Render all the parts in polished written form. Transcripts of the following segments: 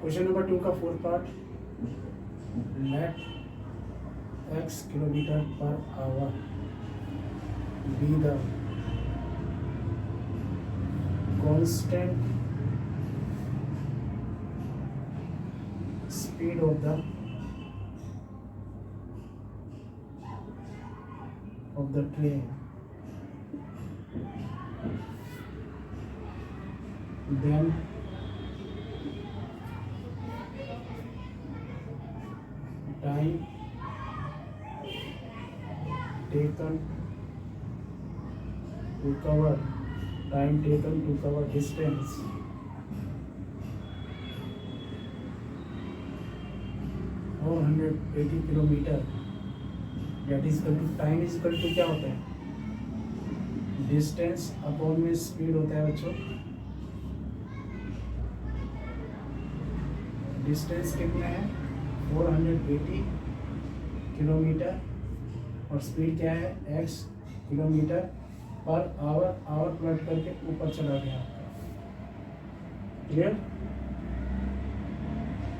Question number 2 का fourth part, let x kilometre per hour be the constant speed of the train, then time taken to cover distance 480 kilometre, that is equal to time is equal to क्या होता है, distance upon में speed होता है बच्चों। Distance कितना है 480 kilometre और स्पीड क्या है x kilometre per hour, hour plot करके ऊपर चला गया आपका। क्लियर?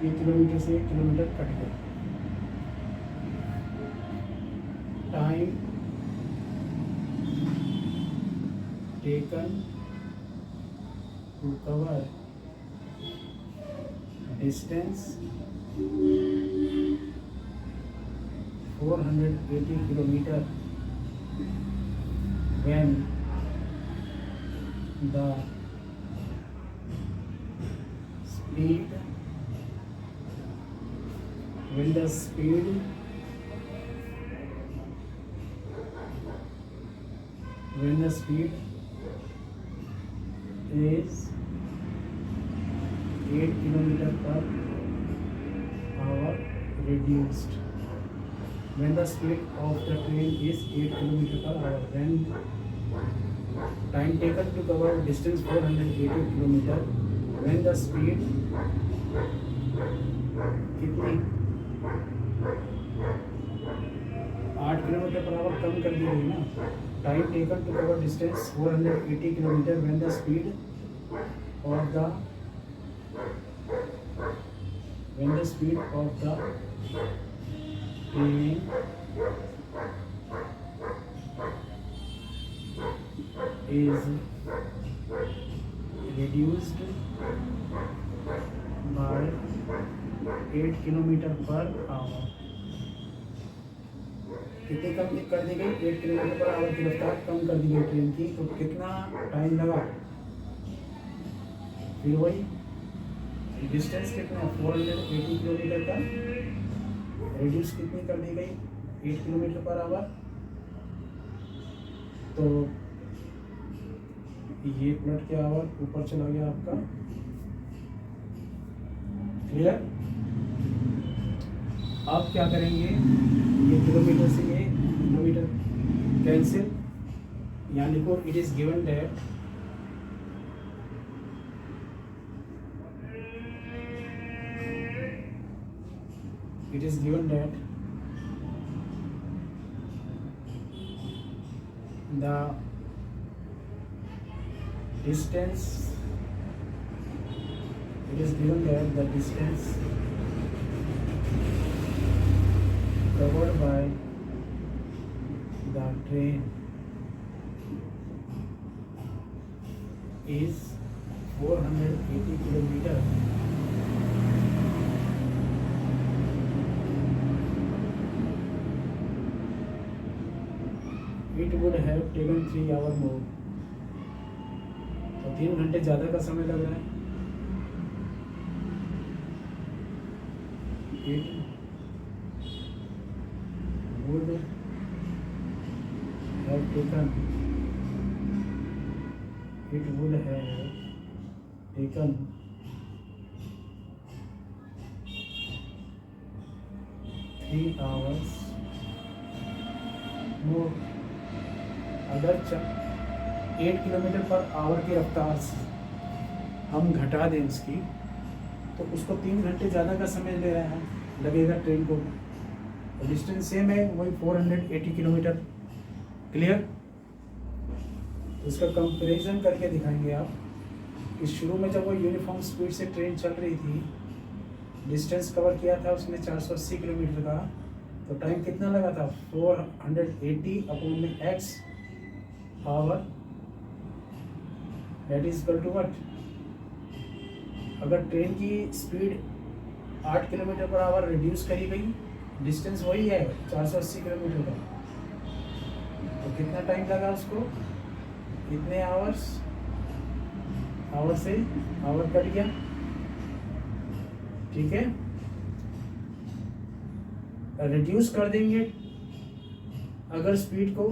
ये किलोमीटर से 1 किलोमीटर कट गया। Time taken to cover distance 480 kilometre when the speed is 8 kilometer per hour reduced. When the speed of the train is 8 kilometer per hour, when time taken to cover distance 480 kilometer, when the speed कितनी 8 kilometre per our कम कर दी गई ना। Time taken to cover distance 480 kilometre when the speed of the train is reduced by 8 kilometre per our. कितनी कम कर दी गई 8 kilometre per our की रफ्तार कम कर दी गई ट्रेन की, तो कितना टाइम लगा, फिर वही डिस्टेंस कितना 480 किलोमीटर का रेडियस कितनी कर दी गई 8 किलोमीटर पर आवर। तो ये प्लट के आवर ऊपर चला गया आपका। क्लियर? अब क्या करेंगे, ये किलोमीटर से ये किलोमीटर कैंसिल, यहाँ लिखो it is given that the distance covered by the train is 480 kilometer. It would have taken 3 hours more. तो 3 घंटे ज़्यादा का समय लग रहा है। It would have taken 3 hours more। अगर 8 किलोमीटर पर आवर की रफ्तार से हम घटा दें इसकी, तो उसको 3 घंटे ज़्यादा का समय ले रहा है लगेगा ट्रेन को। डिस्टेंस सेम है, वही 480 किलोमीटर। क्लियर? तो इसका कंपैरिजन करके दिखाएंगे आप कि शुरू में जब वो यूनिफॉर्म स्पीड से ट्रेन चल रही थी डिस्टेंस कवर किया था उसने 480 किलोमीटर का, तो टाइम कितना लगा था 480 अपॉन में x hour, that is equal to what. अगर ट्रेन की speed 8 kilometre per hour reduce करी गई, डिस्टेंस वही है 480 किलोमीटर का, तो कितना टाइम लगा उसको, कितने आवर्स, आवर से आवर कट गया, ठीक है। रिड्यूस कर देंगे अगर स्पीड को,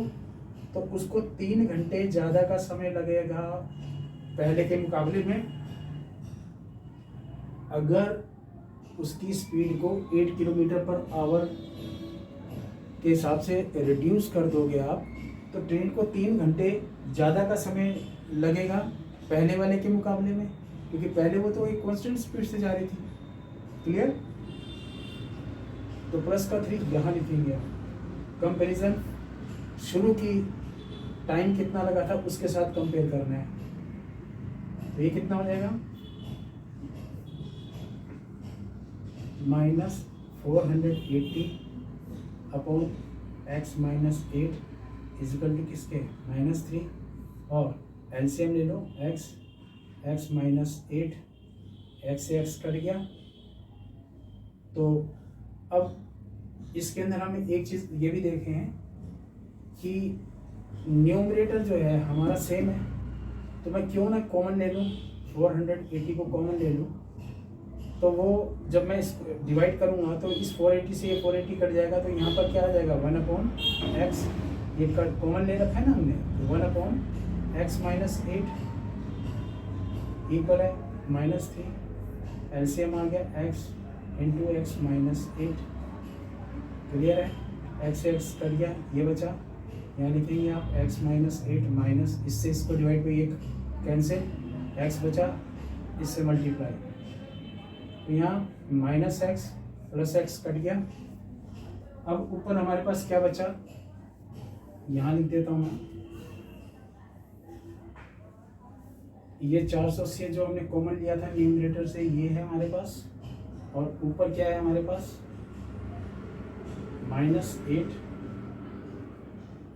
तो उसको 3 घंटे ज़्यादा का समय लगेगा पहले के मुकाबले में। अगर उसकी स्पीड को 8 किलोमीटर पर आवर के हिसाब से रिड्यूस कर दोगे आप, तो ट्रेन को 3 घंटे ज़्यादा का समय लगेगा पहले वाले के मुकाबले में, क्योंकि पहले वो तो एक कांस्टेंट स्पीड से जा रही थी। क्लियर? तो प्लस का 3 यहाँ लिखेंगे। कंपैरिजन, शुरू की टाइम कितना लगा था उसके साथ कंपेयर करना है, तो ये कितना हो जाएगा -480 upon x minus 8 equal to किसके -3, और एलसीएम ले लो x माइनस 8, x से x कट गया। तो अब इसके अंदर हम एक चीज़ ये भी देखे हैं कि न्यूमरेटर जो है हमारा सेम है, तो मैं क्यों ना कॉमन ले लूँ, 480 को कॉमन ले लूँ, तो वो जब मैं इसको डिवाइड करूँगा तो इस 480 से ये 480 कट जाएगा, तो यहाँ पर क्या आ जाएगा 1/x, ये कट कॉमन ले रखा है ना हमने, तो 1/x माइनस 8 इक्वल है -3, एलसीएम आ गया x into x minus 8। Clear है? x से x कट गया, ये बचा, यहाँ लिखेंगे आप x माइनस 8 माइनस, इससे इसको डिवाइड पे ये कैंसिल, x बचा, इससे मल्टीप्लाई, तो यहाँ -x प्लस x कट गया। अब ऊपर हमारे पास क्या बचा, यहाँ लिख देता हूँ मैं, ये 480 जो हमने कॉमन लिया था न्यूमरेटर से, ये है हमारे पास, और ऊपर क्या है हमारे पास -8,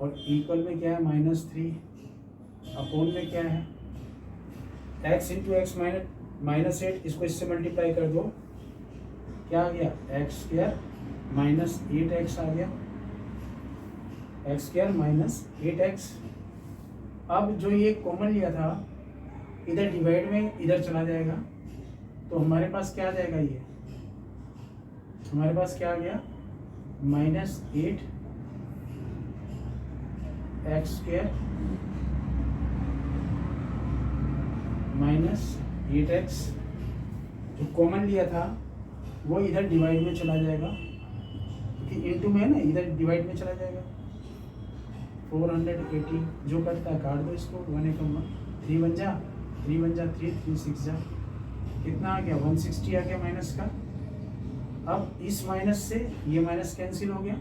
और इक्वल में क्या है -3, अपॉन में क्या है x इंटू एक्स माइनस 8, इसको इससे मल्टीप्लाई कर दो, क्या आ गया x² माइनस 8x आ गया, x² माइनस 8x। अब जो ये कॉमन लिया था इधर डिवाइड में इधर चला जाएगा, तो हमारे पास क्या आ जाएगा, ये हमारे पास क्या आ गया -8 x² माइनस 8x, जो कॉमन लिया था वो इधर डिवाइड में चला जाएगा, क्योंकि इनटू में है ना, इधर डिवाइड में चला जाएगा। 480 जो करता है काट दो इसको, 1 एकम 3 बन जा, 3 बन जा 3, 3 6 जा, कितना आ गया 160 आ गया माइनस का। अब इस माइनस से ये माइनस कैंसिल हो गया,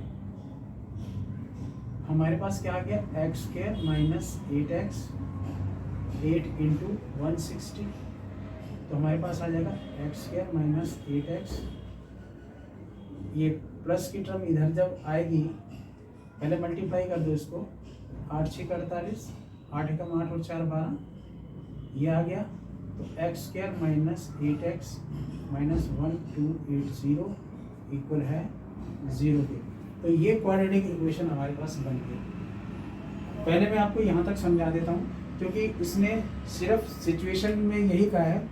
हमारे पास क्या आ गया x² माइनस 8x, 8 इंटू 160, तो हमारे पास आ जाएगा x² माइनस 8x। ये प्लस की टर्म इधर जब आएगी, पहले मल्टीप्लाई कर दो इसको, 8 6 48, 8 एकम 8 और 4 12, ये आ गया, तो x² minus 8x minus 1280 equal है 0 के। तो ये क्वाड्रेटिक इक्वेशन हमारे पास बन गई। पहले मैं आपको यहाँ तक समझा देता हूँ, क्योंकि इसने सिर्फ सिचुएशन में यही कहा है,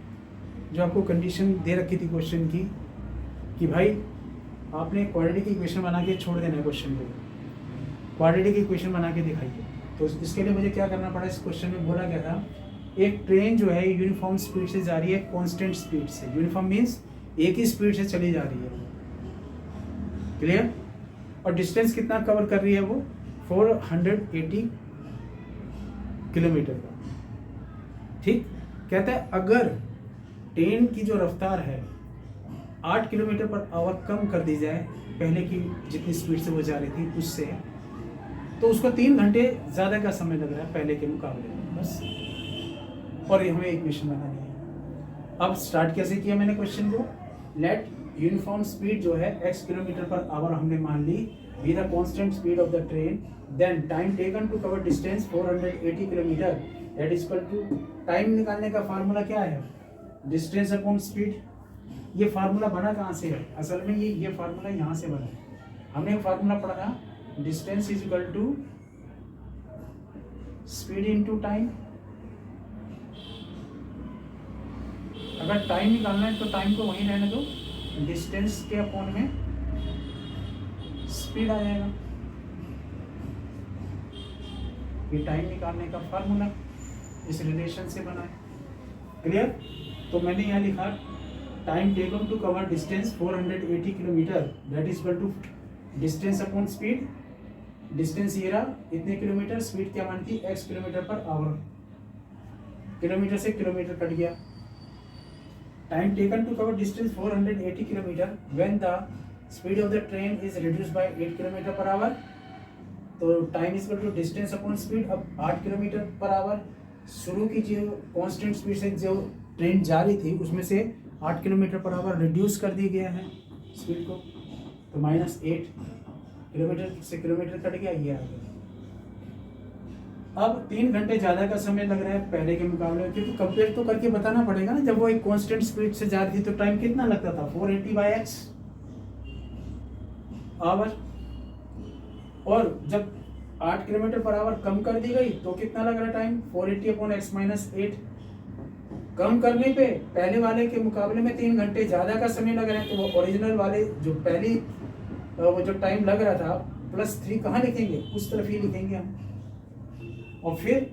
जो आपको कंडीशन दे रखी थी क्वेश्चन की, कि भाई आपने क्वाड्रेटिक इक्वेशन बना के छोड़ देना है क्वेश्चन को, क्वाड्रेटिक इक्वेशन बना के दिखाइए। तो इसके लिए मुझे क्या करना पड़ा, इस क्वेश्चन में बोला गया था एक ट्रेन जो है यूनिफॉर्म स्पीड से जा रही है, कांस्टेंट स्पीड से, यूनिफॉर्म मीन्स एक ही स्पीड से चली जा रही है, क्लियर, और डिस्टेंस कितना कवर कर रही है वो 480 किलोमीटर का, ठीक। कहता है अगर ट्रेन की जो रफ्तार है 8 किलोमीटर पर आवर कम कर दी जाए पहले की जितनी स्पीड से वो जा रही थी उससे, तो उसको 3 घंटे ज़्यादा का समय लग रहा है पहले के मुकाबले में, बस। और ये हमें इक्वेशन बनानी है। अब स्टार्ट कैसे किया मैंने क्वेश्चन को, लेट यूनिफॉर्म स्पीड जो है x किलोमीटर पर आवर हमने मान ली with the constant speed of the train, then time taken to cover distance 480 kilometre that is equal to, time निकालने का फार्मूला क्या है, डिस्टेंस अपॉन स्पीड। ये फार्मूला बना कहाँ से है, असल में ये फार्मूला यहाँ से बना है। हमने एक फार्मूला पढ़ा था, distance is equal to speed into time. अगर टाइम निकालना है तो टाइम को वहीं रहने दो, डिस्टेंस के अपॉन में स्पीड आ जाएगा। ये टाइम निकालने का फार्मूला इस रिलेशन से बना है। क्लियर? तो मैंने यहाँ लिखा time taken to cover distance 480 kilometre that is equal to distance upon speed. Distance ये रहा इतने किलोमीटर, स्पीड क्या मानती है x kilometre per hour, kilometre से किलोमीटर कट गया। Time taken to cover distance 480 kilometre when the speed of the train is reduced by 8 kilometre per hour. तो time is equal to distance upon speed. अब 8 kilometre per our शुरू की जो constant speed से जो train जा रही थी उसमें से 8 किलोमीटर पर आवर रिड्यूस कर दी गया है स्पीड को, तो -8 किलोमीटर से किलोमीटर कट गया, ये आ गया। अब 3 घंटे ज़्यादा का समय लग रहा है पहले के मुकाबले, क्योंकि कंपेयर तो करके बताना पड़ेगा ना। जब वो एक कांस्टेंट स्पीड से जा रही थी तो टाइम कितना लगता था, 480/x आवर, और जब 8 किलोमीटर पर आवर कम कर दी गई तो कितना लग रहा टाइम, 480/x-8। कम करने पे पहले वाले के मुकाबले में 3 घंटे ज़्यादा का समय लग रहा है, तो वो ओरिजिनल वाले जो पहली वो जो टाइम लग रहा था +3 कहाँ लिखेंगे, उस तरफ ही लिखेंगे हम। और फिर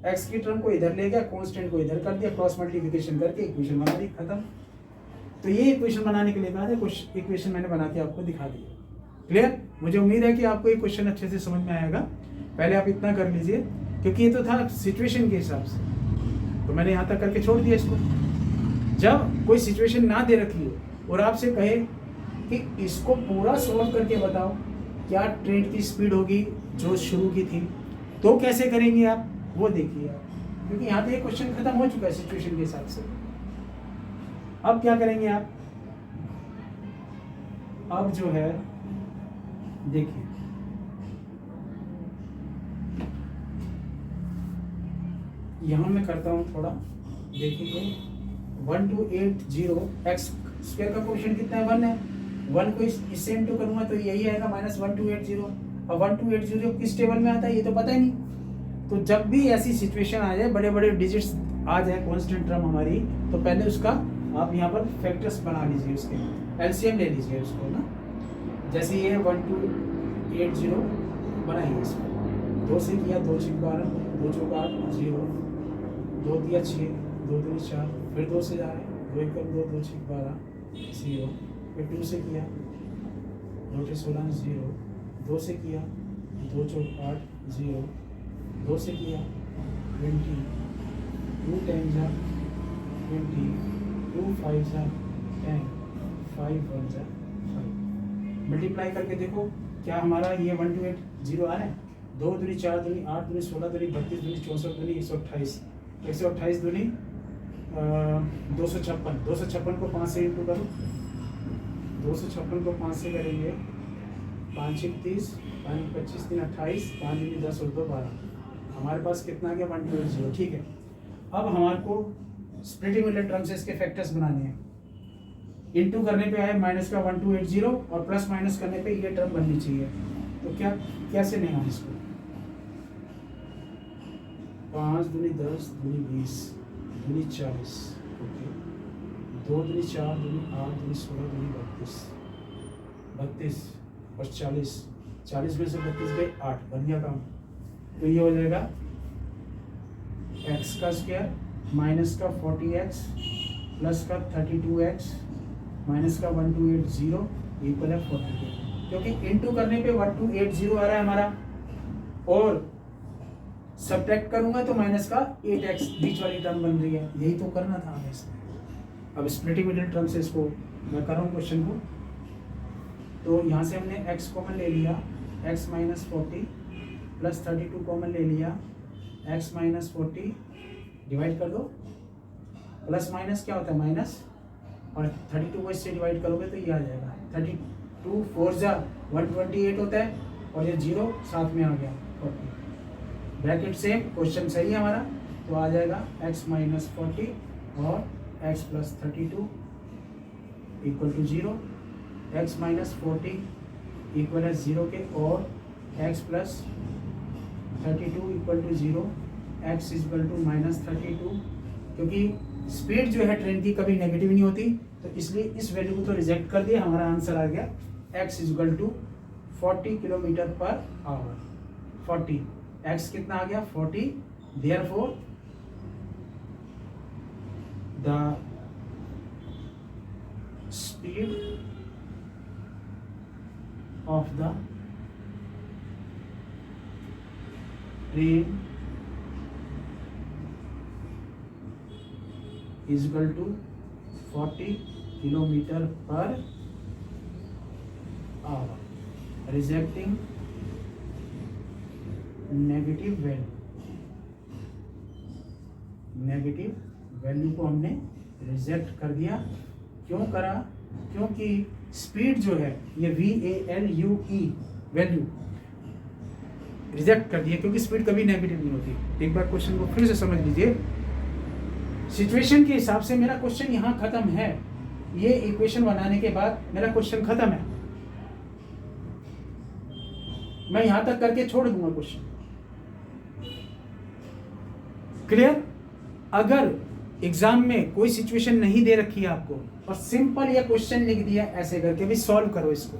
x की टर्म को इधर ले गया, कांस्टेंट को इधर कर दिया, क्रॉस मल्टीप्लिकेशन करके इक्वेशन बना दी, खत्म। तो ये इक्वेशन बनाने के लिए बाद कुछ इक्वेशन मैंने बना के आपको दिखा दिया। क्लियर? मुझे उम्मीद है कि आपको ये क्वेश्चन अच्छे से समझ में आएगा। पहले आप इतना कर लीजिए, क्योंकि ये तो था सिचुएशन के हिसाब से, तो मैंने यहाँ तक करके छोड़ दिया इसको। जब कोई सिचुएशन ना दे रखी हो और आपसे कहे कि इसको पूरा सॉल्व करके बताओ क्या ट्रेन की स्पीड होगी जो शुरू की थी, तो कैसे करेंगे आप, वो देखिए आप, क्योंकि यहाँ पे ये क्वेश्चन खत्म हो चुका है सिचुएशन के हिसाब से। अब क्या करेंगे आप, अब जो है देखिए, यहाँ मैं करता हूँ थोड़ा, देखिए 1280 x² का क्वेश्चन कितना है, 1 है। 1 को इससे इंटू करूंगा तो यही आएगा -1280। और 1280 किस टेबल में आता है ये तो पता ही नहीं। तो जब भी ऐसी सिचुएशन आ जाए, बड़े बड़े डिजिट्स आ जाए कांस्टेंट टर्म हमारी, तो पहले उसका आप यहाँ पर फैक्टर्स बना लीजिए, उसके एलसीएम ले लीजिए उसको ना। जैसे ये 1280 बनाइए, इसको 2 से किया, 2 × 12, 2 × 8 0, 2 दिया 6, 2 दूनी 4, फिर 2 से जा रहे हैं, 2 × 1 2, 2 × 12 0, फिर 2 से किया, 2 × 16 0, 2 से किया, 2 × 8 0, 2 से किया 20, 2 × 10 = 20, 2 × 5 = 10, 5 × 1 = 5। मल्टीप्लाई करके देखो क्या हमारा ये 1280 आ रहा है। 2 दूनी 4 दूनी 8 दूनी 16 दूनी 32 दूनी 64 दूनी 128, 128 दूनी 256, 256 को 5 से इंटू करो, 256 को 5 से करेंगे, 5 × 30, 5 × 25 3 28, 5 दूनी 10 और 2 12, हमारे पास कितना आ गया 1280। ठीक है, अब हमारे को स्प्लिटिंग मिलर टर्म से इसके फैक्टर्स बनाने हैं। इंटू करने पे आए माइनस का 1280 और प्लस माइनस करने पे ये टर्म बननी चाहिए। तो क्या कैसे नहीं हम इसको, 5 दूनी 10 दूनी 20 दूनी 40, ओके, 2 दूनी 4 दूनी 8 दूनी 16 दूनी 32 और 40, 40 में से 32 गए 8, बन गया काम। तो ये हो जाएगा x का स्क्वायर माइनस का 40x प्लस का 32x माइनस का 1280 इक्वल है 42, क्योंकि इंटू करने पे 1280 आ रहा है हमारा, और सब्ट्रैक्ट करूंगा तो माइनस का 8x बीच वाली टर्म बन रही है। यही तो करना था हमें इसमें। अब स्प्लिटिंग मिडिल टर्म से इसको मैं कर रहा हूँ क्वेश्चन को। तो यहाँ से हमने x कॉमन ले लिया, x - 40 प्लस 32 कॉमन ले लिया, x - 40 डिवाइड कर दो, प्लस माइनस क्या होता है माइनस, और 32 को इससे डिवाइड करोगे तो ये आ जाएगा 32 4 जा 128 होता है और ये 0 साथ में आ गया 40 ब्रैकेट सेम क्वेश्चन सही है हमारा तो आ जाएगा x माइनस 40 और x plus 32 equal to 0 x minus 40 equal है 0 के और x plus 32 equal to 0 x equal to minus 32 क्योंकि स्पीड जो है ट्रेन की कभी नेगेटिव नहीं होती तो इसलिए इस वैल्यू को तो रिजेक्ट कर दिया हमारा आंसर आ गया x equal to 40 kilometre per hour 40 x कितना आ गया 40 therefore the speed of the train is equal to 40 kilometer per hour, rejecting negative value को हमने रिजेक्ट कर दिया। क्यों करा? क्योंकि स्पीड जो है ये VALUE वैल्यू रिजेक्ट कर दिया क्योंकि स्पीड कभी नेगेटिव नहीं होती। एक बार क्वेश्चन को फिर से समझ लीजिए। सिचुएशन के हिसाब से मेरा क्वेश्चन यहाँ खत्म है। ये इक्वेशन बनाने के बाद मेरा क्वेश्चन खत्म है। मैं यहां तक करके छोड़ दूंगा क्वेश्चन। क्लियर? अगर एग्जाम में कोई सिचुएशन नहीं दे रखी है आपको और सिंपल ये क्वेश्चन लिख दिया ऐसे करके भी सॉल्व करो इसको,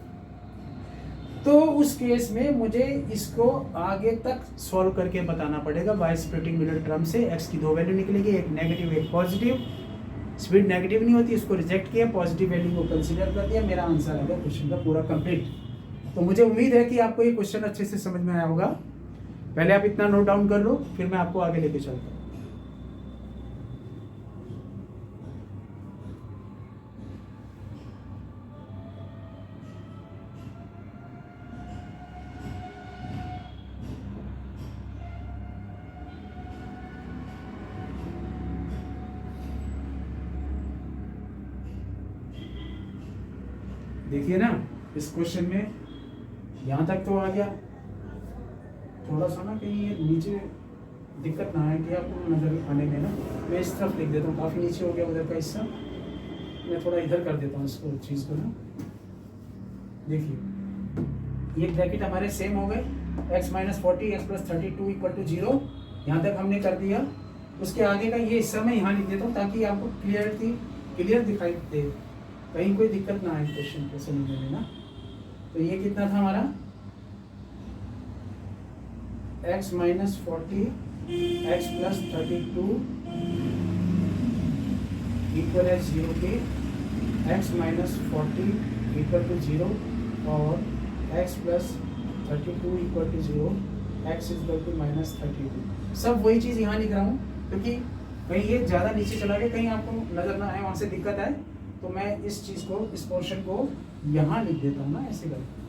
तो उस केस में मुझे इसको आगे तक सॉल्व करके बताना पड़ेगा बाय स्प्लिटिंग मिडिल टर्म से। x की दो वैल्यू निकलेगी, एक नेगेटिव एक पॉजिटिव। स्पीड नेगेटिव नहीं होती, इसको रिजेक्ट किया, पॉजिटिव वैल्यू को कंसीडर कर दिया। मेरा आंसर आ गया क्वेश्चन का पूरा कंप्लीट। तो मुझे उम्मीद है कि आपको ये क्वेश्चन अच्छे से समझ में आया होगा। पहले आप इतना नोट डाउन कर लो, फिर मैं आपको आगे लेके चलता हूँ। देखिए ना, इस क्वेश्चन में यहाँ तक तो आ गया। थोड़ा सा ना कहीं ये नीचे दिक्कत ना आए कि आपको नजर आने में ना, मैं इस तरफ लिख देता हूँ। काफ़ी नीचे हो गया उधर का हिस्सा, मैं थोड़ा इधर कर देता हूँ इसको चीज़ को ना। देखिए ये ब्रैकेट हमारे सेम हो गए, x minus 40 x plus 32 equal to 0। यहाँ तक हमने कर दिया। उसके आगे का ये हिस्सा मैं यहाँ लिख देता हूँ ताकि आपको क्लियर दिखाई दे, कहीं कोई दिक्कत ना आए क्वेश्चन को समझने में ना। तो ये कितना था हमारा x minus 40 x plus 32 equal है 0 के, x माइनस 40 इक्वल टू 0 और x plus 32 equal to 0, x equal to minus 32। सब वही चीज़ यहाँ लिख रहा हूँ क्योंकि कहीं ये ज़्यादा नीचे चला गया, कहीं आपको नज़र ना आए, वहाँ से दिक्कत आए, तो मैं इस चीज़ को, इस पोर्शन को यहाँ लिख देता हूँ ना ऐसे करके,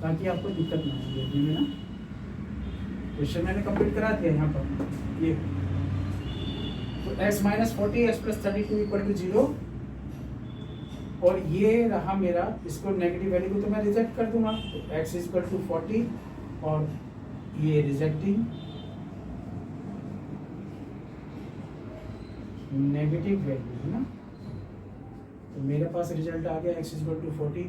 ताकि आपको दिक्कत ना आए देखने में ना। क्वेश्चन मैंने कंप्लीट करा दिया यहाँ पर। ये तो x minus 40 x plus 32 equal to 0 और ये रहा मेरा, इसको नेगेटिव वैल्यू को तो मैं रिजेक्ट कर दूंगा। तो x इक्वल टू 40 और ये रिजेक्टिंग नेगेटिव वैल्यू है ना। तो मेरे पास रिजल्ट आ गया x equal to 40।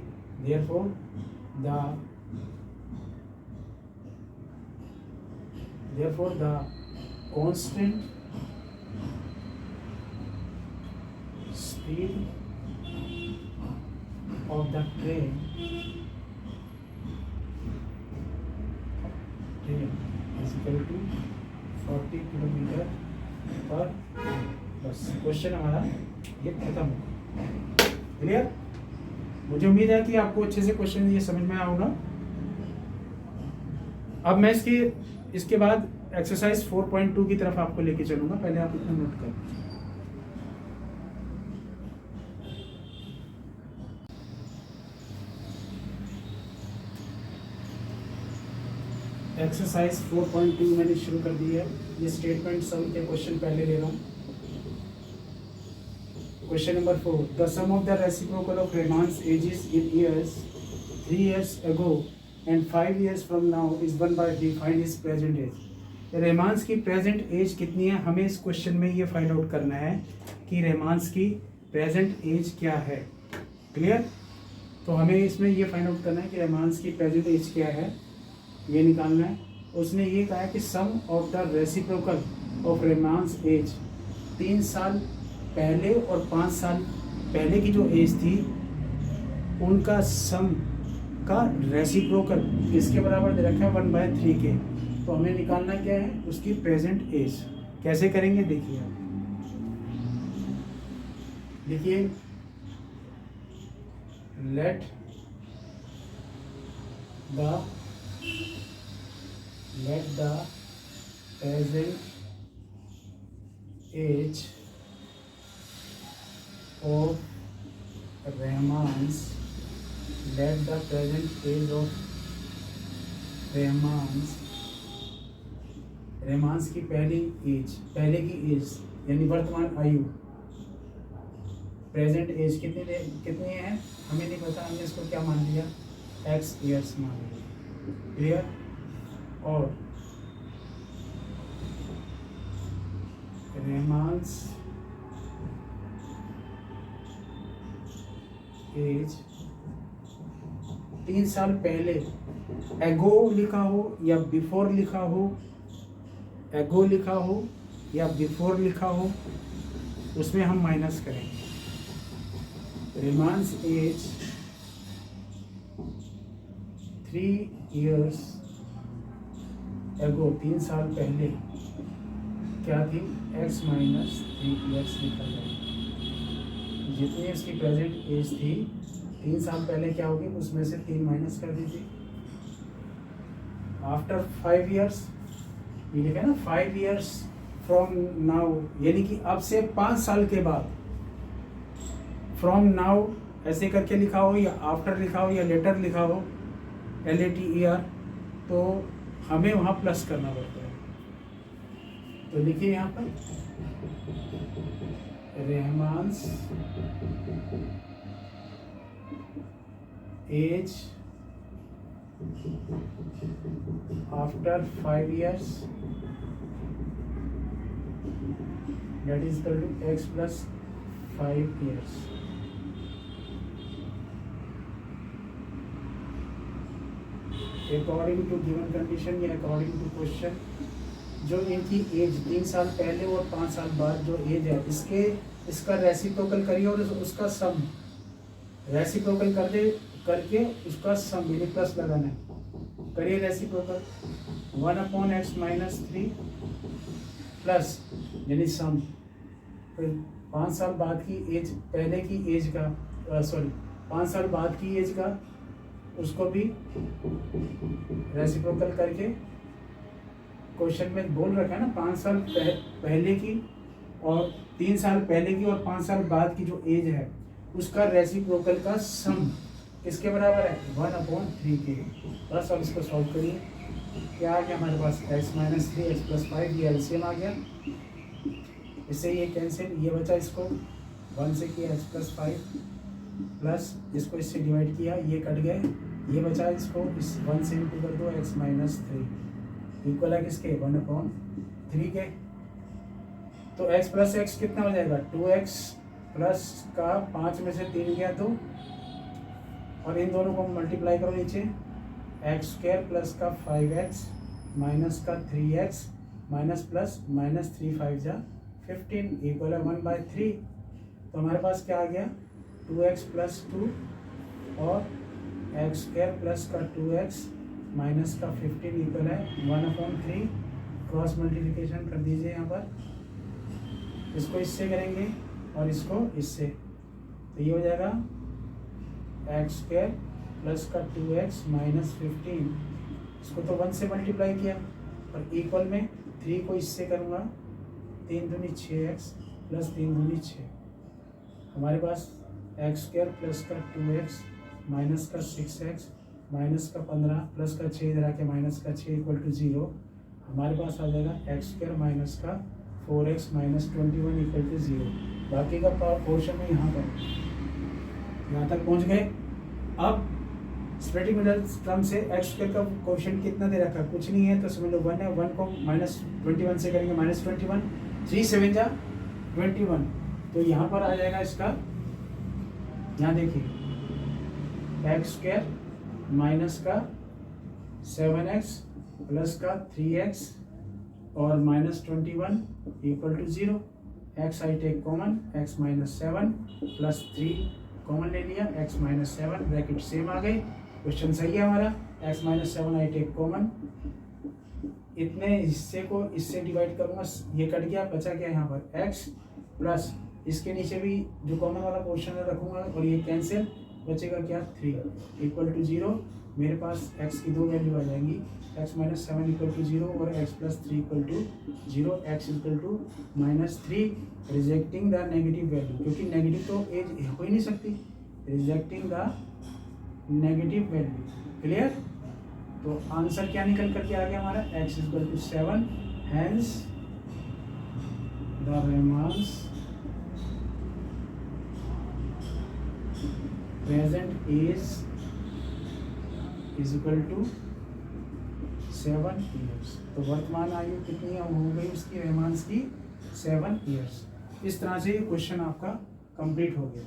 Therefore the constant speed of the train is equal to 40 kilometre per. बस क्वेश्चन हमारा ये खत्म हो। क्लियर? मुझे उम्मीद है कि आपको अच्छे से क्वेश्चन ये समझ में आया होगा। अब मैं इसके बाद एक्सरसाइज 4.2 की तरफ आपको लेके चलूंगा। पहले आप इतना नोट करें। एक्सरसाइज 4.2 मैंने शुरू कर दी है। ये स्टेटमेंट सम के क्वेश्चन पहले ले रहा हूँ। Question number 4. The sum of the reciprocal of Rahman's ages in years 3 years ago and 5 years from now is 1/3. Find his present age. रहमान्स की प्रेजेंट एज कितनी है, हमें इस क्वेश्चन में ये फाइंड आउट करना है कि रहमान्स की प्रेजेंट एज क्या है. क्लियर. तो हमें इसमें ये फाइंड आउट करना है कि रहमान्स की प्रेजेंट एज क्या है, ये निकालना है. उसने ये कहा है कि sum of the reciprocal of Rahman's age 3 साल पहले और 5 साल पहले की जो एज थी उनका सम का रेसिप्रोकल किसके बराबर दे रखा है, 1/3 के. तो हमें निकालना क्या है, उसकी प्रेजेंट एज. कैसे करेंगे देखिए आप. देखिए let the present age of Rahman's, let the present age of Rahman's की पहले की एज यानी वर्तमान आयु, प्रेजेंट एज कितनी है हमें नहीं पता, हमने इसको क्या मान लिया, x ईयर्स मान लिया. क्लियर. और रहमान्स एज 3 साल पहले एगो लिखा हो या बिफोर लिखा हो, एगो लिखा हो या बिफोर लिखा हो, उसमें हम माइनस करेंगे. रहमान्स एज 3 years एगो 3 साल पहले क्या थी, x - 3 years निकल जाएगी. जितनी उसकी प्रेजेंट एज थी 3 साल पहले क्या होगी, उसमें से 3 माइनस कर दीजिए. आफ्टर 5 years, ये लिखा है ना 5 years फ्रॉम नाउ, यानी कि अब से 5 साल के बाद. फ्रॉम नाउ ऐसे करके लिखा हो या आफ्टर लिखा हो या लेटर लिखा हो, LATER, तो हमें वहाँ प्लस करना पड़ता है. तो देखिए यहाँ पर रहमान्स as after 5 years that is equal to x plus 5 years. According to given condition या according to question, जो इनकी एज 3 साल पहले और 5 साल बाद जो एज है इसका रेसिप्रोकल करिए और उसका सम रेसिप्रोकल करके उसका सम यानी प्लस लगाना है. करिए रेसिप्रोकल 1/x - 3 प्लस यानी सम. फिर 5 साल बाद की एज, पहले की एज का 5 साल बाद की एज का उसको भी रेसिप्रोकल करके, क्वेश्चन में बोल रखा है ना 5 साल पहले की और 3 साल पहले की और 5 साल बाद की जो एज है उसका रेसिप्रोकल का सम किसके बराबर है, 1/3 के. बस अब इसको सॉल्व करिए. क्या आ गया हमारे पास, x - 3 x + 5, ये एलसीएम आ गया. इससे ये कैंसिल, ये बचा, इसको 1 से किया x + 5 प्लस इसको इससे डिवाइड किया, ये कट गए, ये बचा, इसको इस 1 से इंटू कर दो, x - 3 इक्वल है किसके, 1/3 के. तो x + x कितना हो जाएगा, 2x प्लस का 5 में से 3 गया तो, और इन दोनों को मल्टीप्लाई करो नीचे, x² प्लस का 5x माइनस का 3x माइनस प्लस -3 5 जा 15 इक्वल है 1/3. तो हमारे पास क्या आ गया, 2x + 2 और x² प्लस का 2x माइनस का 15 इक्वल है 1/3. क्रॉस मल्टीप्लिकेशन कर दीजिए यहाँ पर, इसको इससे करेंगे और इसको इससे, तो ये हो जाएगा x² प्लस का 2x माइनस 15. इसको तो 1 से मल्टीप्लाई किया और इक्वल में 3 को इससे करूँगा, 3 दूनी 6x प्लस 3 दूनी 6. हमारे पास x² प्लस का 2x माइनस का 6x माइनस का 15 प्लस का 6 इधर आके माइनस का 6 इक्वल टू 0. हमारे पास आ जाएगा x² माइनस का 4x माइनस 21 इक्वल टू 0. बाकी का पोर्शन में यहाँ पर यहाँ तक पहुँच गए। अब स्प्लिटिंग मिडल टर्म से एक्स स्क्वायर का कोएफिशिएंट कितना दे रखा है, कुछ नहीं है, तो समझ लो 1 है। 1 को -21 से करेंगे -21, 3 7 जा 21, तो यहाँ पर आ जाएगा इसका, यहाँ देखिए एक्स स्क्वायर माइनस का 7x प्लस का 3x और -21 equal to 0। X I take common, x -7 plus 3 common ले लिया, x -7 ब्रैकेट सेम आ गई। क्वेश्चन सही है हमारा। x -7 आई टेक कॉमन, इतने हिस्से को इससे डिवाइड करूंगा, ये कट गया, बचा क्या यहाँ पर x प्लस इसके नीचे भी जो कॉमन वाला पोर्शन है रखूंगा और ये कैंसिल, बचेगा क्या 3 इक्वल टू 0। मेरे पास x की दो वैल्यू आ जाएंगी, x -7 इक्वल टू 0 और x plus 3 equal to 0, x equal to -3, rejecting the negative value, क्योंकि नेगेटिव तो एज हो ही नहीं सकती, rejecting the negative value. Clear? तो आंसर क्या निकल करके आ गया हमारा, x equal to 7, hence the Raman's present age is equal to 7 years. तो वर्तमान आयु कितनी हो गई उसकी, रेमांस की 7 ईयर्स। इस तरह से ये क्वेश्चन आपका कंप्लीट हो गया।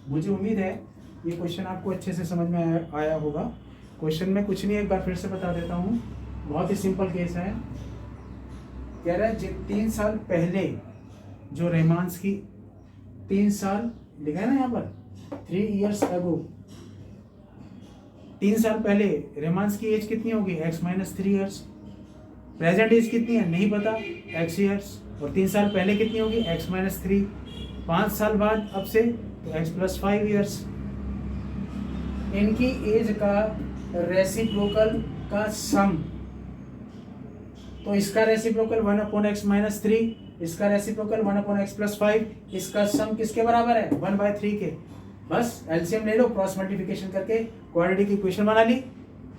मुझे उम्मीद है ये क्वेश्चन आपको अच्छे से समझ में आया होगा। क्वेश्चन में कुछ नहीं, एक बार फिर से बता देता हूँ, बहुत ही सिंपल केस है। कह रहा है 3 साल पहले जो रेमांस की, 3 साल लिखा है ना यहाँ पर, 3 years ago, 3 साल पहले रेमांस की एज कितनी होगी, x -3 ईयर्स। प्रेजेंट एज कितनी है नहीं पता, x ईयर्स, और 3 साल पहले कितनी होगी, x -3। 5 साल बाद अब से तो x प्लस 5 ईयर्स। इनकी एज का रेसिप्रोकल का सम, तो इसका रेसिप्रोकल 1/x -3, इसका रेसिप्रोकल 1/x प्लस 5, इसका सम किसके बराबर है, 1/3 के। बस एलसीएम ले लो, क्रॉस मल्टीप्लिकेशन करके क्वाड्रेटिक इक्वेशन बना ली।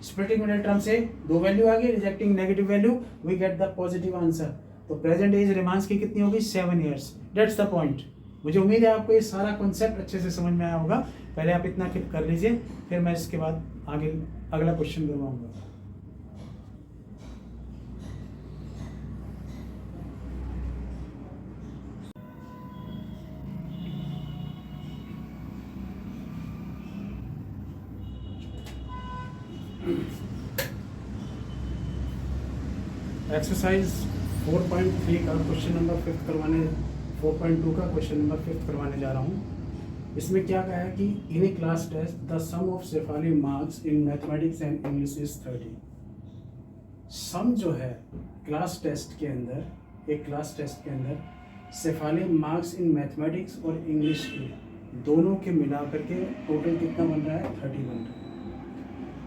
स्प्लिटिंग मिडल टर्म से दो वैल्यू आ गई, rejecting negative value, we get the positive answer. तो प्रेजेंट एज रेमांस की कितनी होगी, 7 ईयर्स। That's the point. मुझे उम्मीद है आपको ये सारा कॉन्सेप्ट अच्छे से समझ में आया होगा। पहले आप इतना कर लीजिए, फिर मैं इसके बाद आगे अगला क्वेश्चन करवाऊंगा। एक्सरसाइज 4.3 का क्वेश्चन नंबर 5 करवाने, 4.2 का क्वेश्चन नंबर 5 करवाने जा रहा हूँ। इसमें क्या कहा है कि in a class test the sum of Shefali marks in mathematics and English is 30। Sum जो है क्लास टेस्ट के अंदर, एक क्लास टेस्ट के अंदर शेफाली मार्क्स इन मैथमेटिक्स और इंग्लिश के दोनों के मिला करके टोटल कितना बन रहा है, 30 बन रहा है।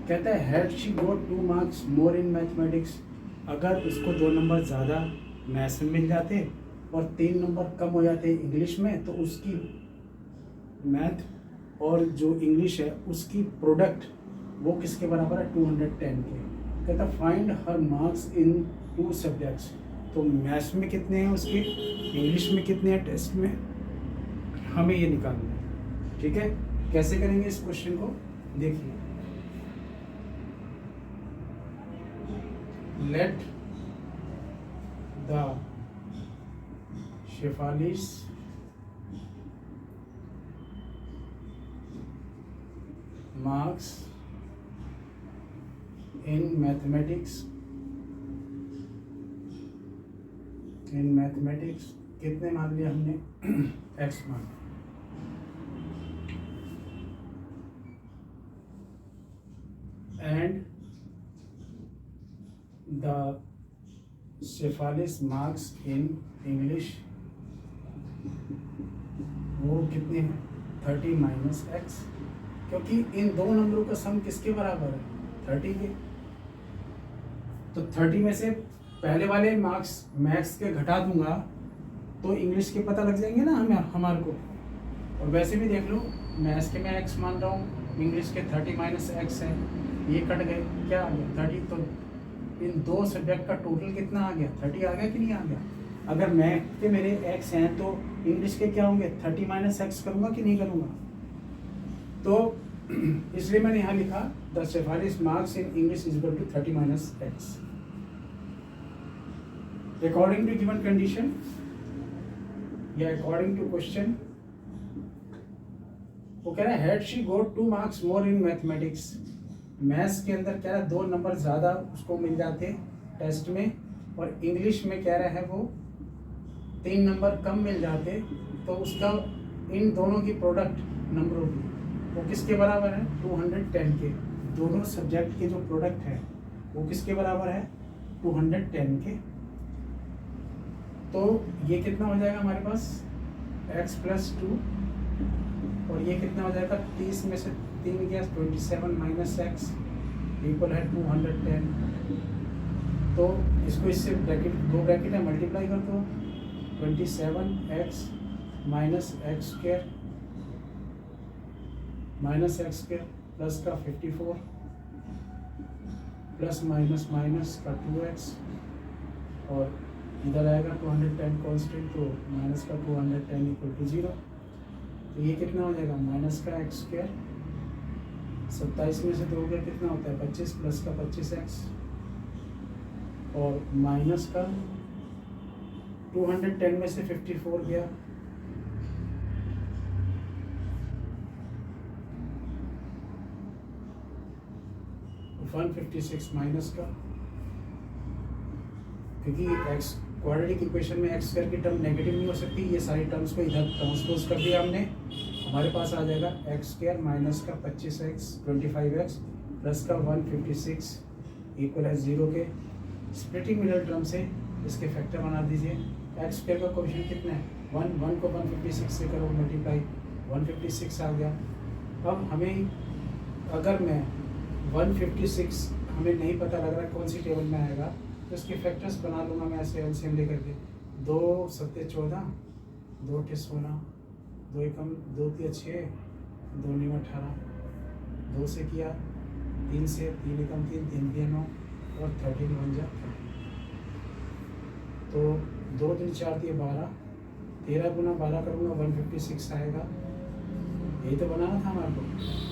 कहता है had she got 2 marks more in mathematics, अगर उसको 2 नंबर ज़्यादा मैथ्स में मिल जाते और 3 नंबर कम हो जाते इंग्लिश में, तो उसकी मैथ और जो इंग्लिश है उसकी प्रोडक्ट वो किसके बराबर है, 210 के। कहता find her marks in 2 subjects, तो मैथ्स में कितने हैं उसके, इंग्लिश में कितने हैं टेस्ट में, हमें ये निकालना है। ठीक है, कैसे करेंगे इस क्वेश्चन को, देखिए। Let the Shefalis marks in mathematics कितने मान लिया हमने, x मान, and the Shefali's marks in English वो कितने हैं, 30 माइनस एक्स, क्योंकि इन दो नंबरों का सम किसके बराबर है, 30 के। तो 30 में से पहले वाले मार्क्स मैथ्स के घटा दूंगा तो इंग्लिश के पता लग जाएंगे ना हमारे को। और वैसे भी देख लो, मैथ्स के मैं एक्स मान रहा हूँ, इंग्लिश के 30 माइनस एक्स है, ये कट गए, क्या आ गया 30। तो इन दो सब्जेक्ट का टोटल कितना आ गया, 30 आ गया कि नहीं आ गया। अगर मैथ के मेरे x हैं तो इंग्लिश के क्या होंगे, 30 माइनस एक्स करूँगा कि नहीं करूँगा। तो इसलिए मैंने यहाँ लिखा the Shefali's marks in English is equal to 30 minus x according to given condition या अकॉर्डिंग टू क्वेश्चन। वो कह रहा है had she got 2 marks more in mathematics, maths के अंदर क्या है 2 नंबर ज़्यादा उसको मिल जाते टेस्ट में, और इंग्लिश में कह रहा है वो 3 नंबर कम मिल जाते, तो उसका इन दोनों की प्रोडक्ट नंबरों की वो किसके बराबर है, 210 के। दोनों सब्जेक्ट के जो प्रोडक्ट है वो किसके बराबर है, 210 के। तो ये कितना हो जाएगा हमारे पास x प्लस 2, और ये कितना हो जाएगा 30 में से 3 गया 27 माइनस एक्स इक्वल है 210। तो इसको इससे ब्रैकेट 2 ब्रैकेट है मल्टीप्लाई कर दो, 27x minus x square minus x square plus का 54 प्लस माइनस माइनस का 2x, और इधर आएगा 210 कांस्टेंट, तो माइनस का 210 इक्वल टू 0। तो ये कितना हो जाएगा माइनस का एक्स स्क्वायर, 27 में से 2 गया कितना होता है 25 प्लस का 25x, और माइनस का 210 में से 54 गया, तो 156 माइनस का, क्योंकि x क्वाड्रेटिक इक्वेशन में एक्स स्क्वायर की टर्म नेगेटिव नहीं हो सकती, ये सारी टर्म्स को इधर ट्रांसपोज कर दिया हमने, हमारे पास आ जाएगा एक्स स्क्वायर माइनस का 25x 25x प्लस का 156 इक्वल है 0 के। स्प्लिटिंग मिडल टर्म से इसके फैक्टर बना दीजिए। एक्स स्क्वायर का कोएफिशिएंट कितना है 1 को 156 से करो मल्टीप्लाई, 156 आ गया। अब हमें अगर मैं 156 हमें नहीं पता लग रहा है कौन सी टेबल में आएगा, तो इसके फैक्टर्स बना लूँगा मैं ऐसे एलसीएम लेकर के। 2 7 14, 2 8 16, 2 एकम 2 3 6, 2 9 18, 2 से किया 3 से 3 एकम 3 3 3 9, और 13 बन जा। तो 2 3 4 3 12, 13 गुना 12 करूँगा 156 आएगा। यही तो बनाना था हमारे को।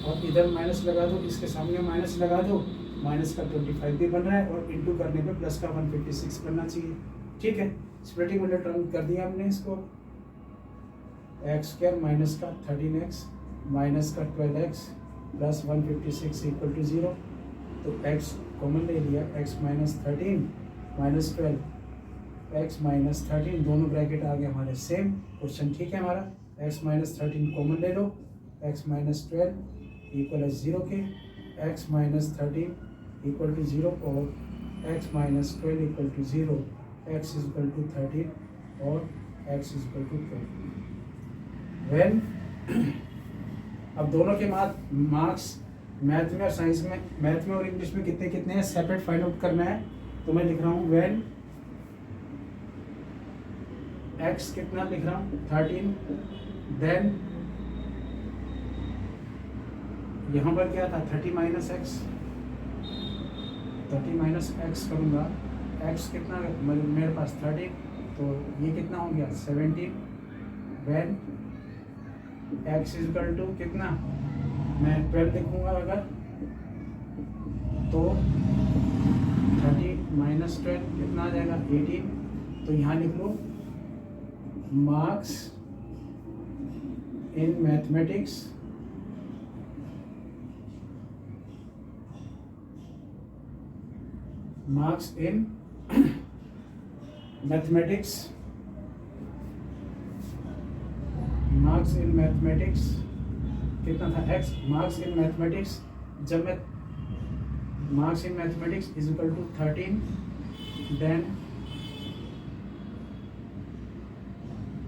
और इधर माइनस लगा दो, इसके सामने माइनस लगा दो, माइनस का 25 भी बन रहा है, और इंटू करने पे प्लस का 156 बनना चाहिए। ठीक है, स्प्लिटिंग मिडल टर्म कर दिया हमने इसको। एक्स स्क्वायर माइनस का 13x माइनस का 12x प्लस 156 इक्वल टू 0। तो x कॉमन ले लिया, x minus 13 minus 12 x minus 13, दोनों ब्रैकेट आ गए हमारे सेम। क्वेश्चन ठीक है हमारा, x माइनस 13 कॉमन ले लो, x माइनस 12 इक्वल है 0 के, x माइनस 13 इक्वल टू 0 और x minus 12 equal to 0, x is equal to 13 और x is equal to 12। When अब दोनों के मार्क्स मैथ में और साइंस में, मैथ में और इंग्लिश में कितने कितने हैं सेपरेट फाइंड आउट करना है। तो मैं लिख रहा हूँ वेन x कितना लिख रहा हूँ 13, देन यहाँ पर क्या था 30 माइनस एक्स, 30 माइनस एक्स करूँगा, x कितना मेरे पास 30, तो ये कितना हो गया 17। When x is equal to कितना, मैं 12 लिखूँगा अगर, तो 30 माइनस 12 कितना आ जाएगा 18। तो यहाँ लिख लो marks in mathematics marks in mathematics, marks in mathematics कितना था x, मार्क्स इन मैथमेटिक्स, जब मैं marks in mathematics is equal to 13, then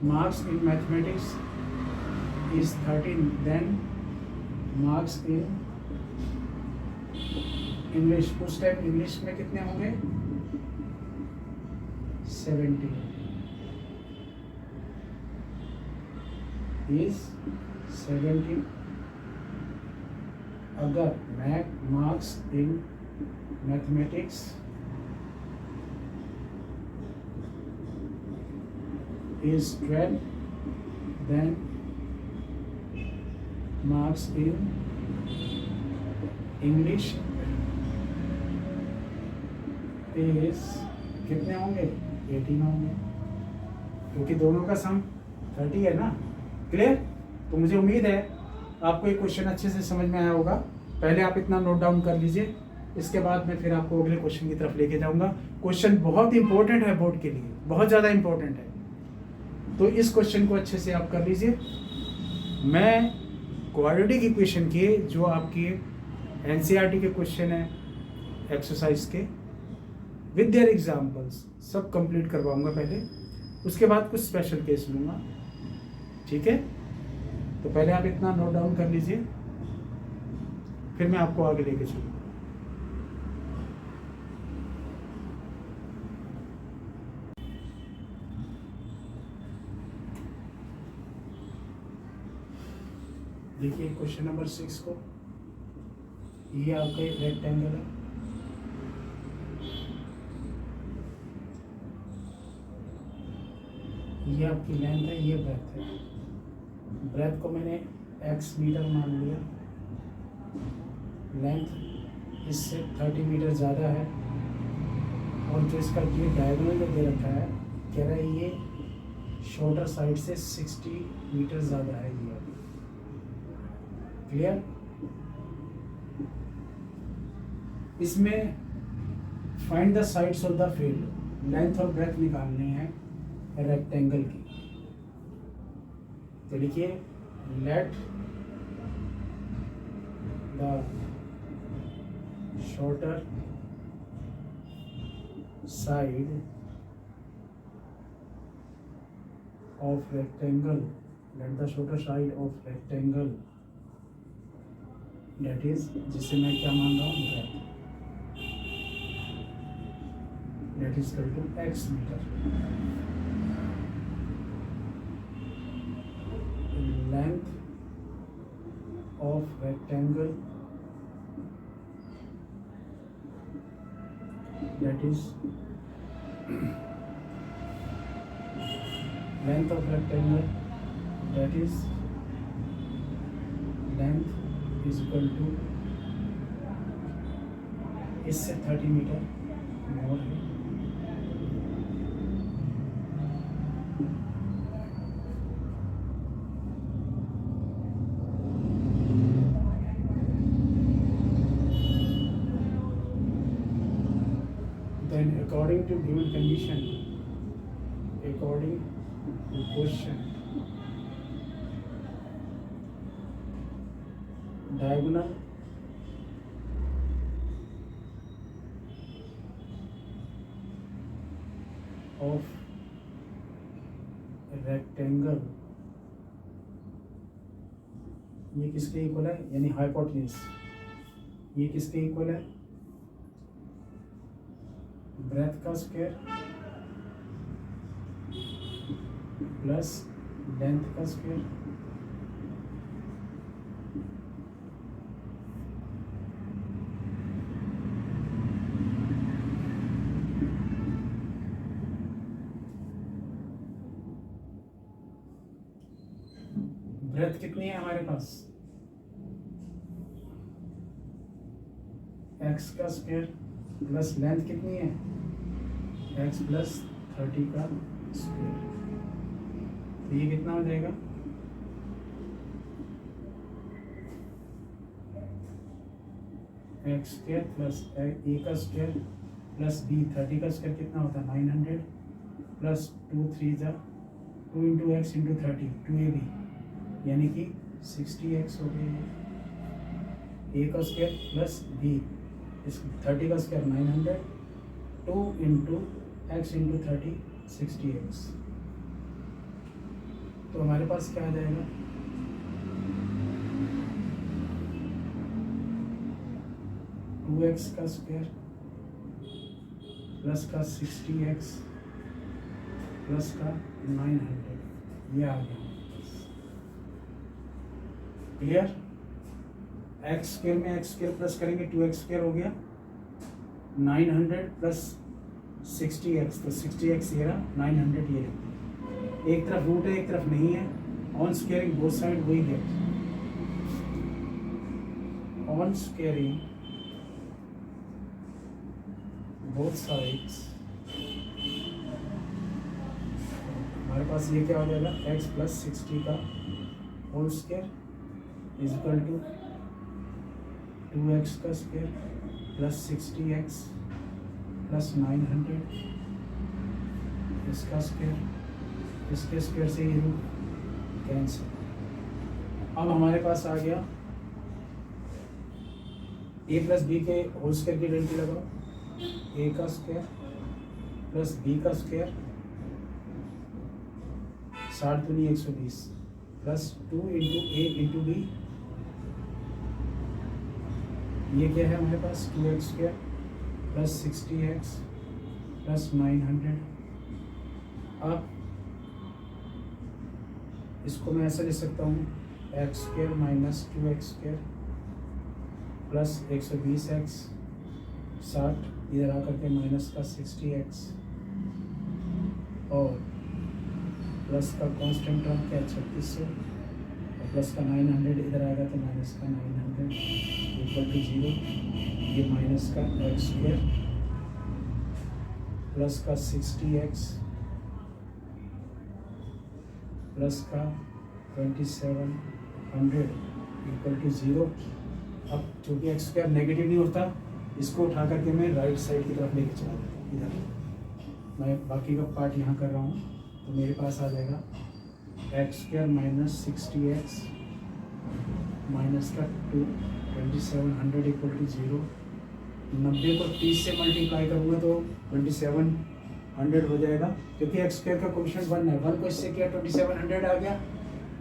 marks in mathematics is 13, then marks in English, उस टाइम इंग्लिश में कितने होंगे 70 इज 70। अगर मैं marks in mathematics is 12, then marks in English is कितने होंगे? 18 होंगे, क्योंकि दोनों का सम 30 है ना। क्लियर? तो मुझे उम्मीद है आपको ये क्वेश्चन अच्छे से समझ में आया होगा। पहले आप इतना नोट डाउन कर लीजिए, इसके बाद मैं फिर आपको अगले क्वेश्चन की तरफ लेके जाऊंगा। क्वेश्चन बहुत इंपॉर्टेंट है बोर्ड के लिए, बहुत ज़्यादा इंपॉर्टेंट है, तो इस क्वेश्चन को अच्छे से आप कर लीजिए। मैं क्वाड्रेटिक इक्वेशन के जो आपके एनसीईआरटी के क्वेश्चन है एक्सरसाइज के विद देयर एग्जाम्पल्स सब कंप्लीट करवाऊंगा पहले, उसके बाद कुछ स्पेशल केस लूँगा। ठीक है, तो पहले आप इतना नोट डाउन कर लीजिए, फिर मैं आपको आगे लेके चलूँगा। देखिए क्वेश्चन नंबर 6 को, ये आपका एक रेक्टेंगल है, ये आपकी लेंथ है, ये ब्रेथ है। ब्रेथ को मैंने x मीटर मान लिया, लेंथ इससे 30 मीटर ज़्यादा है, और जो इसका ये डायगोनल जो दे रखा है, कह रहा है ये शॉर्टर साइड से 60 मीटर ज़्यादा है ये। क्लियर? इसमें find the sides of the field, length और ब्रेथ निकालनी है रेक्टेंगल की। तो लिखिए let the shorter side of rectangle, let the shorter side of rectangle, that is, जिसे मैं क्या मान रहा हूँ, breadth, that is equal to x metre. Length of rectangle, that is length of rectangle, that is length is equal to, इससे 30 metre मोर है। Then according to given condition, according to question, diagonal of rectangle, ये किसके equal है, यानी hypotenuse, ये किसके equal है, breath का स्क्वायर प्लस लेंथ का स्क्वायर, ब्रेथ कितनी है हमारे पास, x का स्क्वायर प्लस लेंथ कितनी है, x प्लस 30 का स्क्वायर, तो ये कितना हो जाएगा, x स्क्वायर प्लस a का स्क्वायर प्लस b, 30 का स्क्वायर कितना होता है 900 प्लस 2 3 जा 2 इंटू एक्स इंटू 30 2ab, यानी कि 60x हो गया, a का स्क्वायर प्लस b, इस 30 का square 900, 2 into x into 30 60x, तो हमारे पास क्या आ जाएगा, टू एक्स का स्क्वायर प्लस का 60x प्लस का 900, ये आ गया। क्लियर? एक्स स्क्वायर में एक्स स्क्वायर प्लस करेंगे 2x स्क्वायर हो गया, 900 प्लस 60x, तो 60x ये रहा, 900 ये रहा। एक तरफ रूट है एक तरफ नहीं है, ऑन स्क्वायरिंग बोथ साइड वही get, on squaring both sides हमारे पास ये क्या हो जाएगा, x प्लस 60 का whole square is equal to 2x का स्क्वायर प्लस 60x प्लस 900 इसका स्क्वायर, इसके स्क्वायर से ये रूट कैंसिल। अब हमारे पास आ गया a प्लस बी के होल स्क्वायर की डेरिवेटिव लगाओ, a का स्क्वायर प्लस b का स्क्वायर 60 दूनी 120 प्लस 2 इंटू ए इंटू बी, ये क्या है हमारे पास 2x square plus 60x plus 900। अब इसको मैं ऐसा लिख सकता हूँ x square minus 2x square plus 120x 60 इधर आकर के माइनस का 60x और प्लस का कांस्टेंट टर्म क्या 3600 और प्लस का 900 इधर आएगा तो माइनस का 900 इक्वल टू 0, ये माइनस का x स्क्वायर प्लस का 60x प्लस का 2700 इक्वल टू 0। अब चूँकि एक्स स्क्वायर नेगेटिव नहीं होता, इसको उठा करके मैं राइट साइड की तरफ लेके चला जाता हूँ, इधर मैं बाकी का पार्ट यहाँ कर रहा हूँ, तो मेरे पास आ जाएगा x square minus 60x minus का 2700 इक्वल टू 0। 90 को 30 से मल्टीप्लाई करूँगा तो 2700 हो जाएगा, क्योंकि एक्स स्क्वायर का कोएफिशिएंट 1 है, 1 को इससे किया 2700 आ गया।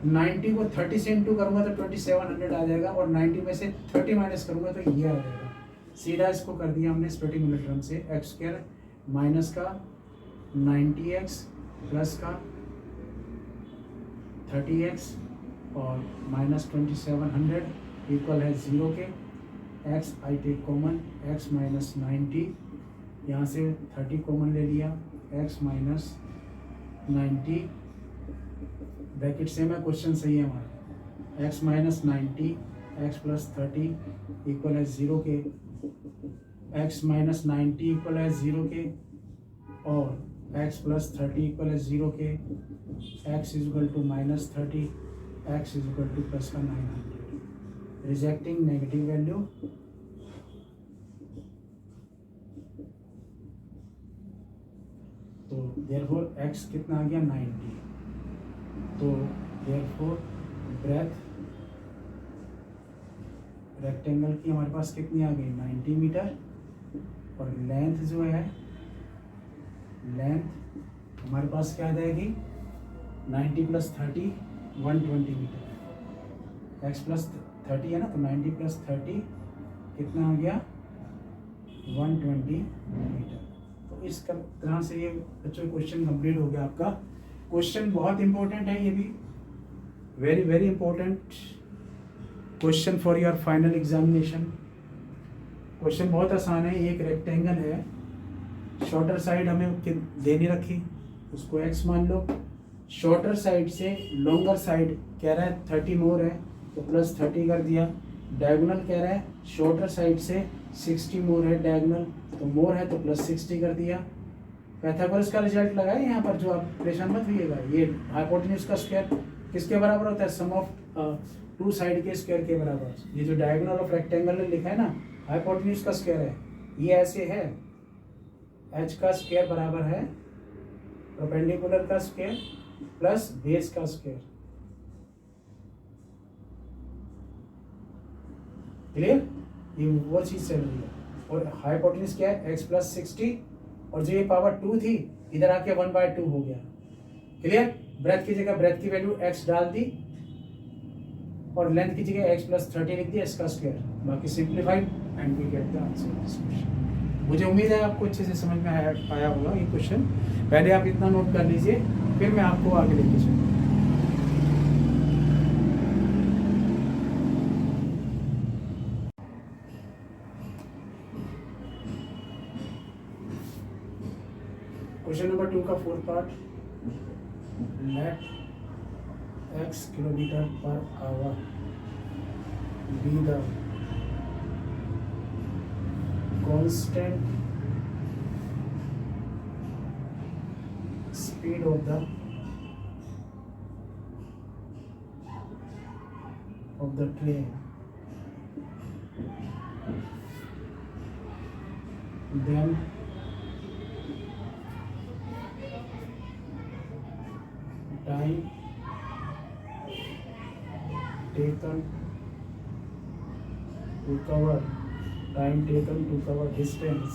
90 को 30 से इंटू करूँगा तो 2700 आ जाएगा, और 90 में से 30 माइनस करूँगा तो ये आ जाएगा। सीधा इसको कर दिया हमने स्प्लिटिंग मिनट टर्म से, एक्स स्क्वायर माइनस का 90x प्लस का 30x और माइनस 2700 इक्वल है 0 के। x I take common, x minus 90, यहाँ से 30 कॉमन ले लिया, x माइनस 90 ब्रैकेट सेम है, क्वेश्चन सही है हमारा। x minus 90 x plus 30 equal है 0 के, x माइनस 90 इक्वल है 0 के और x प्लस 30 इक्वल है 0 के, x is equal to minus 30, x is equal to plus का 900, रिजेक्टिंग नेगेटिव वैल्यू। तो देयरफॉर x कितना आ गया 90, तो देयरफॉर ब्रेथ रेक्टेंगल की हमारे पास कितनी आ गई 90 मीटर, और लेंथ जो है लेंथ हमारे पास क्या आ जाएगी 90 प्लस 30 120 मीटर, x प्लस 30 है ना, तो 90 प्लस 30 कितना आ गया 120 मीटर। तो इस तरह से ये बच्चों क्वेश्चन कंप्लीट हो गया आपका। क्वेश्चन बहुत इंपॉर्टेंट है, ये भी very very important question for your final examination. Question बहुत आसान है, एक रेक्टेंगल है, शॉर्टर साइड हमें देनी रखी, उसको x मान लो, शॉर्टर साइड से लॉन्गर साइड कह रहा है 30 मोर है तो प्लस 30 कर दिया, डायगोनल कह रहा है शॉर्टर साइड से 60 मोर है डायगोनल, तो मोर है तो प्लस 60 कर दिया। पैथागोरस का रिजल्ट लगाए यहाँ पर, जो आप परेशान मत होइएगा। ये हाइपोटेन्यूज का स्क्वायर किसके बराबर होता है, सम ऑफ टू साइड के स्क्वायर के बराबर। ये जो डायगोनल ऑफ रेक्टेंगल ने लिखा है ना, हाइपोटेन्यूज का स्क्वायर है, ये ऐसे है, h का स्क्वायर बराबर है परपेंडिकुलर का स्क्वायर प्लस बेस का स्क्वायर। क्लियर, ये वो चीज चल रही है। और हाइपोटेन्यूज क्या है, x प्लस 60, और जो ये पावर 2 थी इधर आके 1/2 हो गया। क्लियर, ब्रेथ की जगह ब्रेथ की वैल्यू x डाल दी और लेंथ की जगह x प्लस 30 लिख दिया, इसका स्क्वायर, बाकी simplified and we get the answer of this question. मुझे उम्मीद है आपको अच्छे से समझ में आया होगा ये क्वेश्चन। पहले आप इतना नोट कर लीजिए, फिर मैं आपको आगे लेके चलूँगा। क्वेश्चन नंबर 2 का 4th part, let x kilometer per hour be the constant speed of the train, then time taken to cover distance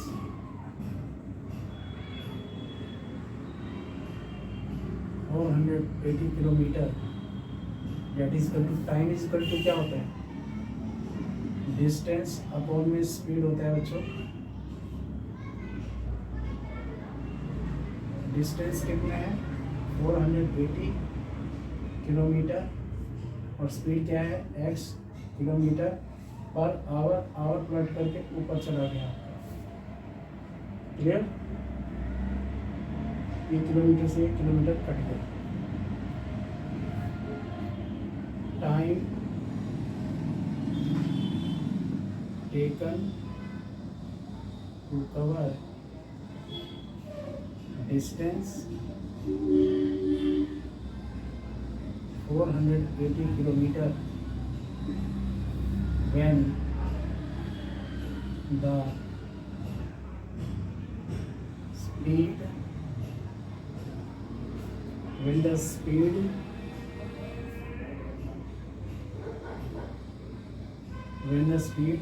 480 kilometre, that is equal to time is equal to क्या होता है, distance upon में speed होता है बच्चों। Distance कितना है 480 kilometre और स्पीड क्या है x kilometre per our plot करके ऊपर चला गया आपका। क्लियर? ये किलोमीटर से 1 किलोमीटर कट गया। Time taken to cover distance 480 kilometre when the speed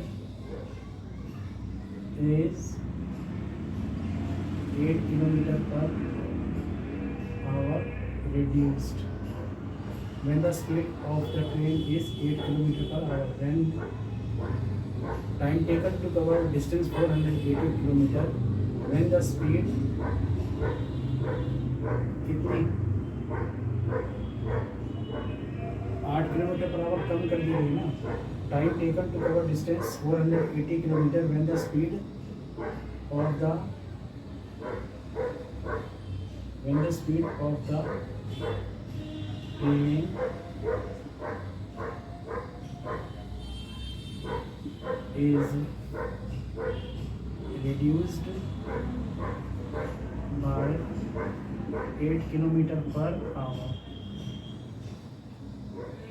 is 8 kilometer per hour reduced. When the speed of the train is 8 kilometer per hour, then time taken to cover distance 480 kilometer. When the speed कितनी 8 kilometre per our कम कर दी गई ना। Time taken to cover distance 480 kilometre when the speed of the train is reduced by 8 kilometre per our.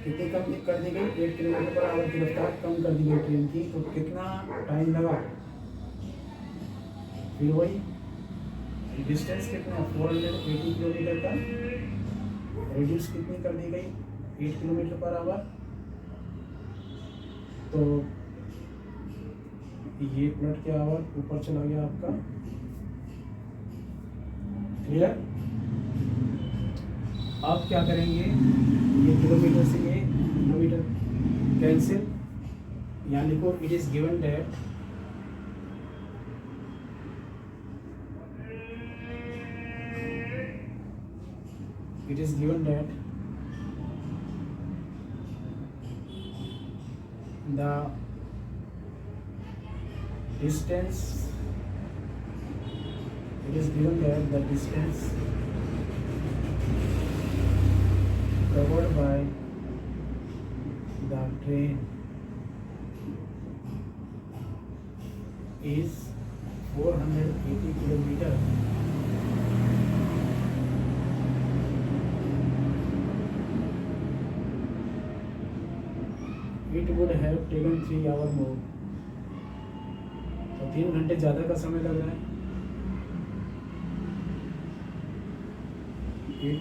कितनी कम कर दी गई 8 kilometre per our की रफ्तार कम कर दी गई ट्रेन की, तो कितना टाइम लगा, फिर वही डिस्टेंस कितना 480 किलोमीटर का रेडियस कितनी कर दी गई 8 किलोमीटर पर आवर। तो ये प्लट के आवर ऊपर चला गया आपका। क्लियर? आप क्या करेंगे, ये किलोमीटर से ये किलोमीटर कैंसिल, यहाँ लिखो it is given that the distance covered by the train is 480 kilometer. It would have taken 3 hours more. तो 3 घंटे ज़्यादा का समय लग रहा है। It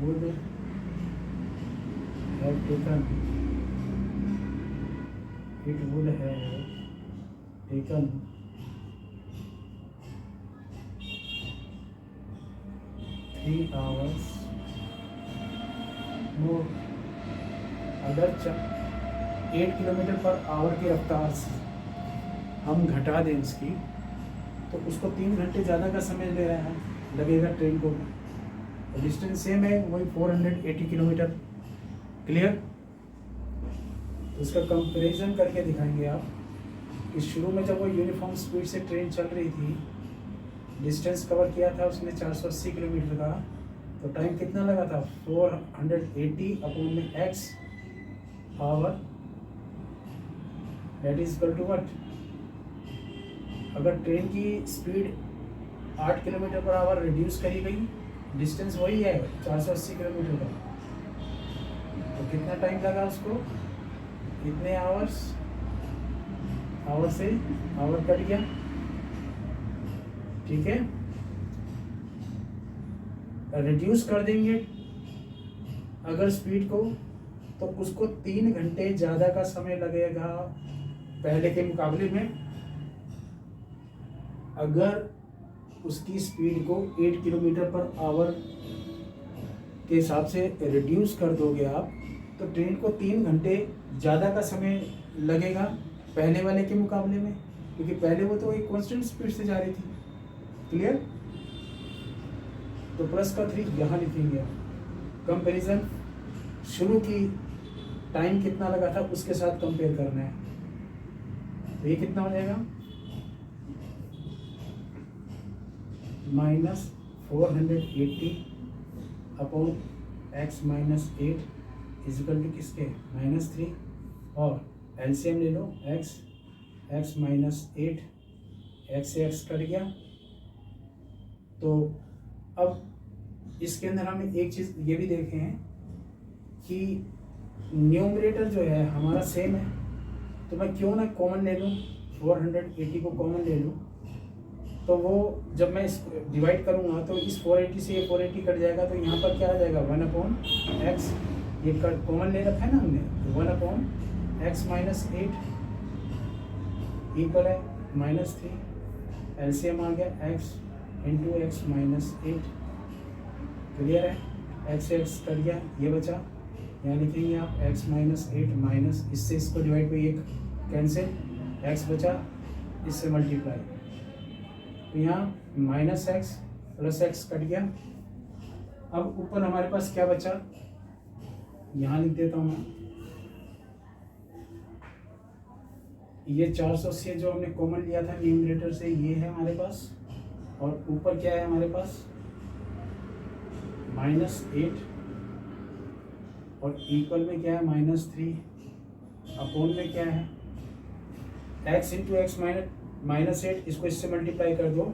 would have taken 3 hours more अगर 8 किलोमीटर पर आवर की रफ्तार से हम घटा दें इसकी, तो उसको 3 घंटे ज़्यादा का समय ले रहा है लगेगा ट्रेन को। डिस्टेंस सेम है, वही 480 किलोमीटर। क्लियर? तो उसका कंपैरिजन करके दिखाएंगे आप कि शुरू में जब वो यूनिफॉर्म स्पीड से ट्रेन चल रही थी, डिस्टेंस कवर किया था उसने 480 किलोमीटर का, तो टाइम कितना लगा था 480 अपॉन में x hour, that is equal to what. अगर ट्रेन की speed 8 kilometre per hour reduce करी गई, डिस्टेंस वही है 480 किलोमीटर का, तो कितना टाइम लगा उसको, कितने आवर्स, आवर से आवर कट गया, ठीक है। रिड्यूस कर देंगे अगर स्पीड को, तो उसको 3 घंटे ज़्यादा का समय लगेगा पहले के मुकाबले में। अगर उसकी स्पीड को 8 किलोमीटर पर आवर के हिसाब से रिड्यूस कर दोगे आप, तो ट्रेन को 3 घंटे ज़्यादा का समय लगेगा पहले वाले के मुकाबले में, क्योंकि पहले वो तो एक कांस्टेंट स्पीड से जा रही थी। क्लियर? तो प्लस का 3 यहाँ लिखेंगे। कंपैरिजन, शुरू की टाइम कितना लगा था उसके साथ कंपेयर करना है, तो ये कितना हो जाएगा -480 अपॉन x - 8 इजिकल टू किसके -3, और एलसीएम ले लो x - 8, x से x कट गया। तो अब इसके अंदर हम एक चीज़ ये भी देखें हैं कि न्यूमरेटर जो है हमारा सेम है, तो मैं क्यों ना कॉमन ले लूँ, 480 को कॉमन ले लूँ, तो वो जब मैं इसको डिवाइड करूँगा तो इस 480 से ये 480 कट जाएगा, तो यहाँ पर क्या आ जाएगा 1/x, ये कॉमन ले रखा है ना हमने, तो 1/x - 8 इक्वल है -3, एलसीएम आ गया x × x - 8। क्लियर है? x से x कट गया, ये बचा, यहाँ लिखेंगे आप x - 8 माइनस, इससे इसको डिवाइड पे एक कैंसिल, x बचा, इससे मल्टीप्लाई, तो यहाँ -x + x कट गया। अब ऊपर हमारे पास क्या बचा, यहाँ लिख देता हूँ मैं, ये 480 जो हमने कॉमन लिया था न्यूमरेटर से, ये है हमारे पास, और ऊपर क्या है हमारे पास -8, और इक्वल में क्या है -3, अपॉन में क्या है x × x - 8, इसको इससे मल्टीप्लाई कर दो,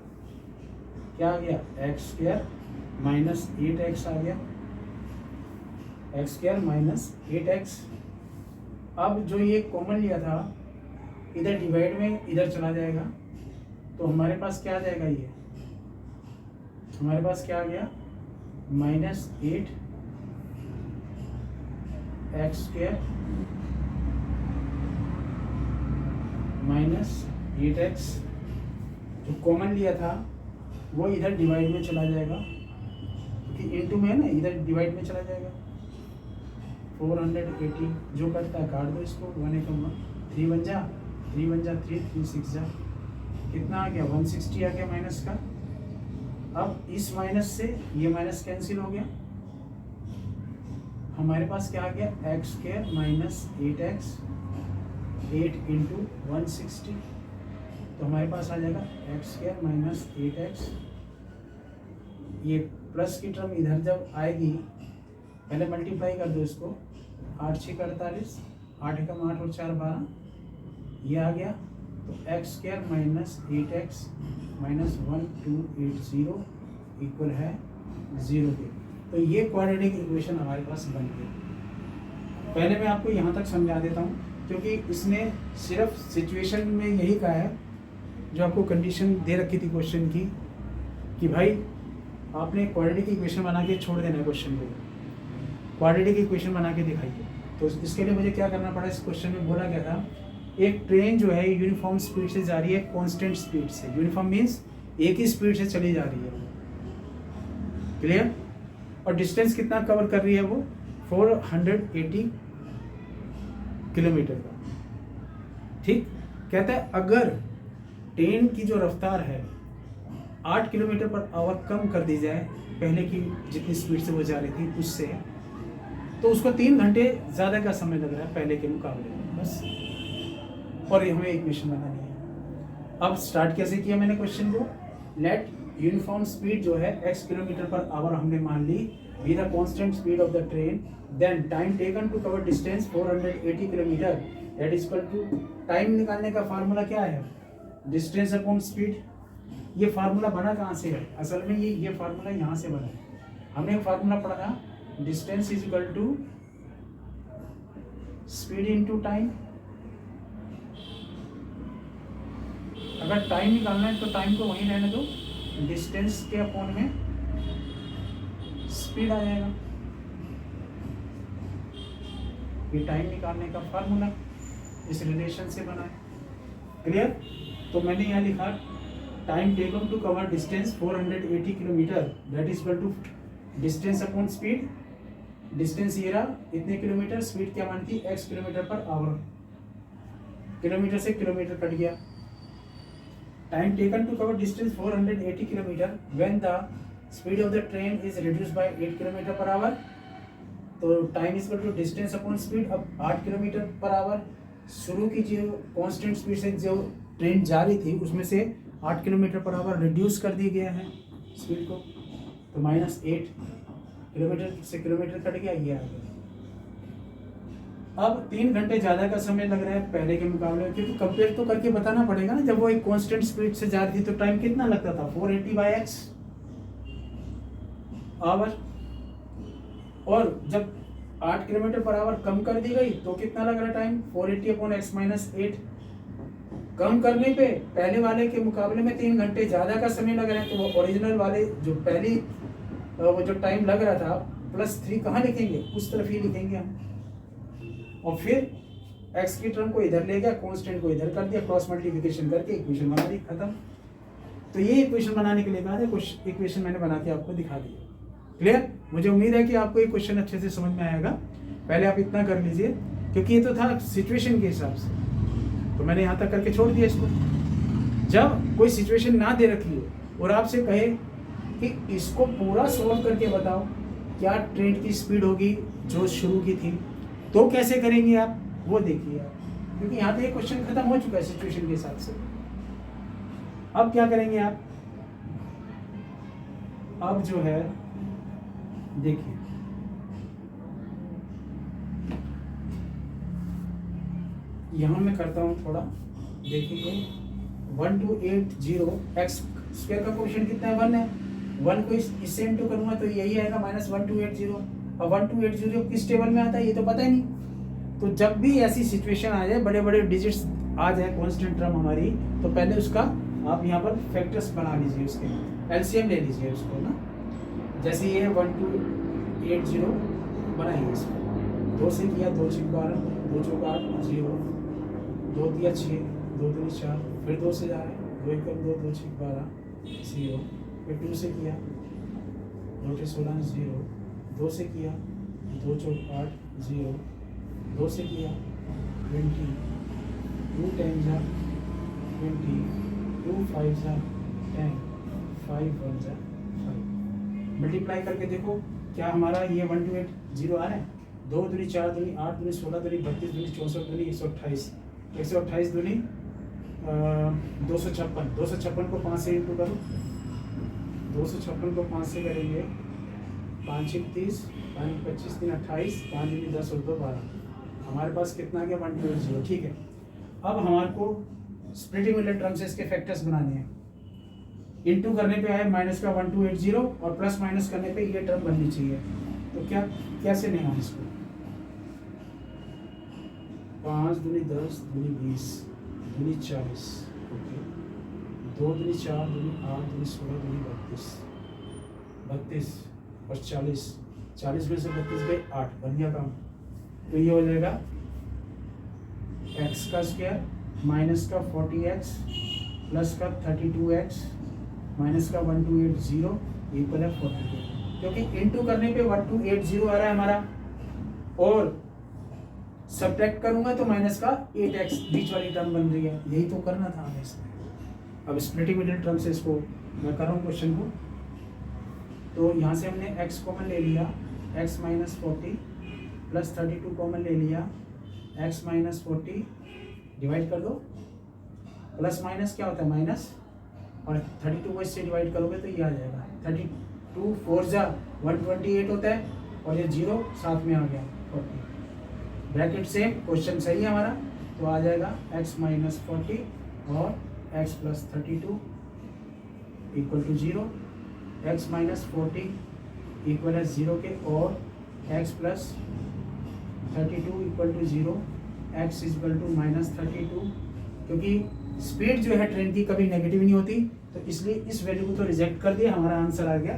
क्या आ गया x² - 8x आ गया, x² - 8x। अब जो ये कॉमन लिया था इधर डिवाइड में इधर चला जाएगा, तो हमारे पास क्या आ जाएगा, ये हमारे पास क्या आ गया -8 x² - 8x। जो कॉमन लिया था वो इधर डिवाइड में चला जाएगा, क्योंकि इनटू में है ना, इधर डिवाइड में चला जाएगा। 480 जो करता है काट दो इसको, 1 × 3 बन जा, 3 बन जा 3, 3 6 जा, कितना आ गया 160 आ गया माइनस का। अब इस माइनस से ये माइनस कैंसिल हो गया, हमारे पास क्या आ गया x² - 8x, 8 × 160, तो हमारे पास आ जाएगा x² - 8x। ये प्लस की टर्म इधर जब आएगी, पहले मल्टीप्लाई कर दो इसको, 8 6 48, 8 × 8 और 4 12, ये आ गया, तो x² - 8x - 1280 इक्वल है 0 के। तो ये क्वाड्रेटिक इक्वेशन हमारे पास बन गई। पहले मैं आपको यहाँ तक समझा देता हूँ, क्योंकि इसने सिर्फ सिचुएशन में यही कहा है, जो आपको कंडीशन दे रखी थी क्वेश्चन की, कि भाई आपने क्वाड्रेटिक इक्वेशन बना के छोड़ देना है क्वेश्चन को, क्वाड्रेटिक इक्वेशन बना के दिखाइए। तो इसके लिए मुझे क्या करना पड़ा, इस क्वेश्चन में बोला गया था एक ट्रेन जो है यूनिफॉर्म स्पीड से जा रही है, कांस्टेंट स्पीड से, यूनिफॉर्म मीन्स एक ही स्पीड से चली जा रही है, क्लियर, और डिस्टेंस कितना कवर कर रही है वो 480 किलोमीटर का, ठीक। कहता है अगर ट्रेन की जो रफ्तार है 8 किलोमीटर पर आवर कम कर दी जाए पहले की जितनी स्पीड से वो जा रही थी उससे, तो उसको 3 घंटे ज़्यादा का समय लग रहा है पहले के मुकाबले में, बस। और ये हमें इक्वेशन बनानी है। अब स्टार्ट कैसे किया मैंने क्वेश्चन को, लेट यूनिफॉर्म स्पीड जो है x किलोमीटर पर आवर हमने मान ली, be the constant speed of the train, then time taken to cover distance 480 kilometre, that is equal to, time निकालने का फार्मूला क्या है, डिस्टेंस अपॉन स्पीड। ये फार्मूला बना कहाँ से है, असल में ये फार्मूला यहाँ से बना है। हमने एक फार्मूला पढ़ा था, distance is equal to speed into time. अगर टाइम निकालना है तो टाइम को वहीं रहने दो, डिस्टेंस के अपॉन में स्पीड आ जाएगा। ये टाइम निकालने का फार्मूला इस रिलेशन से बना है। क्लियर? तो मैंने यहाँ लिखा time taken to cover distance 480 kilometre, that is equal to distance upon speed. Distance ये रहा इतने किलोमीटर, स्पीड क्या मानती, x kilometre per hour. Kilometre से किलोमीटर कट गया। Time taken to cover distance 480 kilometre when the speed of the train is reduced by 8 kilometre per hour. तो time is equal to distance upon speed. अब 8 kilometre per our, शुरू की जो constant speed से जो train जा रही थी उसमें से 8 किलोमीटर पर आवर रिड्यूस कर दिया गया है स्पीड को, तो -8 किलोमीटर से किलोमीटर कट गया, ये आ गया। अब 3 घंटे ज़्यादा का समय लग रहा है पहले के मुकाबले में, क्योंकि कंपेयर तो करके बताना पड़ेगा ना। जब वो एक कांस्टेंट स्पीड से जा रही थी तो टाइम कितना लगता था, 480/x आवर, और जब 8 किलोमीटर पर आवर कम कर दी गई तो कितना लग रहा टाइम, 480/x - 8। कम करने पे पहले वाले के मुकाबले में 3 घंटे ज़्यादा का समय लग रहा है, तो वो ओरिजिनल वाले जो पहली वो जो टाइम लग रहा था +3 कहाँ लिखेंगे, उस तरफ ही लिखेंगे हम। और फिर x की टर्म को इधर ले गया, कांस्टेंट को इधर कर दिया, क्रॉस मल्टीप्लिकेशन करके इक्वेशन बना दी, खत्म। तो ये इक्वेशन बनाने के लिए कहा था, कुछ इक्वेशन मैंने बना के आपको दिखा दी। क्लियर? मुझे उम्मीद है कि आपको ये क्वेश्चन अच्छे से समझ में आएगा। पहले आप इतना कर लीजिए, क्योंकि ये तो था सिचुएशन के हिसाब से, तो मैंने यहाँ तक करके छोड़ दिया इसको। जब कोई सिचुएशन ना दे रखी हो और आपसे कहे कि इसको पूरा सोल्व करके बताओ क्या ट्रेन की स्पीड होगी जो शुरू की थी, तो कैसे करेंगे आप, वो देखिए आप, क्योंकि यहाँ पे ये क्वेश्चन खत्म हो चुका है सिचुएशन के हिसाब से। अब क्या करेंगे आप, अब जो है देखिए, यहाँ मैं करता हूँ थोड़ा, देखिए 1280 x² का क्वेश्चन कितना है, 1 है। 1 को इससे इंटू करूंगा तो यही आएगा -1280। अब 1280 किस टेबल में आता है ये तो पता ही नहीं। तो जब भी ऐसी सिचुएशन आ जाए, बड़े बड़े डिजिट्स आ जाए कांस्टेंट टर्म हमारी, तो पहले उसका आप यहाँ पर फैक्टर्स बना लीजिए, उसके एलसीएम ले लीजिए उसको ना। जैसे ये 1280 बनाइए इसको, 2 से किया, 2 × 12, 2 × 8 0, 2 × 6, 2 × 4, फिर 2 से जा रहे हैं, 2 × 2, 2 × 12 0, फिर 2 से किया, 2 × 16 0, 2 से किया, 2 × 8 0, 2 से किया 20, 2 × 10 = 20, 2 × 5 = 10, 5 × 1 = 5। मल्टीप्लाई करके देखो क्या हमारा ये 1280 आ रहा है। 2 दूनी 4 दूनी 8 दूनी 16 दूनी 32 दूनी 64 दूनी 128, 128 दूनी 256, 256 को 5 से इंटू करो, 256 को 5 से करेंगे, 5 × 30, 5 × 25 3 28, 5 दूनी 10 और 2 12, हमारे पास कितना आ गया 1280। ठीक है, अब हमारे को स्प्लिटिंग वाले टर्म से इसके फैक्टर्स बनाने हैं। इंटू करने पे आए -1280 और प्लस माइनस करने पे ये टर्म बननी चाहिए। तो क्या कैसे नहीं हम इसको, 5 दूनी 10 दूनी 20 दूनी 40, ओके, 2 दूनी 4 दूनी 8 दूनी 16 दूनी 32 और 40 में से 32 गए 8, बन गया काम। तो ये हो जाएगा x² माइनस का 40x प्लस का 32x माइनस का 1280 इक्वल है 42, क्योंकि इंटू करने पे 1280 आ रहा है हमारा, और सब्ट्रैक्ट करूंगा तो माइनस का 8x बीच वाली टर्म बन रही है। यही तो करना था हमें इसमें। अब स्प्लिटिंग मिडिल टर्म से इसको मैं कर रहा हूँ क्वेश्चन को। तो यहाँ से हमने x कॉमन ले लिया, x - 40 प्लस 32 कॉमन ले लिया, x - 40 डिवाइड कर दो, प्लस माइनस क्या होता है माइनस, और 32 को इससे डिवाइड करोगे तो ये आ जाएगा 32 4 जा 128 होता है और ये 0 साथ में आ गया 40 ब्रैकेट सेम क्वेश्चन सही है हमारा तो आ जाएगा x माइनस 40 और x plus 32 equal to 0 x minus 40 equal है 0 के और x plus 32 equal to 0 x equal to minus 32 क्योंकि स्पीड जो है ट्रेन की कभी नेगेटिव नहीं होती तो इसलिए इस वैल्यू को तो रिजेक्ट कर दिया हमारा आंसर आ गया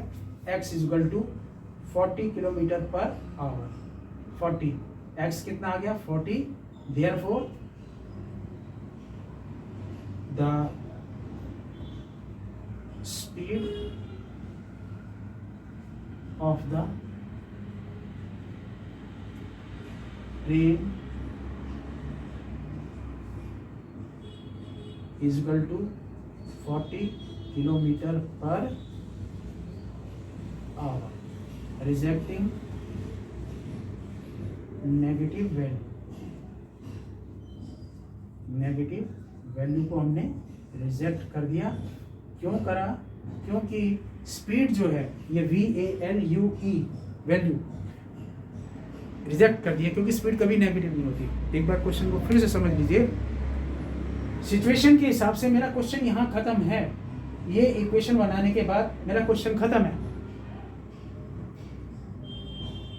x equal to 40 kilometre per hour 40 x कितना आ गया 40 therefore the speed of the train is equal to 40 kilometre per hour rejecting negative value को हमने रिजेक्ट कर दिया क्यों करा क्योंकि स्पीड जो है ये VALUE वैल्यू रिजेक्ट कर दिया क्योंकि स्पीड कभी नेगेटिव नहीं होती। एक बार क्वेश्चन को फिर से समझ लीजिए सिचुएशन के हिसाब से मेरा क्वेश्चन यहाँ खत्म है ये इक्वेशन बनाने के बाद मेरा क्वेश्चन खत्म है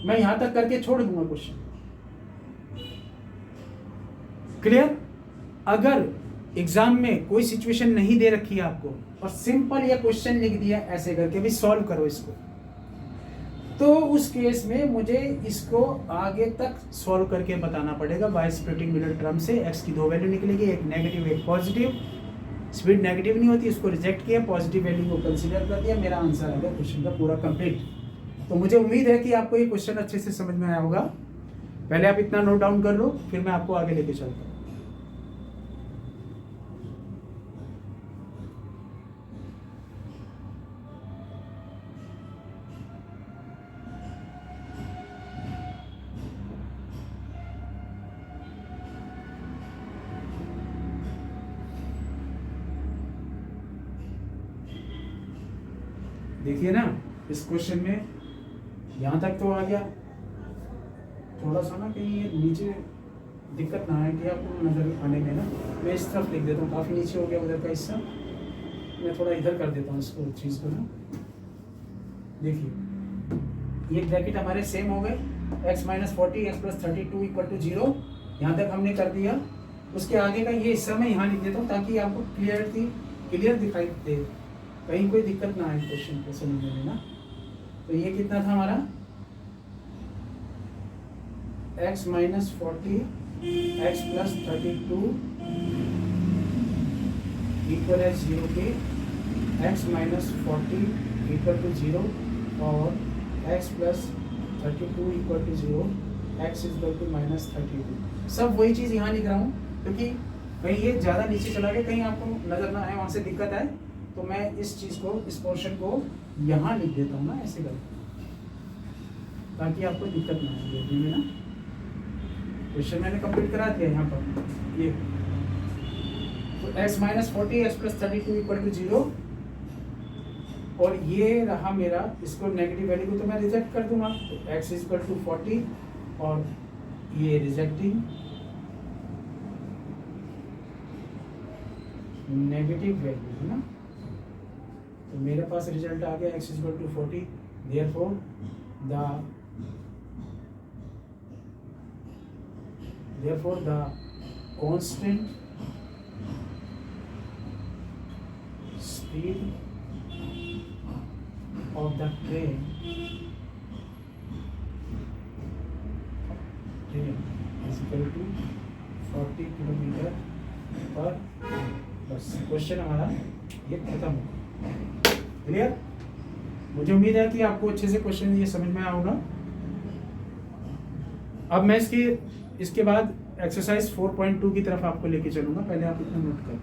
मैं यहां तक करके छोड़ दूंगा क्वेश्चन क्लियर। अगर एग्जाम में कोई सिचुएशन नहीं दे रखी है आपको और सिंपल ये क्वेश्चन लिख दिया ऐसे करके भी सॉल्व करो इसको तो उस केस में मुझे इसको आगे तक सॉल्व करके बताना पड़ेगा बाय स्प्लिटिंग मिडल टर्म से x की दो वैल्यू निकलेगी एक नेगेटिव एक पॉजिटिव स्पीड नेगेटिव नहीं होती इसको रिजेक्ट किया पॉजिटिव वैल्यू को कंसीडर कर दिया मेरा आंसर आ गया क्वेश्चन का पूरा कंप्लीट। तो मुझे उम्मीद है कि आपको ये क्वेश्चन अच्छे से समझ में आया होगा। पहले आप इतना नोट डाउन कर लो फिर मैं आपको आगे लेके चलता हूँ। देखिए ना इस क्वेश्चन में यहाँ तक तो आ गया थोड़ा सा ना कहीं ये नीचे दिक्कत ना आए कि आपको नजर आने में ना मैं इस तरफ लिख देता हूँ काफ़ी नीचे हो गया उधर का हिस्सा मैं थोड़ा इधर कर देता हूँ इसको चीज़ को ना। देखिए ये ब्रैकेट हमारे सेम हो गए x minus 40 x plus 32 equal to 0 यहाँ तक हमने कर दिया। उसके आगे का ये हिस्सा मैं यहाँ लिख देता हूँ ताकि आपको क्लियर दिखाई दे कहीं कोई दिक्कत ना आए क्वेश्चन को समझने में ना। तो ये कितना था हमारा x minus 40 x plus 32 equal है 0 के x माइनस 40 इक्वल टू 0 और x plus 32 equal to 0 x equal to minus 32 सब वही चीज़ यहाँ लिख रहा हूँ क्योंकि कहीं ये ज़्यादा नीचे चला गया कहीं आपको नज़र ना आए वहाँ से दिक्कत आए तो मैं इस चीज़ को इस पोर्शन को यहाँ लिख देता हूँ ना ऐसे कर ताकि आपको दिक्कत ना आए देखने में ना। क्वेश्चन मैंने कंप्लीट करा दिया यहाँ पर ये तो x minus 40 x plus 32 equal to 0 और ये रहा मेरा इसको नेगेटिव वैल्यू को तो मैं रिजेक्ट कर दूंगा तो x इक्वल टू 40 और ये रिजेक्टिंग नेगेटिव वैल्यू है ना। तो मेरे पास रिजल्ट आ गया x equal to 40 therefore the constant speed of the train is equal to 40 kilometre per बस क्वेश्चन हमारा ये खत्म हो क्लियर। मुझे उम्मीद है कि आपको अच्छे से क्वेश्चन ये समझ में आया होगा। अब मैं इसके बाद एक्सरसाइज 4.2 की तरफ आपको लेके चलूंगा पहले आप इतना नोट करें।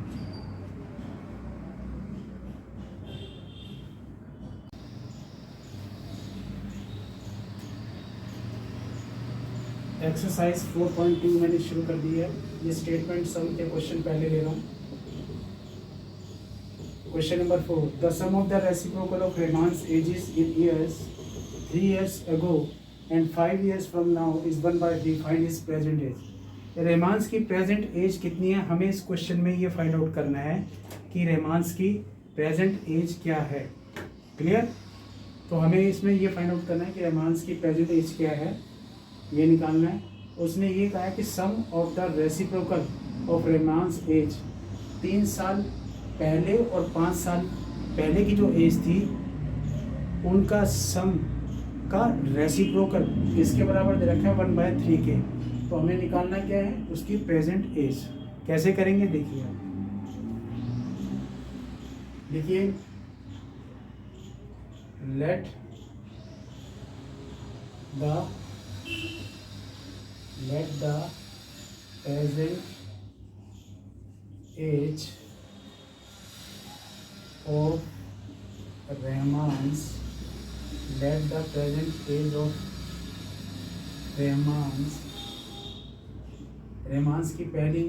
एक्सरसाइज 4.2 मैंने शुरू कर दी है। ये स्टेटमेंट सम के क्वेश्चन पहले ले रहा हूँ। Question number 4, the sum of the reciprocal of Raman's ages in years 3 years ago and 5 years from now is 1/3. Find his present age. Raman's की प्रेजेंट एज कितनी है, हमें इस क्वेश्चन में ये फाइंड आउट करना है कि रेमान्स की प्रेजेंट एज क्या है। क्लियर? तो हमें इसमें ये फाइंड आउट करना है कि रेमान्स की प्रेजेंट एज क्या है, ये निकालना है। उसने ये कहा है कि sum of the reciprocal of Raman's age 3 साल पहले और 5 साल पहले की जो एज थी उनका सम का रेसिप्रोकल इसके बराबर दे रखा है 1/3 के। तो हमें निकालना क्या है, उसकी प्रेजेंट एज। कैसे करेंगे देखिए आप, देखिए let the present age of Raman's, let the present age of Raman's की पहले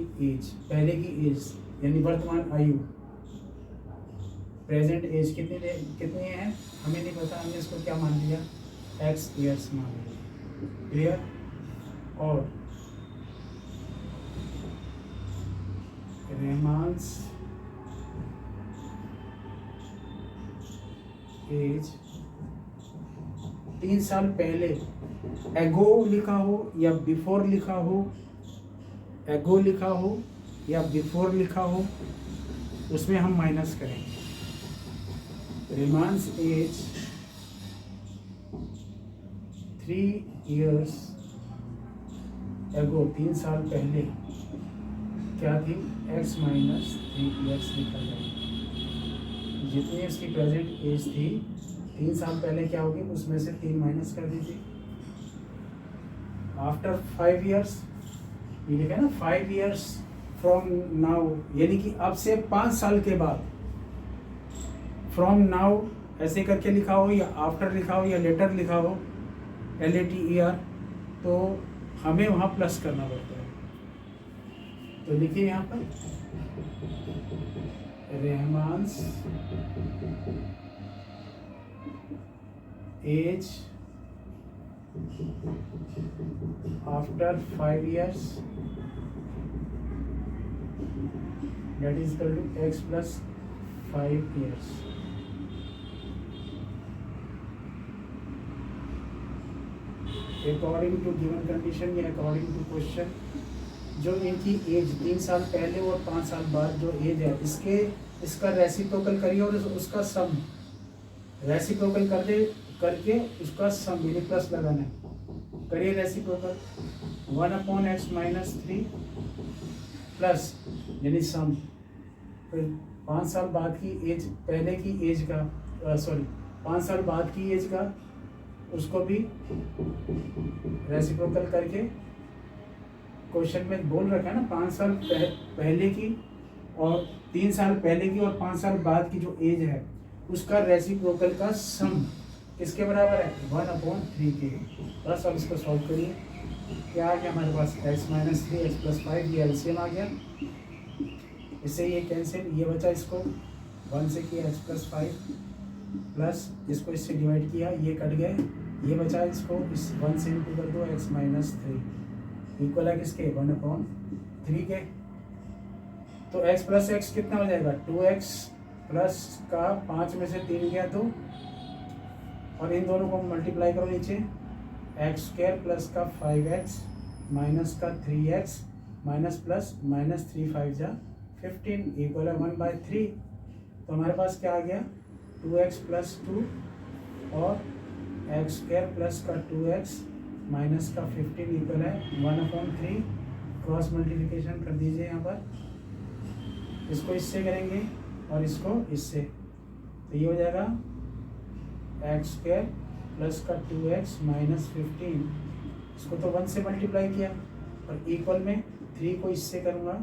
की एज यानी वर्तमान आयु, प्रेजेंट एज कितनी है हमें नहीं पता, हमने इसको क्या मान लिया, x ईयर्स मान लिया। क्लियर? और रेमान्स एज 3 साल पहले एगो लिखा हो या बिफोर लिखा हो, एगो लिखा हो या बिफोर लिखा हो, उसमें हम माइनस करेंगे। रेमान्स एज 3 years एगो 3 साल पहले क्या थी, x - 3 years लिखा जाएगा। जितनी इसकी प्रेजेंट एज थी 3 साल पहले क्या होगी, उसमें से 3 माइनस कर दीजिए। आफ्टर 5 years, ये लिखा है ना 5 years फ्रॉम नाउ, यानी कि अब से 5 साल के बाद। फ्रॉम नाउ ऐसे करके लिखा हो या आफ्टर लिखा हो या लेटर लिखा हो, LATER, तो हमें वहाँ प्लस करना पड़ता है। तो लिखिए यहाँ पर रेमान्स as after 5 years that is equal to x plus 5 years। According to given condition या अकॉर्डिंग टू क्वेश्चन, जो इनकी एज 3 साल पहले और 5 साल बाद जो एज है इसका रेसिप्रोकल करिए और उसका सम रेसिप्रोकल करके उसका सम यानी प्लस लगाना है। करिए रेसिप्रोकल 1/x - 3 प्लस यानी सम, फिर 5 साल बाद की एज, पहले की एज का 5 साल बाद की एज का उसको भी रेसिप्रोकल करके, क्वेश्चन में बोल रखा है ना 5 साल पहले की और 3 साल पहले की और 5 साल बाद की जो एज है उसका रेसिप्रोकल का सम किसके बराबर है, 1/3 के। बस अब इसको सॉल्व करिए, क्या आ गया हमारे पास, x - 3 x + 5, ये एलसीएम आ गया, इससे ये कैंसिल, ये बचा, इसको 1 से किया x + 5 प्लस इसको इससे डिवाइड किया, ये कट गए, ये बचा, इसको इस 1 से इंटू कर दो, x - 3 इक्वल है किसके, 1/3 के। तो x + x कितना हो जाएगा, 2x प्लस का 5 में से 3 गया 2, और इन दोनों को मल्टीप्लाई करो नीचे, x² प्लस का 5x माइनस का 3x माइनस प्लस -3 5 जा 15 इक्वल है 1/3। तो हमारे पास क्या आ गया, 2x + 2 और x² प्लस का 2x माइनस का 15 इक्वल है 1/3। क्रॉस मल्टीप्लिकेशन कर दीजिए यहाँ पर, इसको इससे करेंगे और इसको इससे, तो ये हो जाएगा x² प्लस का 2x माइनस 15, इसको तो 1 से मल्टीप्लाई किया और इक्वल में 3 को इससे करूँगा,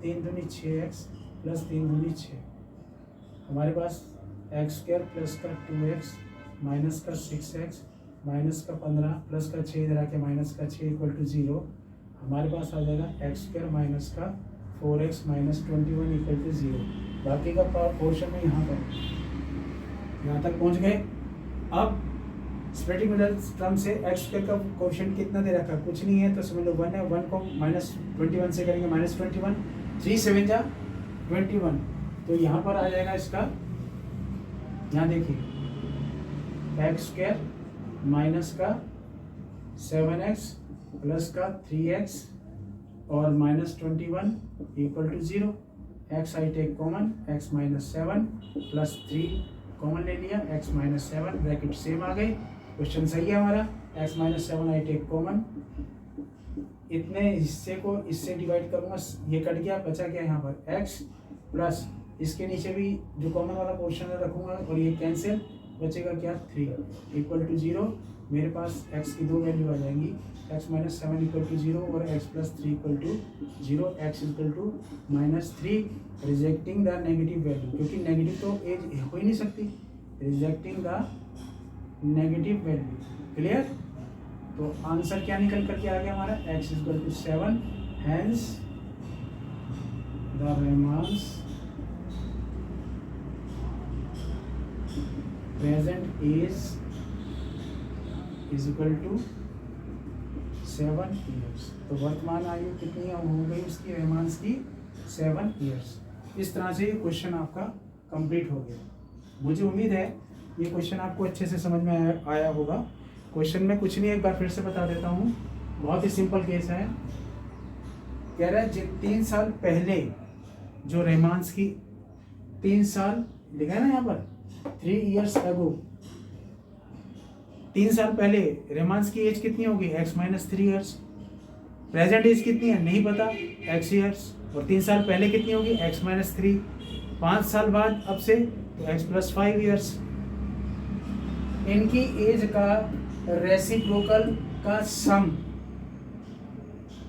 3 दूनी 6x प्लस 3 दूनी 6, हमारे पास x² प्लस का 2x माइनस का 6x माइनस का 15 प्लस का 6 इधर आके माइनस का 6 = 0, हमारे पास आ जाएगा x² माइनस का 4x माइनस 21 इक्वल टू 0। बाकी का पोर्शन में यहाँ पर यहाँ तक पहुँच गए। अब स्प्लिटिंग मिडल टर्म से एक्स स्क्वायर का कोएफिशिएंट कितना दे रखा है, कुछ नहीं है, तो समझ लो 1 है। 1 को माइनस 21 से करेंगे माइनस 21, 3 7 जा 21, तो यहाँ पर आ जाएगा इसका, यहाँ देखिए एक्स स्क्वायर माइनस का 7x प्लस का 3x और minus 21 equal to 0। X I take common, x minus 7 plus 3 common ले लिया, x माइनस 7 ब्रैकेट सेम आ गई। क्वेश्चन सही है हमारा। x minus 7 I take common, इतने हिस्से को इससे डिवाइड करूँगा, ये कट गया, बचा क्या यहाँ पर x प्लस इसके नीचे भी जो कॉमन वाला पोर्शन है रखूँगा और ये कैंसिल, बचेगा क्या 3 इक्वल टू 0। मेरे पास x की 2 वैल्यू आ जाएंगी, x माइनस 7 इक्वल टू 0 और x plus 3 equal to 0, x equal to minus 3, rejecting the negative value, क्योंकि नेगेटिव तो एज हो ही नहीं सकती, rejecting the negative value. Clear? तो आंसर क्या निकल करके आ गया हमारा, x equal to 7, hence the Raman's present age is equal to 7 years. तो वर्तमान आयु कितनी हो गई उसकी, रेमांस की 7 ईयर्स। इस तरह से ये क्वेश्चन आपका कंप्लीट हो गया। मुझे उम्मीद है ये क्वेश्चन आपको अच्छे से समझ में आया होगा। क्वेश्चन में कुछ नहीं, एक बार फिर से बता देता हूँ, बहुत ही सिंपल केस है। कह रहा है 3 साल पहले जो रेमांस की, 3 साल लिखा है ना यहाँ पर, 3 ईयर्स अगो, 3 साल पहले रेमांस की एज कितनी होगी, x minus 3 years. Present age कितनी है नहीं पता, x ईयर्स, और 3 साल पहले कितनी होगी, x माइनस 3। 5 साल बाद अब से तो x प्लस 5 ईयर्स। इनकी एज का रेसिप्रोकल का सम,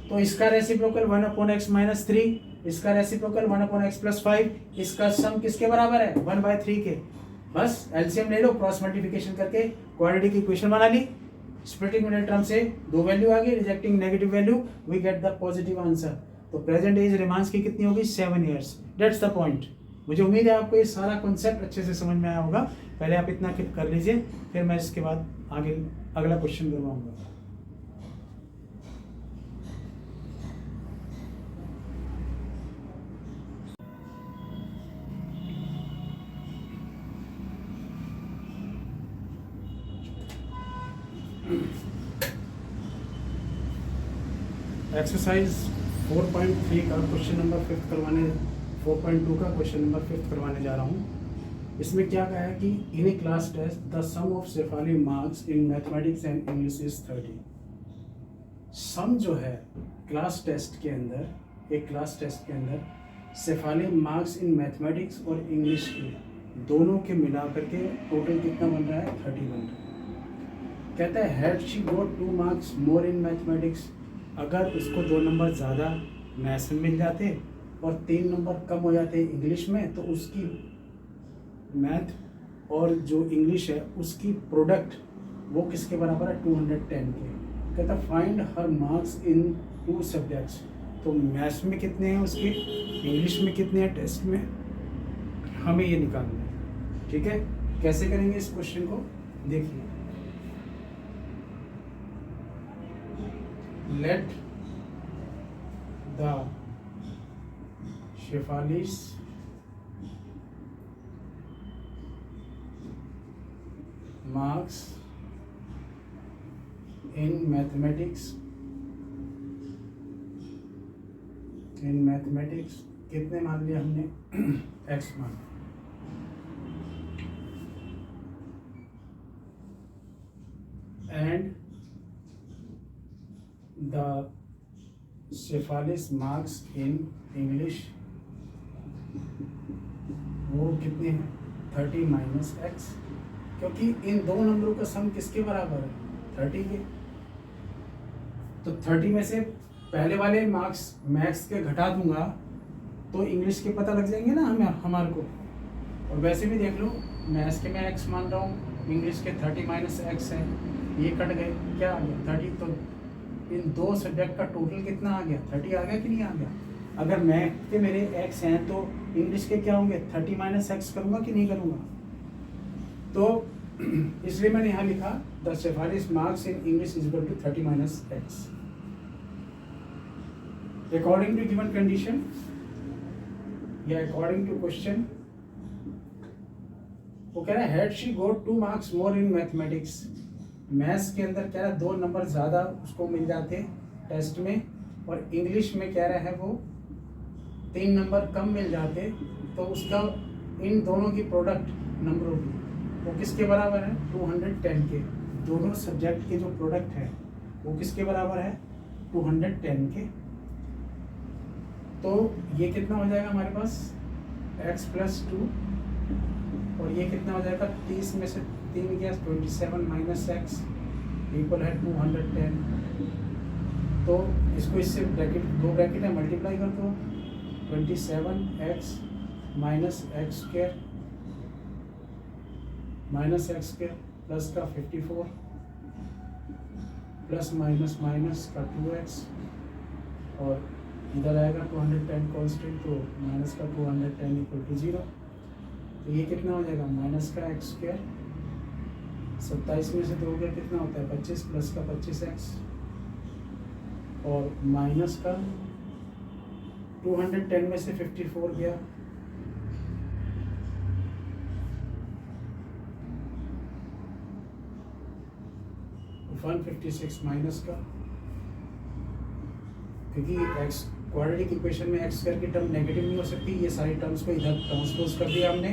तो इसका रेसिप्रोकल 1 अपॉन एक्स माइनस 3, इसका रेसिप्रोकल 1 अपॉन एक्स प्लस 5, इसका सम किसके बराबर है, 1/3 के। बस एलसीएम ले लो, क्रॉस मल्टीप्लिकेशन करके क्वाड्रेटिक इक्वेशन बना ली। स्प्लिटिंग मिडल टर्म से 2 वैल्यू आ गई, rejecting negative value, we get the positive answer. तो प्रेजेंट एज रेमांस की कितनी होगी, 7 ईयर्स। That's the point. मुझे उम्मीद है आपको ये सारा कॉन्सेप्ट अच्छे से समझ में आया होगा। पहले आप इतना कर लीजिए, फिर मैं इसके बाद आगे अगला क्वेश्चन करवाऊंगा। एक्सरसाइज 4.3 का क्वेश्चन नंबर 5 करवाने, 4.2 का क्वेश्चन नंबर 5 करवाने जा रहा हूँ। इसमें क्या कहा है कि in a class test the sum of Shefali marks in mathematics and English is 30। Sum जो है क्लास टेस्ट के अंदर, एक क्लास टेस्ट के अंदर शेफाली मार्क्स इन मैथमेटिक्स और इंग्लिश के दोनों के मिला करके टोटल कितना बन रहा है, 30 बन रहा है। कहता है had she got 2 marks more in mathematics, अगर उसको 2 नंबर ज़्यादा मैथ्स में मिल जाते और 3 नंबर कम हो जाते इंग्लिश में, तो उसकी मैथ और जो इंग्लिश है उसकी प्रोडक्ट वो किसके बराबर है, 210 के। कहता find her marks in 2 subjects. तो मैथ्स में कितने हैं उसके, इंग्लिश में कितने हैं टेस्ट में, हमें ये निकालना है। ठीक है, कैसे करेंगे इस क्वेश्चन को, देखिए। Let the Shefalis marks in mathematics कितने मान लिया हमने, x मान। And the Shefalis marks in English वो कितने हैं, 30 माइनस एक्स, क्योंकि इन 2 नंबरों का सम किसके बराबर है, 30 के। तो 30 में से पहले वाले मार्क्स मैथ्स के घटा दूंगा तो इंग्लिश के पता लग जाएंगे ना हमारे को। और वैसे भी देख लो, मैथ्स के मैं एक्स मान रहा हूँ, इंग्लिश के 30 माइनस एक्स है, ये कट गए, क्या आ गया 30। तो इन 2 सब्जेक्ट का टोटल कितना आ गया, 30 आ गया कि नहीं आ गया। अगर मैथ के मेरे एक्स हैं तो इंग्लिश के क्या होंगे, 30 माइनस एक्स करूँगा कि नहीं करूँगा। तो इसलिए मैंने यहाँ लिखा द सिफारिश marks in English is equal to 30 minus x according to given condition या अकॉर्डिंग टू क्वेश्चन। वो कह रहा है had she got 2 marks more in mathematics, maths के अंदर कह रहा है 2 नंबर ज़्यादा उसको मिल जाते टेस्ट में, और इंग्लिश में कह रहा है वो 3 नंबर कम मिल जाते, तो उसका इन दोनों की प्रोडक्ट नंबरों की वो किसके बराबर है, 210 के। दोनों सब्जेक्ट के जो प्रोडक्ट है वो किसके बराबर है, 210 के। तो ये कितना हो जाएगा हमारे पास x + 2, और ये कितना हो जाएगा 30 में से 3 गया 27 माइनस एक्स इक्वल है 210। तो इसको इससे ब्रैकेट 2 ब्रैकेट है मल्टीप्लाई कर दो, 27x minus x square minus x square plus का 54 प्लस माइनस माइनस का 2x, और इधर आएगा 210 कांस्टेंट, तो माइनस का 210 इक्वल टू 0। तो ये कितना हो जाएगा माइनस का एक्स स्क्वायर, 27 में से 2 गया कितना होता है 25 प्लस का 25x, और माइनस का 210 में से 54 गया, तो 156 माइनस का, क्योंकि एक्स क्वाड्रेटिक इक्वेशन में एक्स स्क्वायर की टर्म नेगेटिव नहीं हो सकती, ये सारी टर्म्स को इधर ट्रांसपोज कर दिया हमने,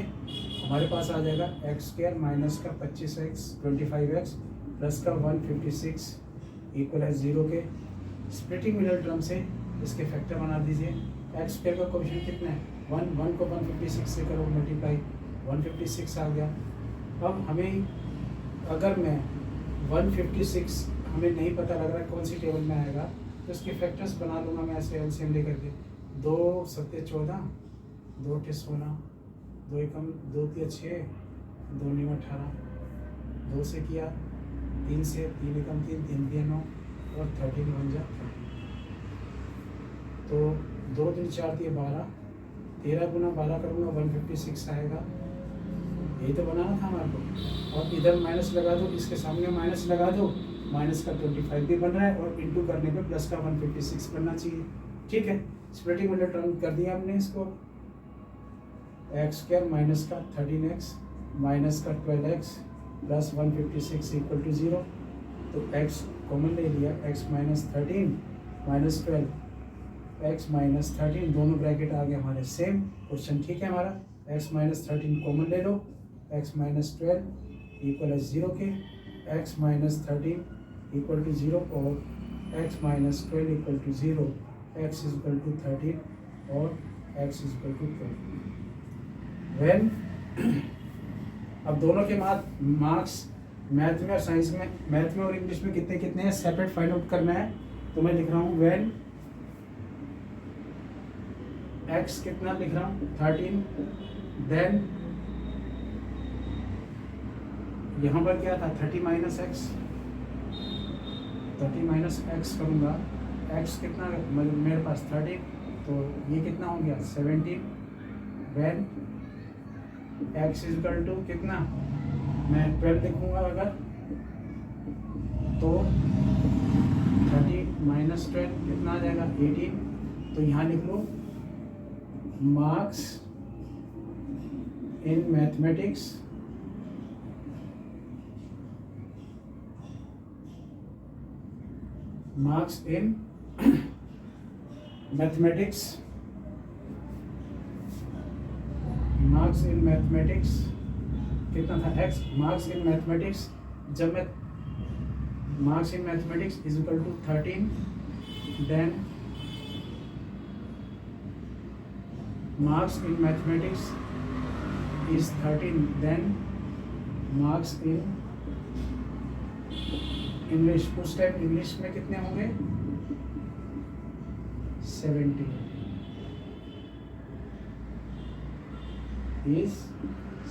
हमारे पास आ जाएगा एक्स स्क्वायर माइनस का 25x 25x प्लस का 156 इक्वल है 0 के। स्प्लिटिंग मिडल टर्म से इसके फैक्टर बना दीजिए। एक्स स्क्वायर का कोएफिशिएंट कितना है 1 को 156 से करो मल्टीप्लाई, 156 आ गया। अब हमें अगर मैं 156 हमें नहीं पता लग रहा है कौन सी टेबल में आएगा, तो इसके फैक्टर्स बना लूँगा मैं ऐसे एलसीएम लेकर के। 2 7 14, 2 8 16, 2 एकम 2 3 6, 2 9 18, 2 से किया 3 से 3 एकम 3 3 3 9 और 13 बन जा। तो 2 3 4 3 12, 13 गुना 12 करूँगा 156 आएगा। यही तो बनाना था हमारे को। और इधर माइनस लगा दो, इसके सामने माइनस लगा दो, माइनस का 25 भी बन रहा है और इंटू करने पे प्लस का 156 बनना चाहिए। ठीक है, स्प्लिटिंग मिडल टर्म कर दिया हमने इसको। एक्स स्क्वायर माइनस का 13x माइनस का 12x प्लस 156 इक्वल टू 0। तो x कॉमन ले लिया, x minus 13 minus 12 x minus 13, दोनों ब्रैकेट आ गए हमारे सेम। क्वेश्चन ठीक है हमारा, x माइनस 13 कॉमन ले लो, x माइनस 12 इक्वल है 0 के, x माइनस 13 इक्वल टू 0 और x minus 12 equal to 0, x is equal to 13 और x is equal to 12। When अब दोनों के मार्क्स मैथ में और साइंस में, मैथ में और इंग्लिश में कितने कितने हैं सेपरेट फाइंड आउट करना है। तो मैं लिख रहा हूँ वेन x कितना लिख रहा हूँ 13, देन यहाँ पर क्या था 30 माइनस एक्स, 30 माइनस एक्स करूँगा, x कितना मेरे पास 30, तो ये कितना हो गया 17। When x is equal to कितना, मैं 12 लिखूँगा अगर, तो 30 माइनस 12 कितना आ जाएगा 18। तो यहाँ लिख लो marks in mathematics marks in mathematics, marks in mathematics कितना था x, मार्क्स इन मैथमेटिक्स, जब मैं marks in mathematics is equal to 13, then marks in mathematics is 13, then marks in English, उस टाइम इंग्लिश में कितने होंगे 70 इज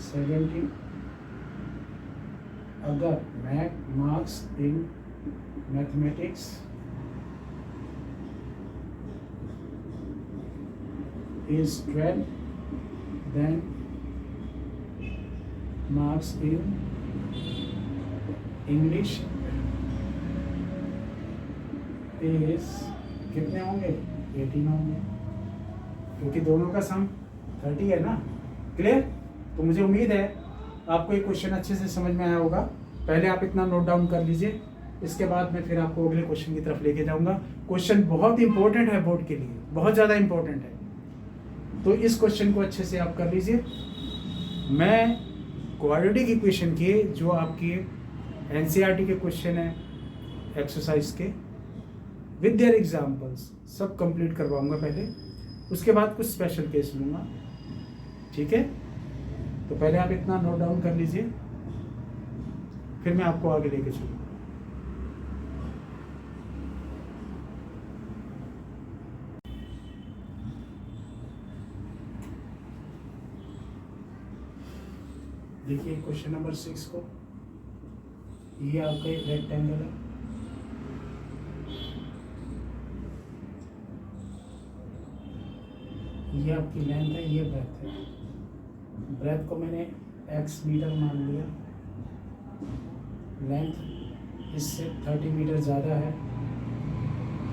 70। अगर marks in mathematics is 12, then marks in English is कितने होंगे? 18 होंगे, क्योंकि दोनों का सम 30 है ना। क्लियर? तो मुझे उम्मीद है आपको ये क्वेश्चन अच्छे से समझ में आया होगा। पहले आप इतना नोट डाउन कर लीजिए, इसके बाद मैं फिर आपको अगले क्वेश्चन की तरफ लेके जाऊंगा। क्वेश्चन बहुत इंपॉर्टेंट है बोर्ड के लिए, बहुत ज़्यादा इंपॉर्टेंट है, तो इस क्वेश्चन को अच्छे से आप कर लीजिए। मैं क्वाड्रेटिक इक्वेशन के जो आपके एनसीईआरटी के क्वेश्चन है एक्सरसाइज के विद देयर एग्जाम्पल्स सब कंप्लीट करवाऊंगा पहले, उसके बाद कुछ स्पेशल केस लूँगा। ठीक है, तो पहले आप इतना नोट डाउन कर लीजिए, फिर मैं आपको आगे लेके चलूँगा। देखिए क्वेश्चन नंबर 6 को, ये आपका एक रेक्टेंगल है, ये आपकी लेंथ है, ये ब्रेथ है। ब्रेथ को मैंने x मीटर मान लिया, लेंथ इससे 30 मीटर ज़्यादा है,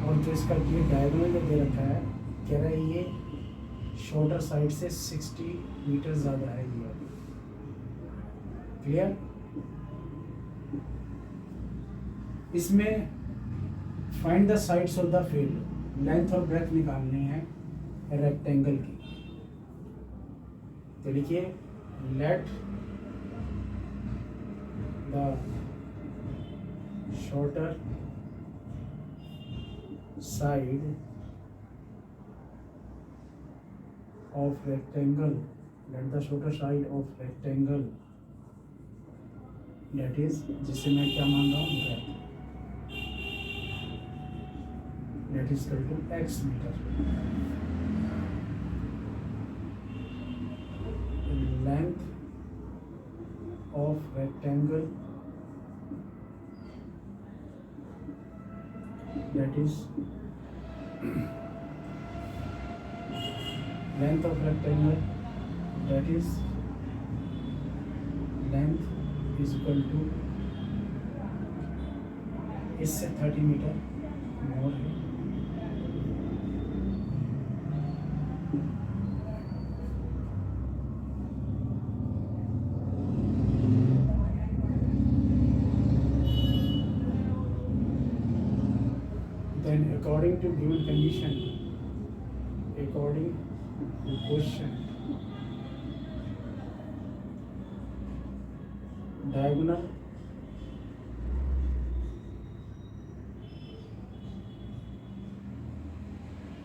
और जो इसका ये डायगोनल में दे रखा है, कह रहा है ये शॉर्टर साइड से 60 मीटर ज़्यादा है ये। क्लियर? इसमें find the sides of the field, length और ब्रेथ निकालनी है रेक्टेंगल की। तो लिखिए let the shorter side of rectangle, let the shorter side of rectangle, that is, जिसे मैं क्या मान रहा हूँ, breadth, that is equal to x metre. Length of rectangle, that is length of rectangle, that is length is equal to, इससे 30 metre मोर है। Then according to given condition, according to question, diagonal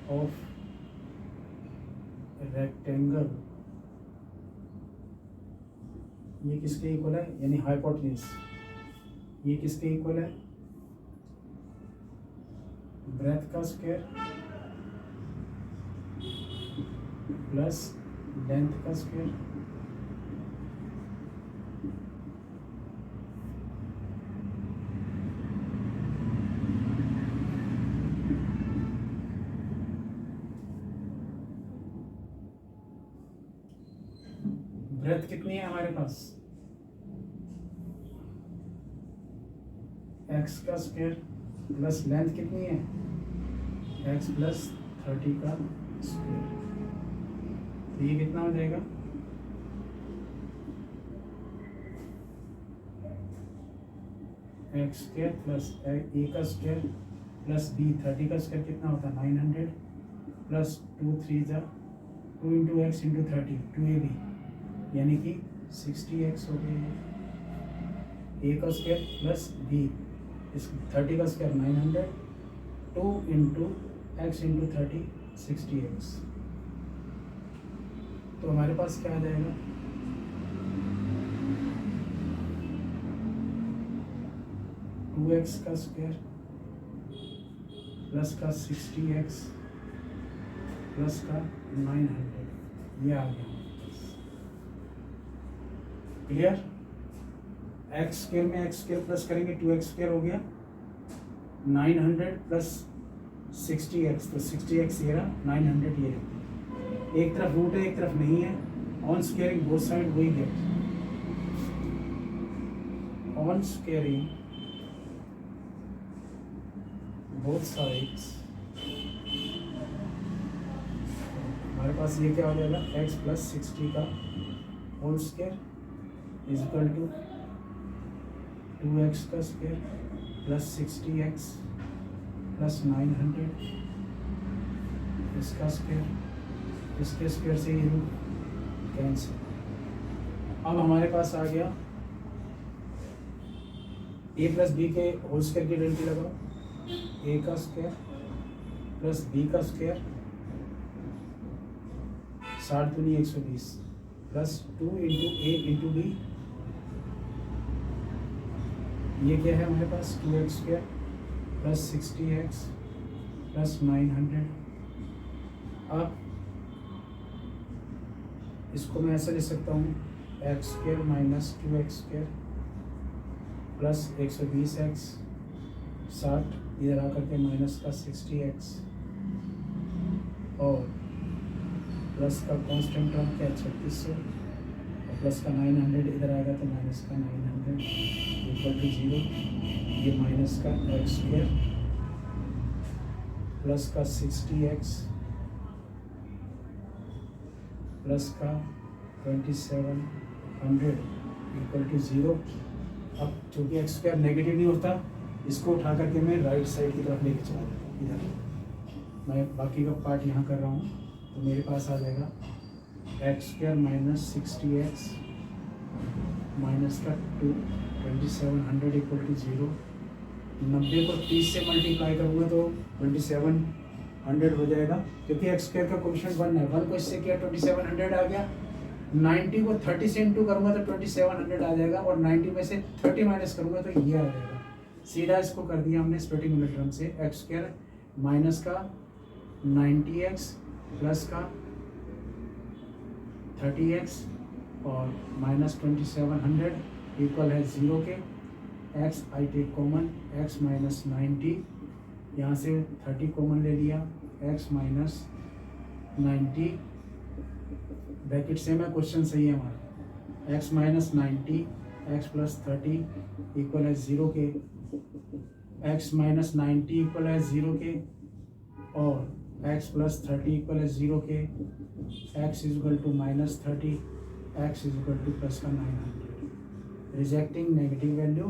of rectangle, ये किसके equal है, यानी hypotenuse, ये किसके equal है, breath का स्क्वायर प्लस लेंथ का स्क्वायर, ब्रेथ कितनी है हमारे पास, x का स्क्वायर प्लस लेंथ कितनी है, x प्लस 30 का स्क्वायर, तो ये कितना हो जाएगा, x स्क्वायर प्लस a का स्क्वायर प्लस b, 30 का स्क्वायर कितना होता है 900, प्लस 2 3 जा 2 इंटू एक्स इंटू 30, 2ab, यानी कि 60x हो गया, a का स्क्वायर प्लस b, इस 30 का square 900, 2 into x into 30, 60x। तो हमारे पास क्या आ जाएगा, टू एक्स का स्क्वायर प्लस का 60x प्लस का 900, ये आ गया। क्लियर? एक्स स्क्वायर में एक्स स्क्वायर प्लस करेंगे 2x स्क्वायर हो गया, 900 प्लस 60x, तो 60x ये रहा, 900 ये रहा। एक तरफ रूट है एक तरफ नहीं है, ऑन स्क्वायरिंग बोथ साइड वही get, on squaring both sides हमारे पास ये क्या हो जाएगा, x प्लस 60 का whole square is equal to 2x का स्क्वायर प्लस 60x प्लस 900 इसका स्क्वायर, इसके स्क्वायर से ये रूट कैंसिल। अब हमारे पास आ गया a प्लस बी के होल स्क्वायर की डेल्टी लगाओ, a का स्क्वायर प्लस b का स्क्वायर 60 दूनी 120 प्लस 2 इंटू ए इंटू बी, ये क्या है हमारे पास 2x square plus 60x plus 900। अब इसको मैं ऐसा लिख सकता हूँ x square minus 2x square plus 120x 60 इधर आकर के माइनस का 60x और प्लस का कांस्टेंट टर्म क्या 3600 और प्लस का 900 इधर आएगा तो माइनस का 900 इक्वल टू 0। ये माइनस का एक्स स्क्वायर प्लस का 60x प्लस का 2700 इक्वल टू 0। अब चूँकि एक्स स्क्वायर नेगेटिव नहीं होता, इसको उठा करके मैं राइट साइड की तरफ लेके चला जाता हूँ। इधर मैं बाकी का पार्ट यहाँ कर रहा हूँ, तो मेरे पास आ जाएगा x square minus 60x minus का 2700 इक्वल टू 0। 90 को 30 से मल्टीप्लाई करूँगा तो 2700 हो जाएगा, क्योंकि एक्स स्क्वायर का कोएफिशिएंट 1 है। 1 को इससे किया 2700 आ गया। 90 को 30 से इंटू करूँगा तो 2700 आ जाएगा, और 90 में से 30 माइनस करूँगा तो ये आ जाएगा। सीधा इसको कर दिया हमने स्प्लिटिंग यूनिट टर्म से, एक्स स्क्वायर माइनस का 90x प्लस का 30x और माइनस 2700 इक्वल है 0 के। x I take common, x minus 90, यहाँ से 30 कॉमन ले लिया, x माइनस 90 ब्रैकेट सेम है, क्वेश्चन सही है हमारा। x minus 90 x plus 30 equal है 0 के, x माइनस 90 इक्वल है 0 के और x प्लस 30 इक्वल है 0 के, x is equal to minus 30, x is equal to plus का 900, रिजेक्टिंग नेगेटिव वैल्यू।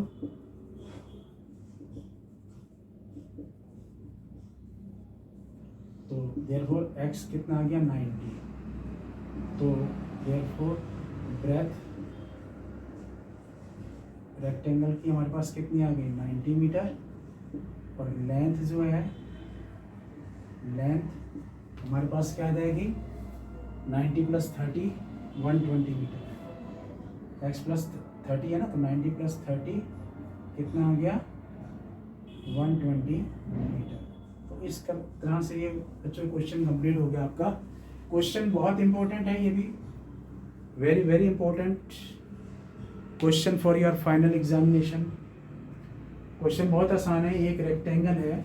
तो देयरफॉर x कितना आ गया 90, तो देयरफॉर ब्रेथ रेक्टेंगल की हमारे पास कितनी आ गई 90 मीटर, और लेंथ जो है लेंथ हमारे पास क्या आ जाएगी 90 प्लस 30 120 मीटर। x प्लस 30 है ना, तो 90 प्लस 30 कितना आ गया 120 मीटर। तो इस तरह से ये बच्चों क्वेश्चन कंप्लीट हो गया आपका। क्वेश्चन बहुत इंपॉर्टेंट है, ये भी very very important question for your final examination. Question बहुत आसान है। एक रेक्टेंगल है,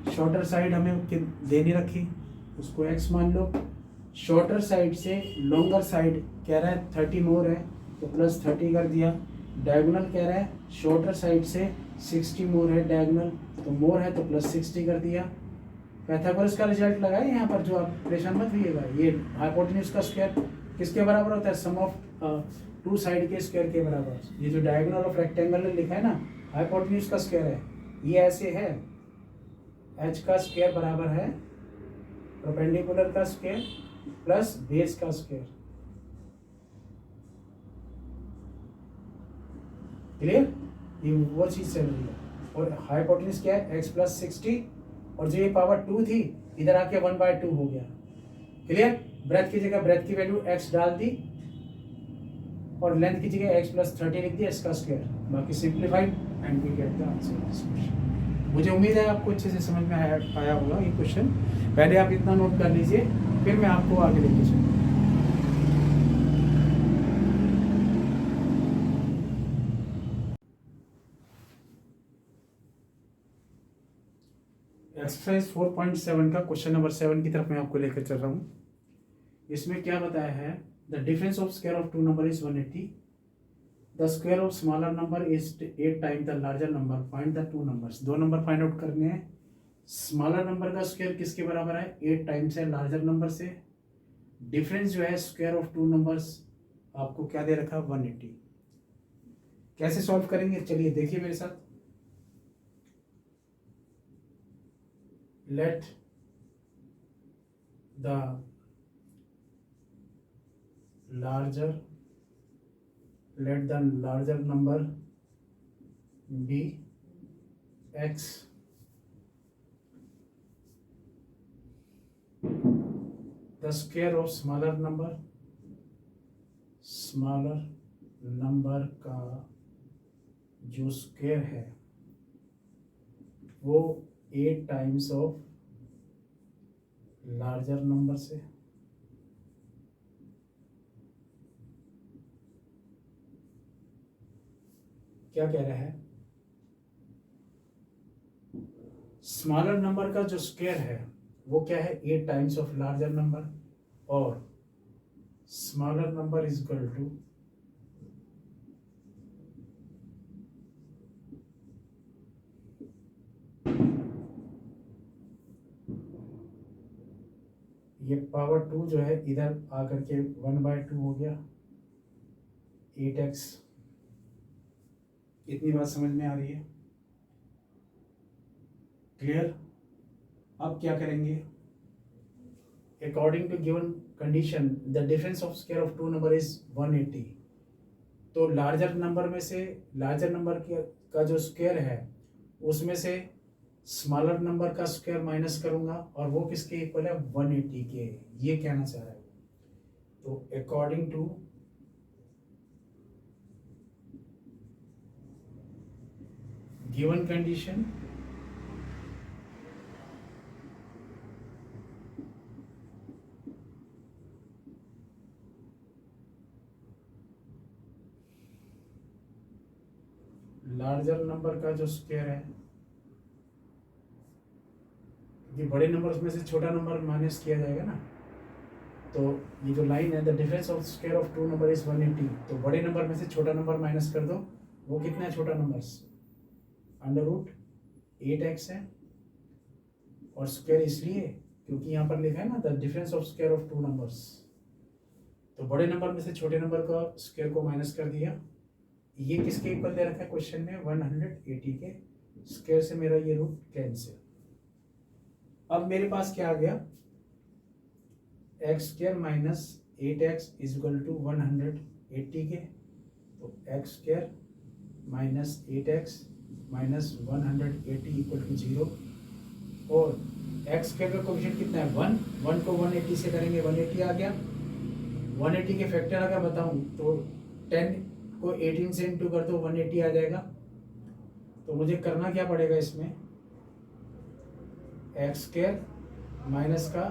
शॉर्टर साइड हमें देनी रखी, उसको x मान लो। शॉर्टर साइड से लॉन्गर साइड कह रहा है 30 मोर है तो प्लस 30 कर दिया। डायगोनल कह रहा है शॉर्टर साइड से 60 मोर है, डायगोनल तो मोर है तो प्लस 60 कर दिया। पैथागोरस का रिजल्ट लगाए यहाँ पर, जो आप परेशान मत होइएगा। ये हाइपोटेन्यूज का स्क्वायर किसके बराबर होता है, सम ऑफ टू साइड के स्क्वायर के बराबर। ये जो डायगोनल ऑफ रेक्टेंगल ने लिखा है ना, हाइपोटेन्यूज का स्क्वायर है, ये ऐसे है h का स्क्वायर बराबर है परपेंडिकुलर का स्क्वायर प्लस बेस का स्क्वायर। क्लियर, ये वो चीज चल रही है। और हाइपोटेन्यूज क्या है x प्लस 60, और जो ये पावर 2 थी इधर आके 1/2 हो गया। क्लियर, ब्रेथ की जगह ब्रेथ की वैल्यू x डाल दी और लेंथ की जगह x प्लस 30 लिख दिया, इसका स्क्वायर। बाकी simplified and we get the answer of this question. मुझे उम्मीद है आपको अच्छे से समझ में आया होगा ये क्वेश्चन। पहले आप इतना नोट कर लीजिए, फिर मैं आपको आगे लेके चलूँगा। एक्सरसाइज 4.7 का क्वेश्चन नंबर 7 की तरफ मैं आपको लेकर चल रहा हूँ। इसमें क्या बताया है, the difference of square of two number is 180, the square of smaller number is 8 time the larger number, find the two numbers. दो नंबर फाइंड आउट करने हैं। स्मॉलर नंबर का स्क्वायर किसके बराबर है, 8 टाइम्स है लार्जर नंबर से। Difference जो है स्क्वायर ऑफ टू नंबर्स आपको क्या दे रखा है, 180। कैसे सॉल्व करेंगे, चलिए देखिए मेरे साथ। Let the larger let the larger number be x, the square of smaller number का जो स्क्वायर है वो 8 टाइम्स ऑफ लार्जर नंबर से। क्या कह रहा है, स्मॉलर नंबर का जो स्क्वायर है वो क्या है, 8 टाइम्स ऑफ लार्जर नंबर, और smaller number is equal to ये पावर 2 जो है इधर आकर के 1/2 हो गया 8x। इतनी बात समझ में आ रही है, क्लियर। अब क्या करेंगे, according to given condition the difference of square of two number is 180। तो लार्जर नंबर में से, लार्जर नंबर का जो स्क्वायर है उसमें से स्मॉलर नंबर का स्क्वायर माइनस करूंगा, और वो किसके इक्वल है, 180 के। ये कहना चाह रहा है। तो according to given condition larger number का जो स्क्वायर है, ये बड़े नंबर में से छोटा नंबर माइनस किया जाएगा ना, तो ये जो लाइन है the difference of square of two number is 180, तो बड़े नंबर में से छोटा नंबर माइनस कर दो। वो कितना है छोटा नंबर, √8x है, और स्क्वायर इसलिए क्योंकि यहाँ पर लिखा है ना the difference of square of two numbers, तो बड़े नंबर में से छोटे नंबर का स्क्वायर को माइनस कर दिया। ये किसके इक्वल दे रखा है क्वेश्चन में, 180 के। स्क्वायर से मेरा ये रूट कैंसिल। अब मेरे पास क्या आ गया, x² minus 8x is equal to 180 के। तो x² minus 8x minus 180 equal to 0, और x² का कोएफिशिएंट कितना है, 1 को 180 से करेंगे 180 आ गया। 180 के फैक्टर अगर बताऊं तो 10 को 18 से इंटू कर दो 180 आ जाएगा। तो मुझे करना क्या पड़ेगा इसमें, x² माइनस का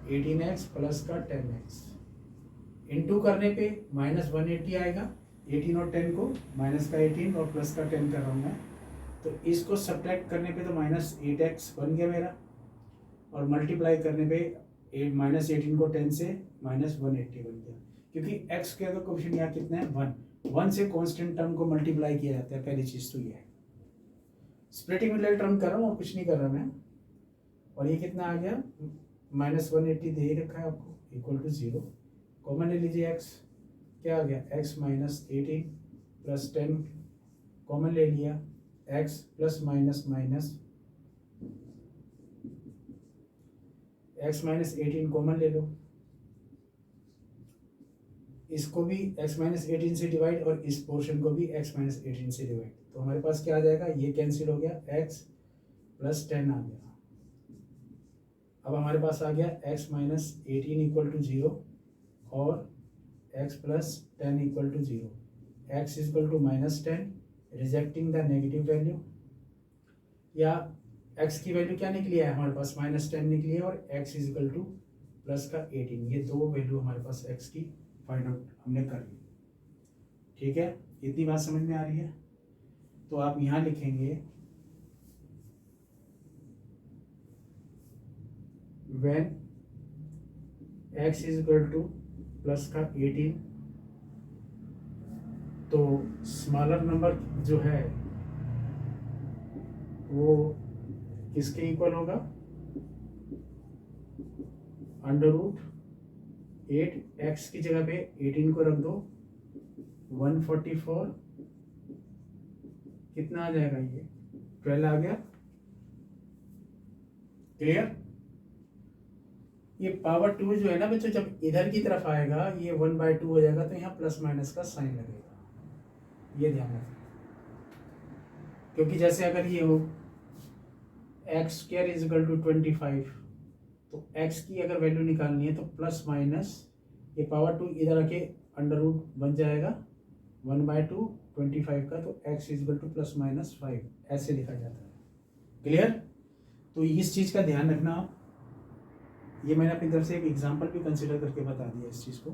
18x प्लस का 10x इंटू करने पे माइनस 180 आएगा। 18 और 10 को माइनस का 18 और प्लस का 10 कर रहा हूँ मैं, तो इसको सब्ट्रैक्ट करने पे तो माइनस 8x बन गया मेरा, और मल्टीप्लाई करने पे माइनस 18 को 10 से माइनस 180 बन गया। क्योंकि x² का कोएफिशिएंट यहाँ कितना है, 1 से कांस्टेंट टर्म को मल्टीप्लाई किया जाता है, पहली चीज तो ये है। स्प्लिटिंग मिडल टर्म कर रहा हूँ और कुछ नहीं कर रहा मैं। और ये कितना आ गया, माइनस 180 दे ही रखा है आपको, इक्वल टू 0। कॉमन ले लीजिए x, क्या आ गया, x माइनस 18 प्लस 10 कॉमन ले लिया, x plus minus minus x minus 18 common ले लो, इसको भी x माइनस 18 से डिवाइड और इस पोर्शन को भी x माइनस 18 से डिवाइड। तो हमारे पास क्या आ जाएगा, ये कैंसिल हो गया, x प्लस 10 आ गया। अब हमारे पास आ गया x माइनस 18 इक्वल टू 0 और x plus 10 equal to 0। x equal to minus 10, rejecting the negative value, या x की वैल्यू क्या निकली है हमारे पास, माइनस 10 निकली है, और x इक्वल टू प्लस का 18। ये दो वैल्यू हमारे पास x की फाइंड आउट हमने कर ली। ठीक है, इतनी बात समझ में आ रही है। तो आप यहाँ लिखेंगे when x is equal to plus का 18, तो स्मॉलर नंबर जो है वो किसके इक्वल होगा, अंडर रूट 8, x की जगह पे 18 को रख दो, 144, कितना आ जाएगा, ये 12 आ गया। क्लियर। ये पावर 2 जो है ना बच्चों, जब इधर की तरफ आएगा ये 1/2 हो जाएगा, तो यहाँ प्लस माइनस का साइन लगेगा, ये ध्यान रखना। क्योंकि जैसे अगर ये हो x square is equal to 25, तो x की अगर वैल्यू निकालनी है तो प्लस माइनस ये पावर 2 इधर आके अंडर रूट बन जाएगा 1/2 25 का, तो x is equal to plus minus 5 ऐसे लिखा जाता है। क्लियर। तो इस चीज़ का ध्यान रखना आप। ये मैंने अपनी तरफ से एक एग्जांपल भी कंसिडर करके बता दिया इस चीज़ को।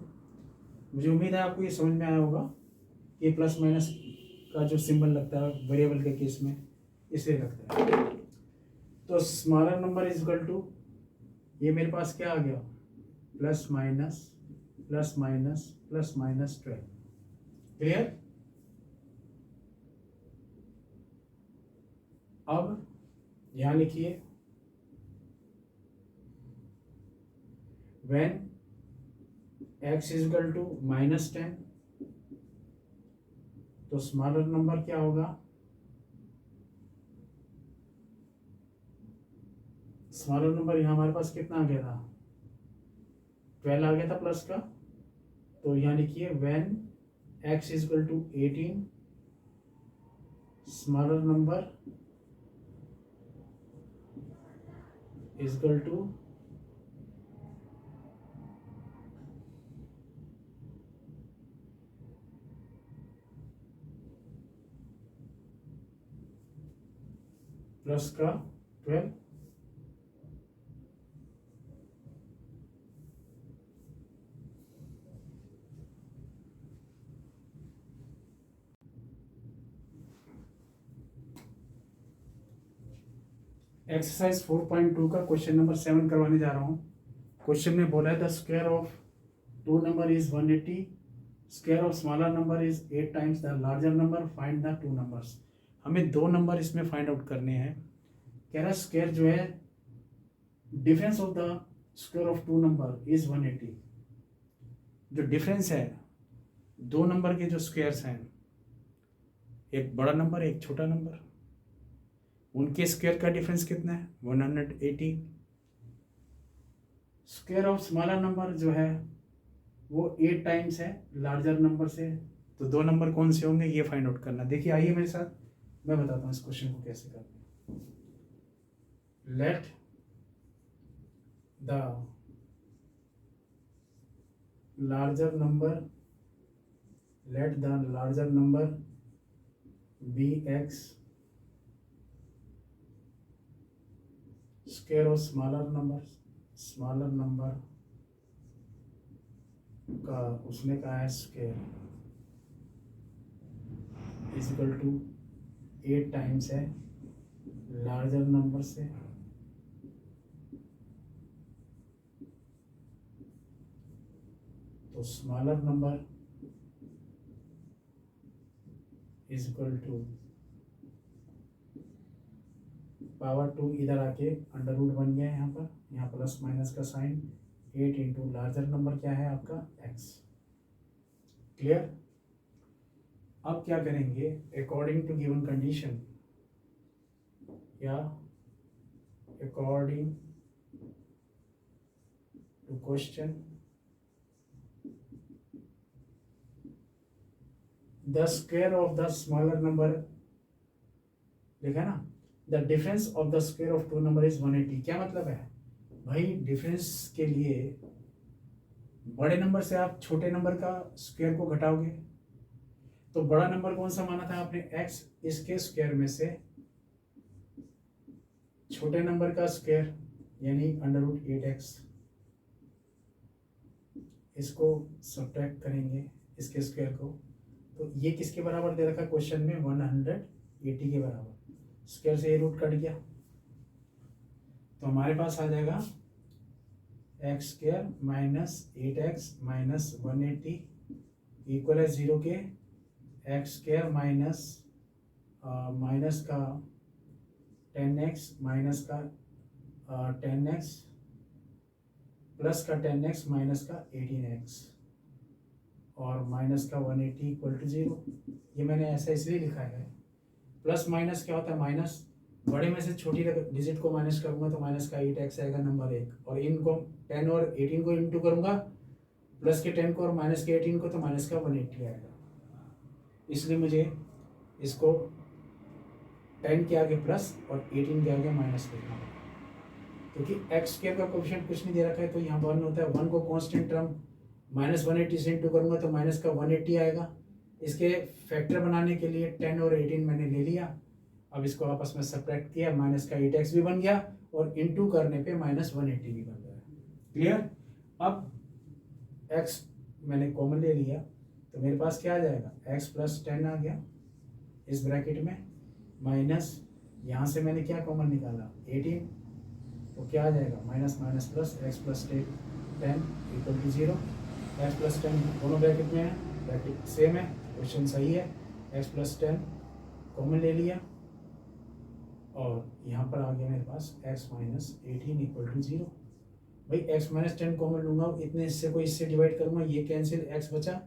मुझे उम्मीद है आपको ये समझ में आया होगा। ये प्लस माइनस का जो सिंबल लगता है वेरिएबल के केस में इसलिए लगता है। तो smaller number is equal to, ये मेरे पास क्या आ गया, plus minus plus minus plus minus 12। Clear. अब यहाँ लिखिए, when x is equal to -10, तो स्मॉलर नंबर क्या होगा, स्मॉलर नंबर यहाँ हमारे पास कितना आ गया था, 12 आ गया था प्लस का, तो यहाँ लिखिए when x is equal to 18, smaller number is equal to plus का 12। एक्सरसाइज 4.2 का क्वेश्चन नंबर 7 करवाने जा रहा हूँ। क्वेश्चन में बोला है the square of 2 number is 180, square of smaller number is 8 times the larger number, find the 2 numbers. हमें 2 नंबर इसमें फाइंड आउट करने हैं। कह रहा स्क्वायर जो है, difference of the square of 2 number is 180। जो डिफरेंस है 2 नंबर के जो स्क्वायर्स हैं, एक बड़ा नंबर एक छोटा नंबर, उनके स्क्वायर का डिफरेंस कितना है, 180। स्क्वायर ऑफ स्मॉलर नंबर जो है वो 8 टाइम्स है लार्जर नंबर से, तो 2 नंबर कौन से होंगे ये फाइंड आउट करना। देखिए आइए मेरे साथ, मैं बताता हूँ इस क्वेश्चन को कैसे करते हैं। Let the larger number be x, square of smaller number का उसने कहा है square is equal to 8 times है लार्जर नंबर से, तो smaller number is equal to power 2 इधर आके अंडर रूट बन गया है यहाँ पर, यहाँ प्लस माइनस का साइन, 8 इंटू लार्जर नंबर क्या है आपका x। क्लियर। अब क्या करेंगे, अकॉर्डिंग टू गिवन कंडीशन या according to question, the square of the smaller number लिखा ना, the difference of the square of 2 number is 180। क्या मतलब है भाई, डिफरेंस के लिए बड़े नंबर से आप छोटे नंबर का स्क्वायर को घटाओगे, तो बड़ा नंबर कौन सा माना था आपने, x, इसके स्क्वायर में से छोटे नंबर का स्क्वायर यानी अंडर रूट 8x, इसको सब्ट्रैक्ट करेंगे इसके स्क्वायर को, तो ये किसके बराबर दे रखा क्वेश्चन में, 180 के बराबर। स्क्वायर से ये रूट कट गया, तो हमारे पास आ जाएगा x square minus 8x minus 180 equal है 0 के एक्स स्क्वायर माइनस माइनस का 10x माइनस का 10x प्लस का 10x माइनस का 18x और माइनस का 180 इक्वल टू 0। ये मैंने ऐसा इसलिए लिखा है। प्लस माइनस क्या होता है, माइनस बड़े में से छोटी डिजिट को माइनस करूंगा तो माइनस का 8x आएगा नंबर 1, और इनको 10 और 18 को इंटू करूंगा, प्लस के 10 को और माइनस के 18 को, तो माइनस का 180 आएगा। इसलिए मुझे इसको 10 के आगे प्लस और 18 के आगे माइनस लिखना होगा, क्योंकि एक्स स्क्वायर का कोएफिशिएंट कुछ नहीं दे रखा है, तो यहाँ 1 होता है। 1 को कांस्टेंट टर्म माइनस 180 से इंटू करूंगा तो माइनस का 180 आएगा। इसके फैक्टर बनाने के लिए 10 और 18 मैंने ले लिया, अब इसको आपस में सब्ट्रैक्ट किया, माइनस का 8x भी बन गया और इंटू करने पे माइनस 180 भी बन गया। क्लियर। अब x मैंने कॉमन ले लिया तो मेरे पास क्या आ जाएगा, x प्लस 10 आ गया इस ब्रैकेट में, माइनस यहाँ से मैंने क्या कॉमन निकाला 18, तो क्या आ जाएगा minus minus plus x plus 10 equal to 0। x plus 10 दोनों ब्रैकेट में है, ब्रैकेट सेम है, क्वेश्चन सही है। x प्लस 10 कॉमन ले लिया और यहाँ पर आ गया मेरे पास x माइनस 18 इक्वल टू 0। भाई x माइनस 10 कॉमन लूंगा, इतने हिस्से को इससे डिवाइड करूंगा, ये कैंसिल, x बचा,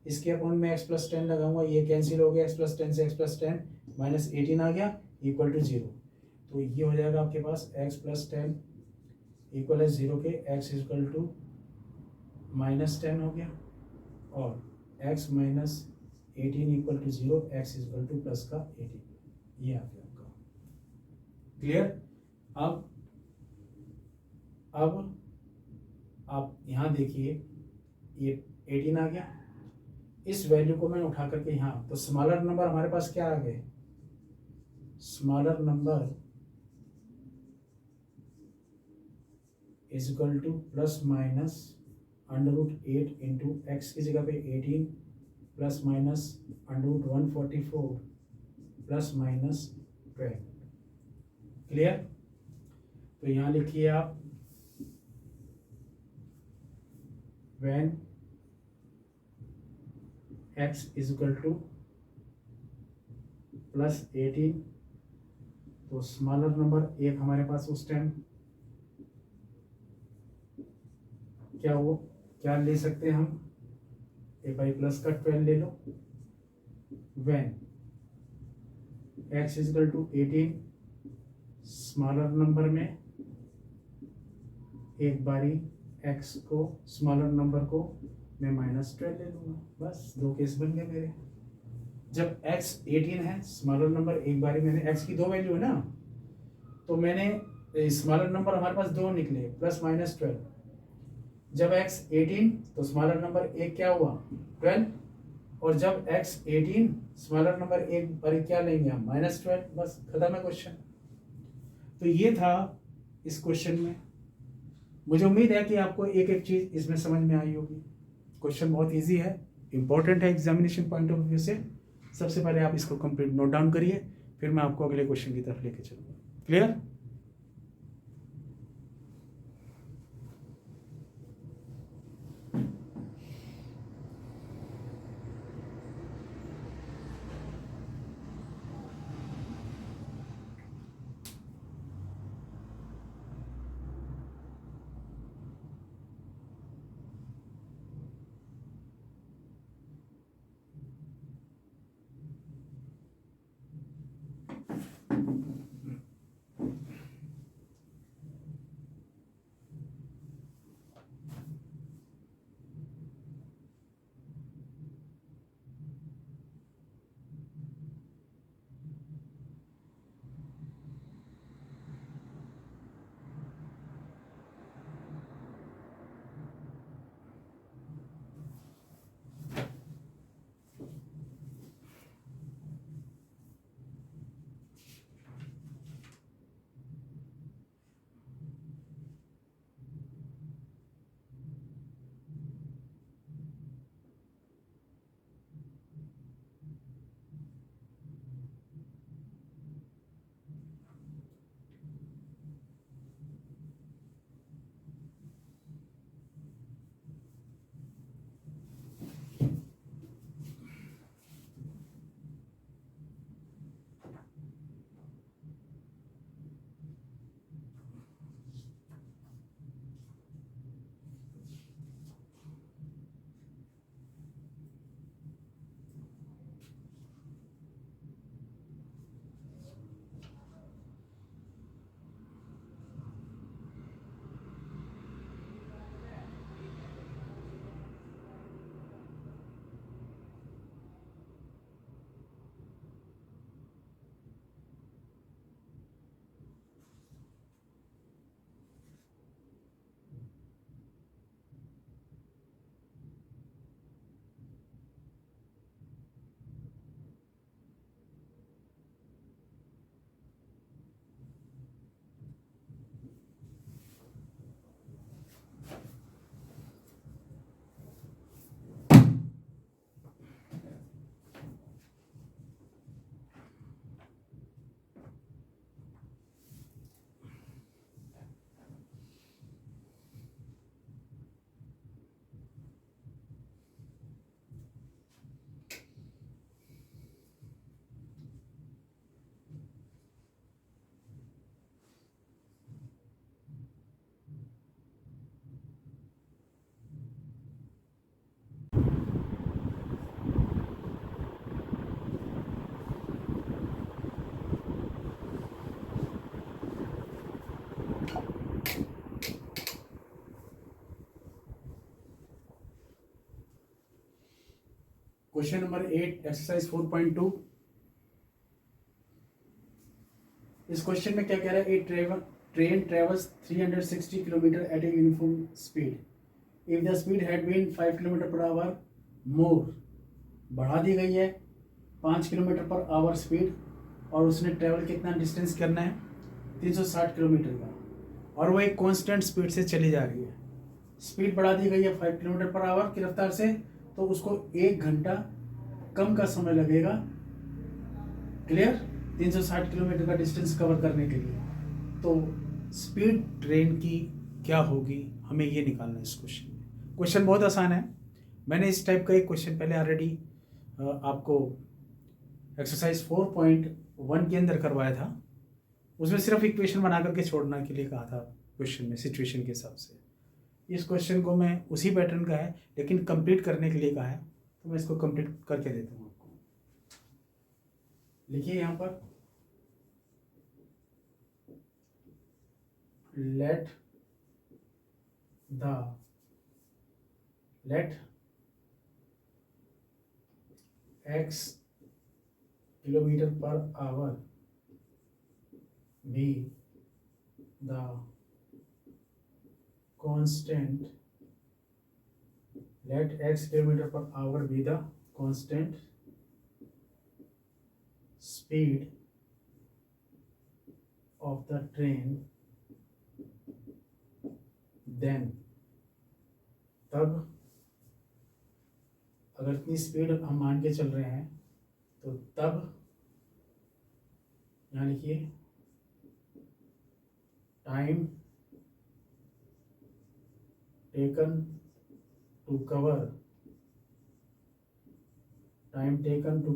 इसके अपॉन में x प्लस 10 लगाऊंगा, ये कैंसिल हो गया, x प्लस 10 से x प्लस 10 माइनस 18 आ गया इक्वल टू 0। तो ये हो जाएगा आपके पास x प्लस 10 इक्वल है 0 के x इक्वल टू माइनस 10 हो गया, और x minus 18 equal to 0, x equal to plus का 18, ये आ गया आपका। क्लियर। अब आप यहाँ देखिए ये 18 आ गया, इस वैल्यू को मैं उठा करके यहाँ, तो स्मॉलर नंबर हमारे पास क्या आ गए, smaller number is equal to plus minus √8 into x की जगह पे 18 plus minus √144 plus minus 12। Clear. तो यहाँ लिखिए आप when x is equal to plus 18, तो स्मॉलर नंबर एक हमारे पास उस टाइम क्या ले सकते हैं हम, ए बाई प्लस का 12 ले लो। when x is equal to 18, smaller number में एक बारी x को, स्मॉलर नंबर को मैं माइनस 12 ले लूँगा, बस 2 केस बन गए मेरे। जब x 18 है, स्मॉलर नंबर एक बारी, मैंने x की 2 वैल्यू है ना, तो मैंने स्मॉलर नंबर हमारे पास 2 निकले, प्लस माइनस 12। जब x 18 तो स्मॉलर नंबर एक क्या हुआ 12, और जब x 18 स्मॉलर नंबर एक बारी क्या लेंगे हम, माइनस 12, बस खत्म है क्वेश्चन। तो ये था इस क्वेश्चन में। मुझे उम्मीद है कि आपको एक एक चीज़ इसमें समझ में आई होगी। क्वेश्चन बहुत इजी है, इंपॉर्टेंट है एग्जामिनेशन पॉइंट ऑफ व्यू से। सबसे पहले आप इसको कंप्लीट नोट डाउन करिए, फिर मैं आपको अगले क्वेश्चन की तरफ लेके चलूँगा। क्लियर। Question number 8 exercise 4.2। इस क्वेश्चन में क्या कह रहा है, train travels 360 kilometres at a uniform speed if the speed had been 5 kilometre per hour more. बढ़ा दी गई है 5 किलोमीटर पर आवर स्पीड, और उसने ट्रेवल कितना डिस्टेंस करना है, 360 किलोमीटर का, और वो एक कांस्टेंट स्पीड से चली जा रही है। स्पीड बढ़ा दी गई है 5 किलोमीटर पर आवर की रफ्तार से, तो उसको 1 घंटा कम का समय लगेगा, क्लियर, 360 किलोमीटर का डिस्टेंस कवर करने के लिए। तो स्पीड ट्रेन की क्या होगी, हमें ये निकालना है इस क्वेश्चन में। क्वेश्चन बहुत आसान है, मैंने इस टाइप का एक क्वेश्चन पहले ऑलरेडी आपको एक्सरसाइज 4.1 के अंदर करवाया था। उसमें सिर्फ इक्वेशन बना करके छोड़ने के लिए कहा था क्वेश्चन में, सिचुएशन के हिसाब से। इस क्वेश्चन को मैं उसी पैटर्न का है लेकिन कंप्लीट करने के लिए कहा है, तो मैं इसको कंप्लीट करके देता हूँ आपको। लिखिए यहाँ पर, let x kilometre per hour be the constant, let x kilometer per hour be the constant speed of the train, then तब अगर इतनी स्पीड हम मान के चल रहे हैं तो तब यहाँ लिखिए time taken to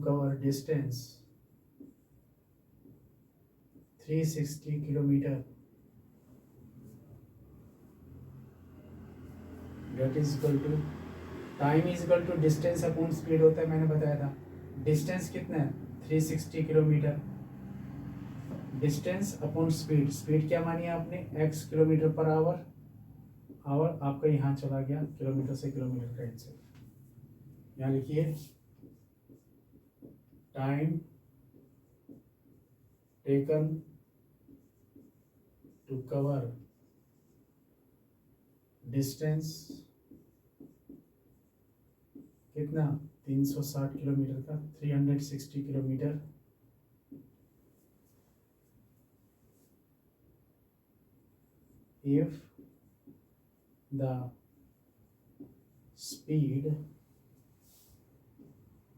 cover distance 360 kilometre, that is equal to, time is equal to distance upon speed होता है, मैंने बताया था। डिस्टेंस कितना है, 360 kilometre, distance upon speed, speed क्या मानी आपने, x kilometre per hour, hour आपका यहाँ चला गया किलोमीटर से किलोमीटर का आंसर। यहाँ लिखिए time taken to cover distance कितना, 360 किलोमीटर का, 360 kilometre, if the speed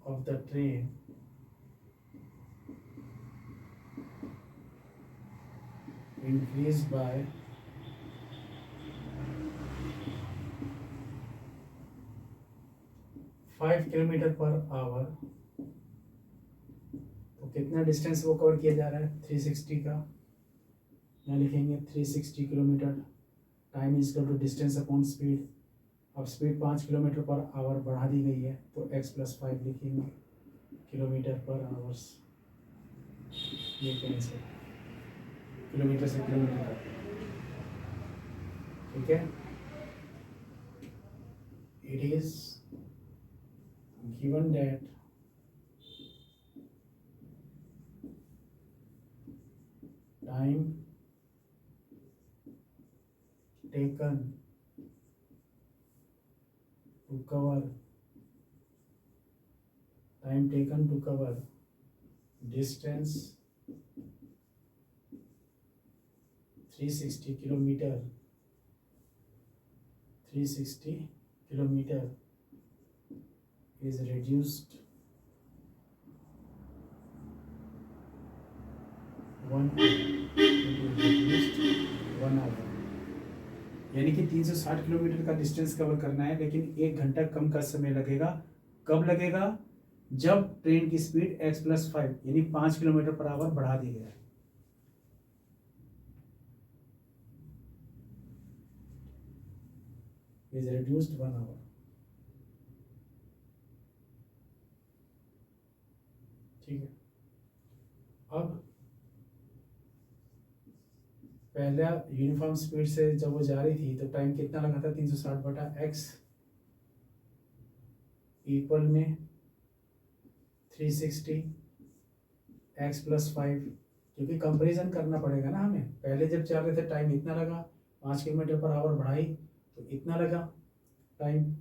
of the train increased by 5 kilometre per hour, तो कितना डिस्टेंस वो कवर किया जा रहा है, 360 का। यहाँ लिखेंगे 360 kilometre, time is equal to distance upon speed. अब स्पीड 5 किलोमीटर पर आवर बढ़ा दी गई है तो x+5 लिखेंगे किलोमीटर पर आवर्स, ये कैंसिल, किलोमीटर से किलोमीटर का, ठीक है। It is given that time taken to cover distance 360 kilometer is reduced 1 hour, यानी कि 360 किलोमीटर का डिस्टेंस कवर करना है लेकिन 1 घंटा कम का समय लगेगा। कब लगेगा, जब ट्रेन की स्पीड x+5 यानी 5 किलोमीटर पर आवर बढ़ा दी गया है। इज रिड्यूस्ड 1 आवर, ठीक है। अब पहला यूनिफॉर्म स्पीड से जब वो जा रही थी तो टाइम कितना लगा था, 360/x इक्वल में 360 x प्लस 5, क्योंकि कंपेरिजन करना पड़ेगा ना हमें। पहले जब चल रहे थे टाइम इतना लगा, 5 किलोमीटर पर आवर बढ़ाई तो इतना लगा टाइम,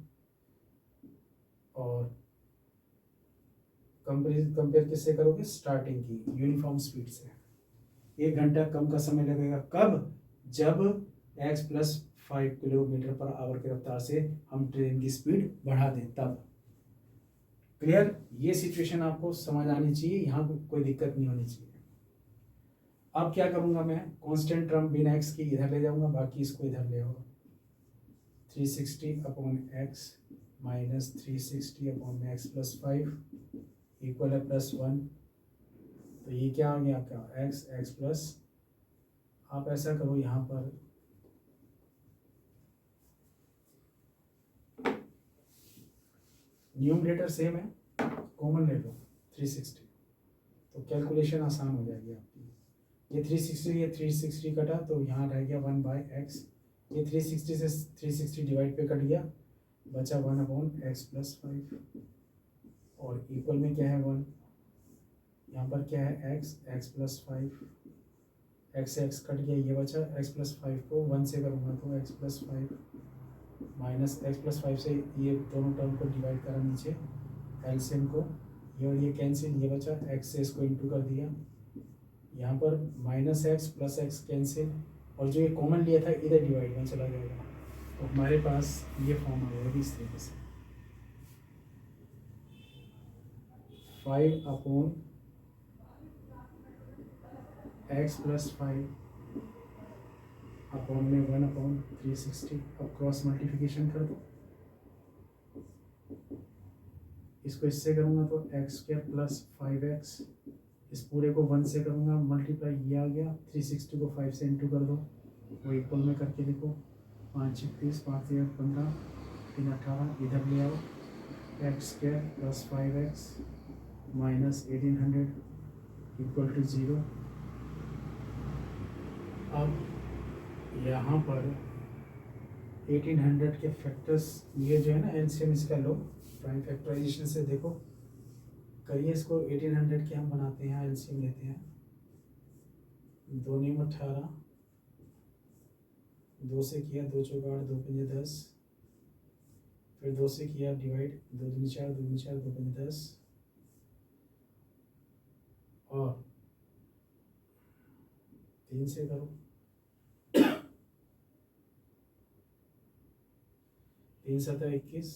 और कंपेयर किससे करोगे, स्टार्टिंग की यूनिफॉर्म स्पीड से। 1 घंटा कम का समय लगेगा, कब, जब x plus 5 kilometre per our की रफ्तार से हम ट्रेन की स्पीड बढ़ा दें तब। क्लियर, ये सिचुएशन आपको समझ आनी चाहिए, यहाँ कोई दिक्कत नहीं होनी चाहिए। अब क्या करूंगा मैं, कांस्टेंट टर्म बिना x की इधर ले जाऊंगा, बाकी इसको इधर ले आऊंगा। 360 upon x minus 360 upon x plus 5 equal है +1। तो ये क्या आ गया आपका x प्लस, आप ऐसा करो यहाँ पर न्यूमरेटर सेम है, कॉमन ले लो 360, तो कैलकुलेशन आसान हो जाएगी आपकी। ये 360 कटा तो यहाँ रह गया 1/x, ये 360 से 360 डिवाइड पे कट गया, बचा 1 अपॉन x प्लस 5, और इक्वल में क्या है 1, यहाँ पर क्या है x प्लस 5, x कट गया, ये बचा x प्लस 5 को 1 से करूँगा तो x plus 5 minus x plus 5 से ये दोनों टर्म को डिवाइड करा नीचे एलसीएम को, ये और ये कैंसिल, ये बचा x से इसको इंटू कर दिया, यहाँ पर minus x plus x cancel, और जो ये कॉमन लिया था इधर डिवाइड में चला जाएगा, तो हमारे पास ये फॉर्म आ जाएगी इस तरीके से 5 अपॉन x प्लस 5 अपॉन में 1 अपॉन 360। अब क्रॉस मल्टीप्लिकेशन कर दो, इसको इससे करूँगा तो x स्क्वायर प्लस 5x, इस पूरे को 1 से करूँगा मल्टीप्लाई, ये आ गया, 360 को 5 से इंटू कर दो, वो इक्वल में करके लिखो, 5 36 5 3 15 3 18, इधर ले आओ, x square plus 5x minus 1800 equal to 0। अब यहाँ पर 1800 के फैक्टर्स, ये जो है ना एलसीएम इसका लो, प्राइम फैक्टराइजेशन से देखो करिए इसको, 1800 के हम बनाते हैं, एलसीएम लेते हैं, 2 × 18, 2 से किया 2 चौक 8 2 पंजे 10, फिर 2 से किया डिवाइड, 2 दूनी 4 2 दूनी 4 2 पंजे 10, और 3 से करो, 3 7 21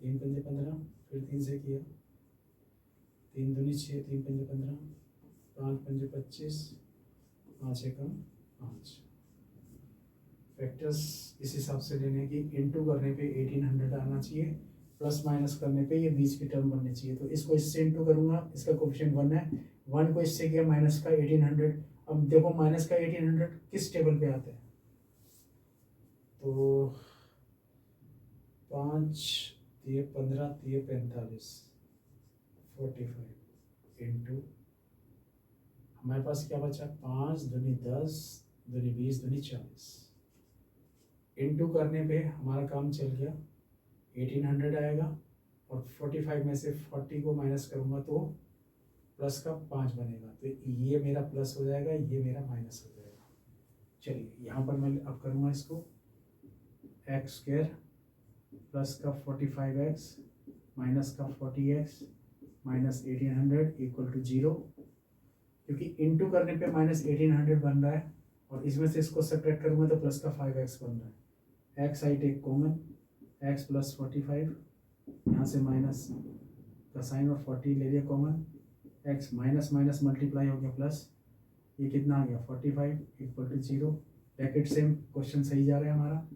3 पंजे 15, फिर 3 से किया, 3 दूनी 6 3 पंजे 15 5 पंजे 25 5 एकम 5। फैक्टर्स इस हिसाब से लेने की, इंटू करने पे 1800 आना चाहिए, प्लस माइनस करने पे ये बीच की टर्म बननी चाहिए, तो इसको इससे इंटू करूँगा, इसका कोफिशिएंट 1 है, 1 को इससे किया माइनस का 1800। अब देखो माइनस का 1800 किस टेबल पे आता है, तो 5 3 15 3 45 45 इंटू, हमारे पास क्या बचा, 5 दूनी 10 दूनी 20 दूनी 40, इंटू करने पे हमारा काम चल गया, 1800 आएगा, और 45 में से 40 को माइनस करूँगा तो प्लस का 5 बनेगा, तो ये मेरा प्लस हो जाएगा, ये मेरा माइनस हो जाएगा। चलिए यहाँ पर मैं अब करूँगा इसको, एक्स स्क्वायर प्लस का 45x माइनस का 40x माइनस 1800 इक्वल टू 0, क्योंकि इंटू करने पे माइनस 1800 बन रहा है, और इसमें से इसको सब्ट्रैक्ट करूँगा तो प्लस का 5x बन रहा है, x I take common, x plus 45, यहाँ से माइनस का साइन और 40 ले लिया common, x minus minus multiply हो गया प्लस, ये कितना आ गया 45 equal to 0, bracket same, question सही जा रहा है हमारा,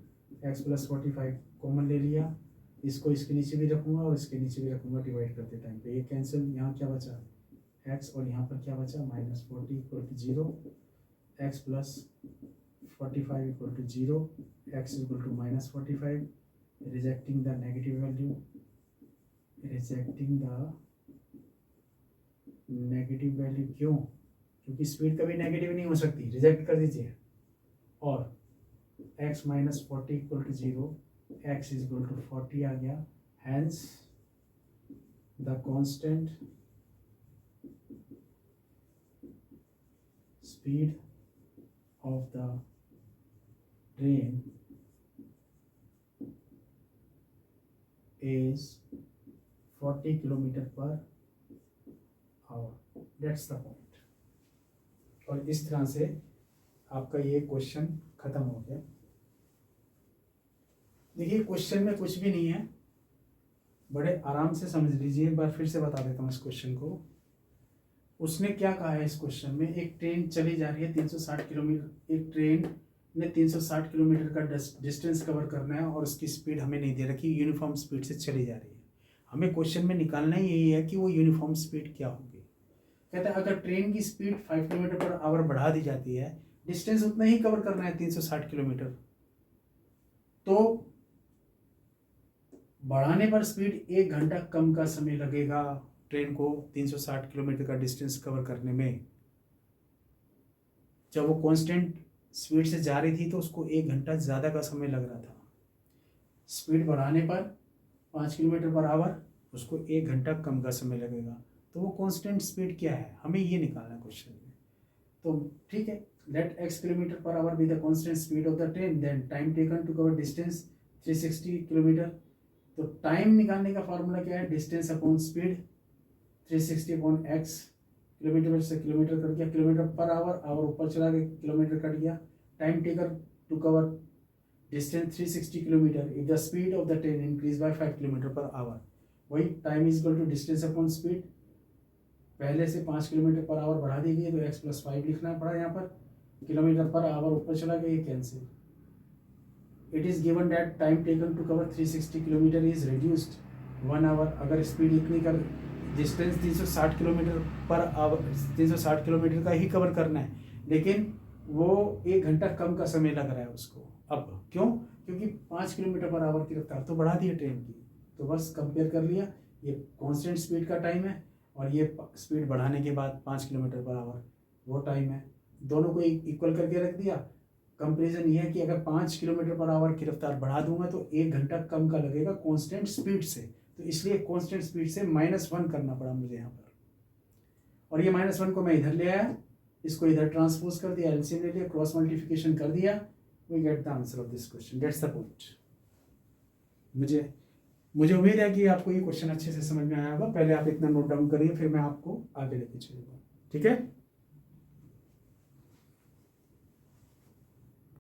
x प्लस 45 कॉमन ले लिया, इसको इसके नीचे भी रखूँगा और इसके नीचे भी रखूँगा डिवाइड करते टाइम पे, ये कैंसिल, यहाँ क्या बचा x, और यहाँ पर क्या बचा minus 40 equal to 0, x plus 45 equal to 0, x equal to minus 45, rejecting the negative value, rejecting the negative value, क्यों, क्योंकि स्पीड कभी नेगेटिव नहीं हो सकती, रिजेक्ट कर दीजिए, और x minus 40 equal to 0, x is equal to 40 आ गया, hence the constant speed of the train is 40 kilometre per hour, that's the point. और इस तरह से आपका ये क्वेश्चन खत्म हो गया। देखिए क्वेश्चन में कुछ भी नहीं है, बड़े आराम से समझ लीजिए। एक बार फिर से बता देता हूँ इस क्वेश्चन को। उसने क्या कहा है इस क्वेश्चन में, एक ट्रेन चली जा रही है 360 किलोमीटर, एक ट्रेन ने 360 किलोमीटर का डिस्टेंस कवर करना है और उसकी स्पीड हमें नहीं दे रखी, यूनिफॉर्म स्पीड से चली जा रही है। हमें क्वेश्चन में निकालना ही यही है कि वो यूनिफॉर्म स्पीड क्या होगी। कहता है अगर ट्रेन की स्पीड 5 किलोमीटर पर आवर बढ़ा दी जाती है, डिस्टेंस उतना ही कवर करना है 360 किलोमीटर, तो बढ़ाने पर स्पीड 1 घंटा कम का समय लगेगा ट्रेन को 360 किलोमीटर का डिस्टेंस कवर करने में। जब वो कांस्टेंट स्पीड से जा रही थी तो उसको 1 घंटा ज़्यादा का समय लग रहा था। स्पीड बढ़ाने पर 5 किलोमीटर पर आवर उसको 1 घंटा कम का समय लगेगा। तो वो कांस्टेंट स्पीड क्या है, हमें ये निकालना है क्वेश्चन में। तो ठीक है, let x kilometre per hour be the constant speed of the train, then time taken to cover distance 360 kilometre. तो टाइम निकालने का फॉर्मूला क्या है, distance upon speed, 360 upon x, kilometre से किलोमीटर कट गया, किलोमीटर पर आवर, आवर ऊपर चला गया, किलोमीटर कट गया, time taken to cover distance 360 kilometre, if the speed of the train increase by 5 kilometre per our. वही time is equal to distance upon speed, पहले से 5 kilometre per hour बढ़ा दी गई तो x प्लस 5 लिखना पड़ा यहाँ पर, किलोमीटर पर आवर ऊपर चला गया, ये cancel. It is given that time taken to cover 360 kilometre is reduced 1 hour. अगर स्पीड इतनी कर, distance 360 kilometre per hour, 360 kilometre का ही कवर करना है, लेकिन वो 1 घंटा कम का समय लग रहा है उसको। अब क्यों, क्योंकि 5 किलोमीटर पर आवर की रफ्तार तो बढ़ा दी है ट्रेन की, तो बस कंपेयर कर लिया, ये कांस्टेंट स्पीड का टाइम है और ये स्पीड बढ़ाने के बाद 5 किलोमीटर पर आवर वो टाइम है, दोनों को इक्वल करके रख दिया। कंपेरिजन ये है कि अगर 5 किलोमीटर पर आवर की रफ्तार बढ़ा दूंगा तो 1 घंटा कम का लगेगा कांस्टेंट स्पीड से, तो इसलिए कांस्टेंट स्पीड से -1 करना पड़ा मुझे यहाँ पर। और ये -1 को मैं इधर ले आया, इसको इधर ट्रांसपोज कर दिया, एलसीएम ले लिया, क्रॉस मल्टीप्लिकेशन कर दिया, we get the answer of this question, that's the point. मुझे उम्मीद है कि आपको ये क्वेश्चन अच्छे से समझ में आया होगा। पहले आप इतना नोट डाउन करिए, फिर मैं आपको आगे लेके चलूँगा, ठीक है।